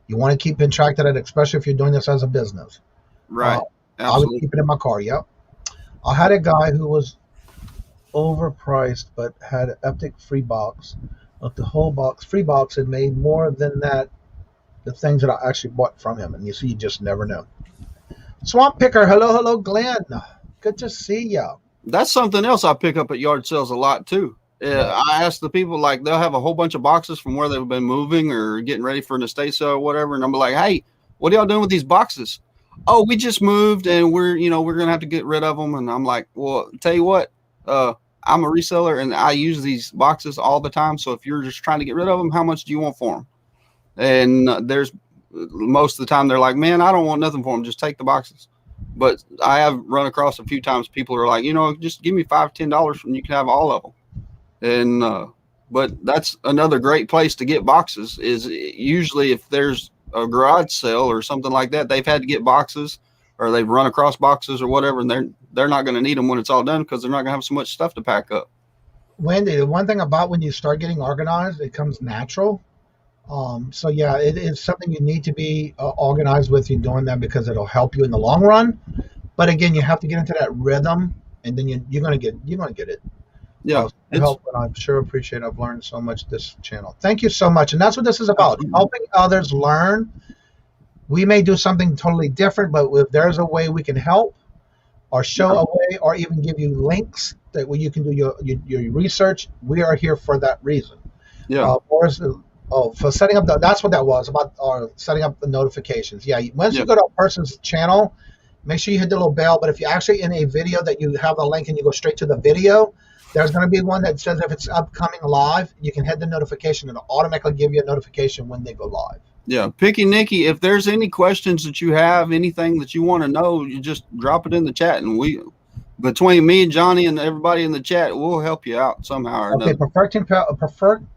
You want to keep in track of that, especially if you're doing this as a business. Right. I would keep it in my car. Yep. I had a guy who was overpriced but had an epic free box. Of the whole box, free box, and made more than that. The things that I actually bought from him, and you see, you just never know. Swamp Picker, hello, Glenn. Good to see you. That's something else I pick up at yard sales a lot too. I ask the people, like, they'll have a whole bunch of boxes from where they've been moving or getting ready for an estate sale or whatever, and I'm like, hey, what are y'all doing with these boxes? Oh, we just moved and we're gonna have to get rid of them. And I'm like, well, tell you what, I'm a reseller and I use these boxes all the time. So if you're just trying to get rid of them, how much do you want for them? And there's most of the time they're like, man, I don't want nothing for them. Just take the boxes. But I have run across a few times people are like, just give me $5, $10 and you can have all of them. And but that's another great place to get boxes is usually if there's a garage sale or something like that, they've had to get boxes or they've run across boxes or whatever, and they're not going to need them when it's all done because they're not going to have so much stuff to pack up. Wendy, the one thing about when you start getting organized, it comes natural. So yeah, it is something you need to be organized with. You doing that because it'll help you in the long run. But again, you have to get into that rhythm, and then you're gonna get it. Yeah, help, and I'm sure appreciate. I've learned so much this channel. Thank you so much, and that's what this is about: helping others learn. We may do something totally different, but if there's a way we can help, or show a way, or even give you links that where you can do your research, we are here for that reason. Yeah. For setting up that's what that was about, setting up the notifications. Yeah, once you go to a person's channel, make sure you hit the little bell. But if you're actually in a video that you have the link and you go straight to the video, there's going to be one that says if it's upcoming live, you can hit the notification and it'll automatically give you a notification when they go live. Yeah, Picky Nicky, if there's any questions that you have, anything that you want to know, you just drop it in the chat, and between me and Johnny and everybody in the chat, we'll help you out somehow or another.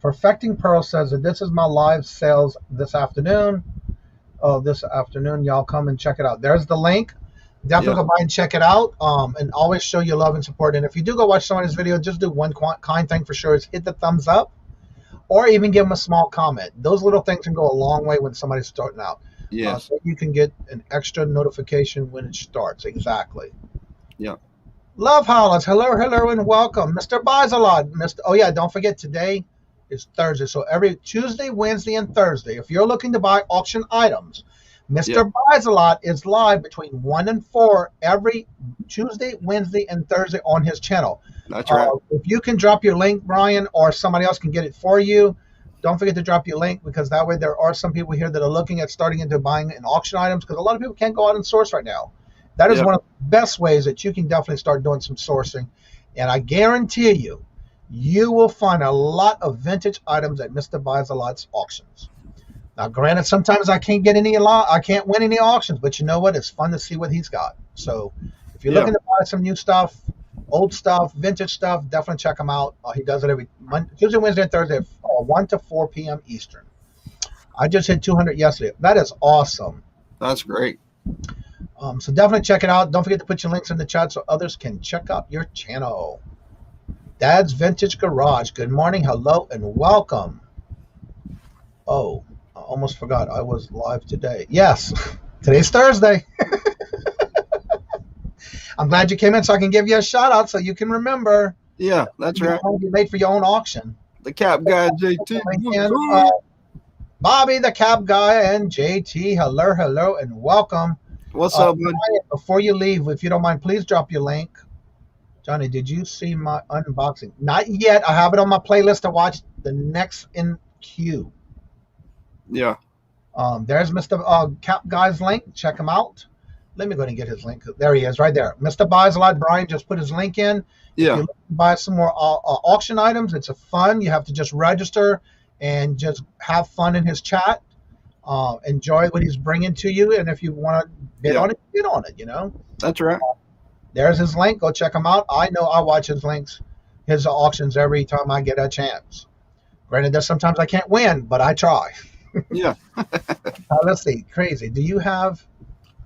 Perfecting Pearl says that this is my live sales this afternoon. Oh, this afternoon, y'all come and check it out. There's the link. Definitely go by and check it out. And always show your love and support. And if you do go watch somebody's video, just do one kind thing for sure is hit the thumbs up, or even give them a small comment. Those little things can go a long way when somebody's starting out. Yes. So you can get an extra notification when it starts. Exactly. Yeah. Love Hollis, hello, and welcome. Mr. Buys a Lot. Oh, yeah, don't forget, today is Thursday. So every Tuesday, Wednesday, and Thursday, if you're looking to buy auction items, Mr. Buys a Lot is live between 1 and 4 every Tuesday, Wednesday, and Thursday on his channel. That's right. If you can drop your link, Brian, or somebody else can get it for you, don't forget to drop your link, because that way there are some people here that are looking at starting into buying in auction items, because a lot of people can't go out and source right now. That is one of the best ways that you can definitely start doing some sourcing. And I guarantee you, you will find a lot of vintage items at Mr. Buys a Lot's auctions. Now, granted, sometimes I can't win any auctions, but you know what? It's fun to see what he's got. So if you're looking to buy some new stuff, old stuff, vintage stuff, definitely check him out. He does it every Tuesday, Wednesday, and Thursday, 1 to 4 p.m. Eastern. I just hit 200 yesterday. That is awesome. That's great. So definitely check it out. Don't forget to put your links in the chat so others can check out your channel. Dad's Vintage Garage. Good morning, hello, and welcome. Oh, I almost forgot I was live today. Yes, today's Thursday. I'm glad you came in so I can give you a shout out so you can remember. Yeah, that's right. You made for your own auction. The Cap Guy, JT. Bobby, the Cap Guy, and JT. Hello, and welcome. What's up, man? Before you leave, if you don't mind, please drop your link. Johnny, did you see my unboxing? Not yet. I have it on my playlist to watch. The next in queue. Yeah. There's Mr. Cap Guy's link. Check him out. Let me go ahead and get his link. There he is, right there. Mr. Buys a Lot. Brian just put his link in. Yeah. If you buy some more auction items, it's fun. You have to just register and just have fun in his chat. Enjoy what he's bringing to you, and if you want to bid on it, bid on it. You know. That's right. There's his link. Go check him out. I know I watch his links, his auctions every time I get a chance. Granted, there's sometimes I can't win, but I try. Yeah. Let's see. Crazy. Do you have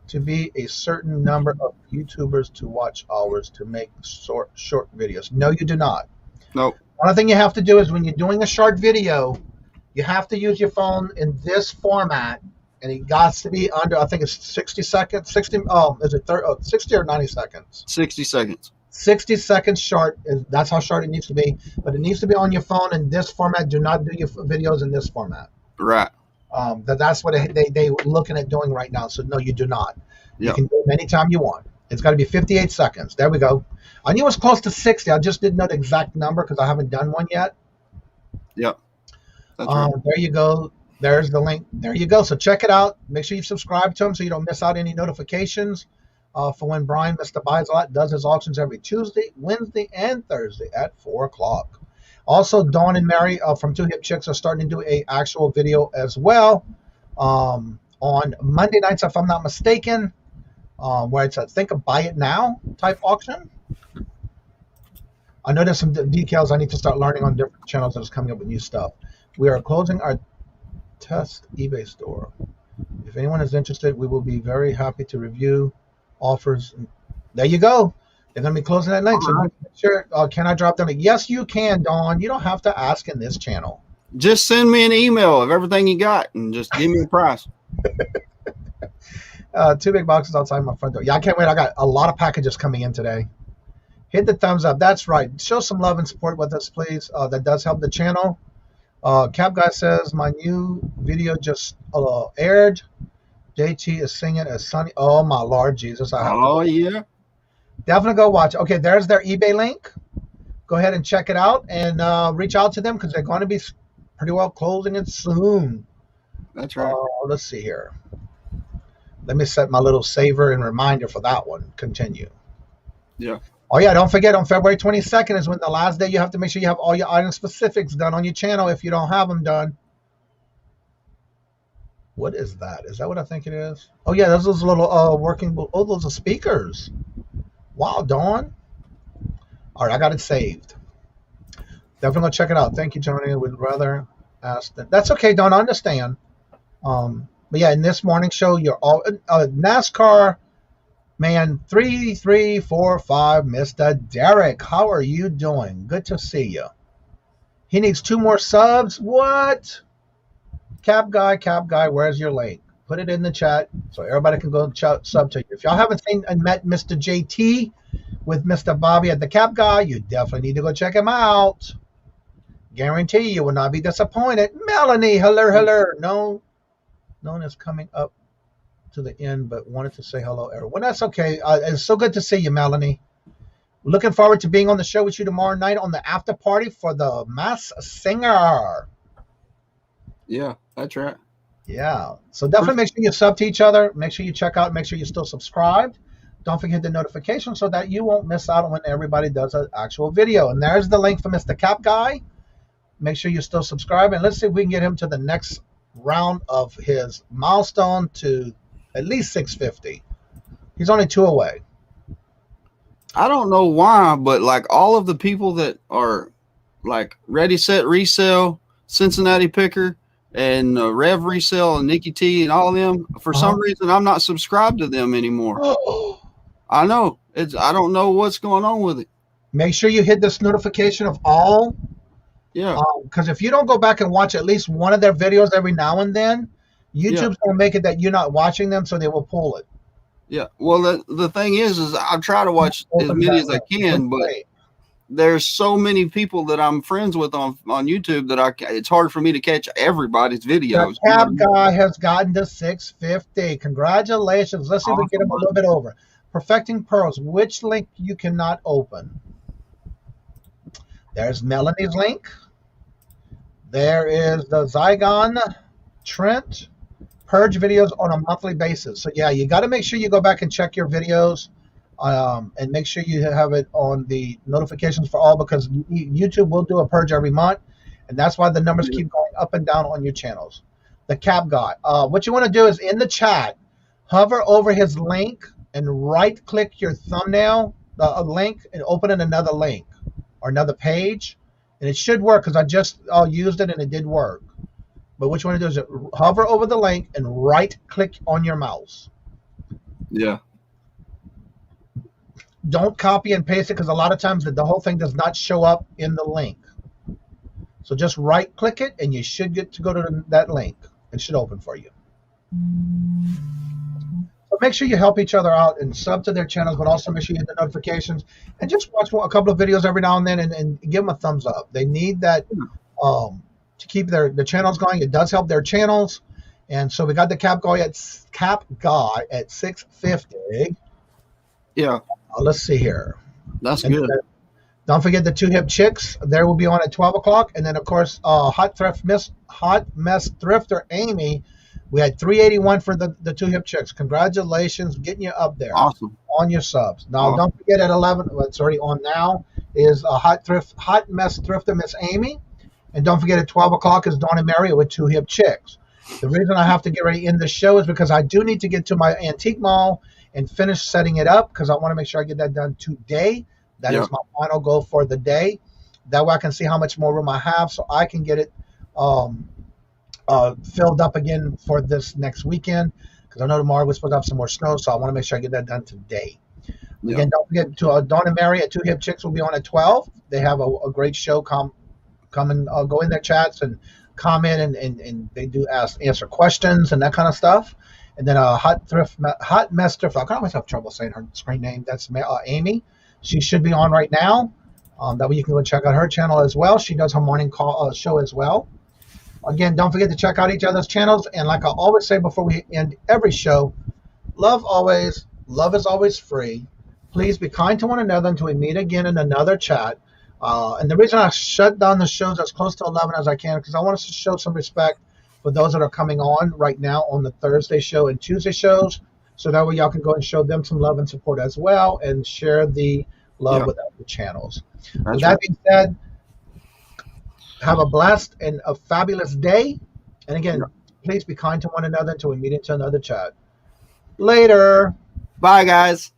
to be a certain number of YouTubers to watch hours to make short videos? No, you do not. Nope. One thing you have to do is when you're doing a short video, you have to use your phone in this format, and it got to be under, I think it's 60 seconds. 60 or 90 seconds? 60 seconds. 60 seconds short. That's how short it needs to be. But it needs to be on your phone in this format. Do not do your videos in this format. Right. That's what they looking at doing right now. So no, you do not. Yep. You can do it anytime you want. It's got to be 58 seconds. There we go. I knew it was close to 60. I just didn't know the exact number because I haven't done one yet. Yep. That's right. There you go. There's the link. There you go. So check it out. Make sure you subscribe to him so you don't miss out any notifications for when Brian, Mr. Buys a Lot, does his auctions every Tuesday, Wednesday, and Thursday at 4 o'clock. Also, Dawn and Mary from Two Hip Chicks are starting to do a actual video as well on Monday nights, if I'm not mistaken, where it's, I think, a buy it now type auction. I know there's some details I need to start learning on different channels that's coming up with new stuff. We are closing our test eBay store. If anyone is interested, we will be very happy to review offers. There you go. They're going to be closing that night. So make sure, can I drop them? Yes, you can, Dawn. You don't have to ask in this channel. Just send me an email of everything you got and just give me a price. 2 big boxes outside my front door. Yeah, I can't wait. I got a lot of packages coming in today. Hit the thumbs up. That's right. Show some love and support with us, please. That does help the channel. Cap Guy says, my new video just aired. JT is singing as Sunny. Oh, my Lord Jesus. Yeah. Definitely go watch. Okay, there's their eBay link. Go ahead and check it out and reach out to them because they're going to be pretty well closing it soon. That's right. Let's see here. Let me set my little saver and reminder for that one. Continue. Yeah. Oh, yeah, don't forget, on February 22nd is when the last day you have to make sure you have all your item specifics done on your channel if you don't have them done. What is that? Is that what I think it is? Oh yeah, those little working. Oh, those are speakers. Wow, Dawn. All right, I got it saved. Definitely gonna check it out. Thank you, Johnny. I would rather ask that. That's okay, Dawn. I understand. But yeah, in this morning show, you're all NASCAR man 3345, Mr. Derek. How are you doing? Good to see you. He needs 2 more subs. What? Cap guy, where's your link? Put it in the chat so everybody can go sub to you. If y'all haven't seen and met Mr. JT with Mr. Bobby at the Cap Guy, you definitely need to go check him out. Guarantee you will not be disappointed. Melanie, hello. No one is coming up to the end, but wanted to say hello, everyone. That's okay. It's so good to see you, Melanie. Looking forward to being on the show with you tomorrow night on the after party for the Mass Singer. Yeah, that's right. Yeah. So definitely make sure you sub to each other. Make sure you check out. Make sure you're still subscribed. Don't forget the notification so that you won't miss out when everybody does an actual video. And there's the link for Mr. Cap Guy. Make sure you're still subscribed. And let's see if we can get him to the next round of his milestone to at least 650. He's only 2 away. I don't know why, but like all of the people that are like Ready, Set, Resell, Cincinnati Picker, and Rev Resell, and Nikki T, and all of them, for some reason, I'm not subscribed to them anymore. I know. I don't know what's going on with it. Make sure you hit this notification of all. Yeah. Because if you don't go back and watch at least one of their videos every now and then, YouTube's going to make it that you're not watching them, so they will pull it. Yeah. Well, the thing is I try to watch as many as I can, but there's so many people that I'm friends with on YouTube that it's hard for me to catch everybody's videos. The Cap Guy has gotten to 650. Congratulations. Let's see if we get him a little bit over. Perfecting Pearls. Which link you cannot open? There's Melanie's link. There is the Zygon, Trent, Purge videos on a monthly basis. So yeah, you got to make sure you go back and check your videos, and make sure you have it on the notifications for all, because YouTube will do a purge every month, and that's why the numbers keep going up and down on your channels. The Cap Guy. What you want to do is in the chat, hover over his link and right-click your thumbnail, a link, and open in another link or another page, and it should work because I just used it and it did work. But what you want to do is hover over the link and right-click on your mouse. Yeah. Don't copy and paste it, because a lot of times the whole thing does not show up in the link. So just right-click it, and you should get to go to that link. It should open for you. So make sure you help each other out and sub to their channels, but also make sure you hit the notifications and just watch a couple of videos every now and then and give them a thumbs up. They need that to keep their channels going. It does help their channels. And so we got the Cap Guy at 650. Yeah. Let's see here. That's good. Don't forget the 2 Hip Chicks. There will be on at 12 o'clock. And then, of course, Hot Mess Thrifter Amy. We had 381 for the 2 Hip Chicks. Congratulations, getting you up there. Awesome. On your subs. Now, don't forget at 11, it's already on now, is Hot Mess Thrifter Miss Amy. And don't forget at 12 o'clock is Dawn and Mary with 2 Hip Chicks. The reason I have to get ready to end the show is because I do need to get to my antique mall and finish setting it up, because I want to make sure I get that done today. That is my final goal for the day. That way I can see how much more room I have, so I can get it filled up again for this next weekend, because I know tomorrow we're supposed to have some more snow, so I want to make sure I get that done today. Yeah. Again, don't forget to Dawn and Mary at 2 Hip Chicks will be on at 12. They have a great show. Come and go in their chats and comment, and they do answer questions and that kind of stuff. And then Hot Mess Thrifter. I always have trouble saying her screen name. That's Amy. She should be on right now. That way you can go check out her channel as well. She does her morning show as well. Again, don't forget to check out each other's channels. And like I always say before we end every show, love always. Love is always free. Please be kind to one another until we meet again in another chat. And the reason I shut down the shows as close to 11 as I can, because I want us to show some respect for those that are coming on right now on the Thursday show and Tuesday shows, so that way y'all can go and show them some love and support as well, and share the love with other channels. With that being said, have a blessed and a fabulous day. And again, Please be kind to one another until we meet into another chat. Later. Bye, guys.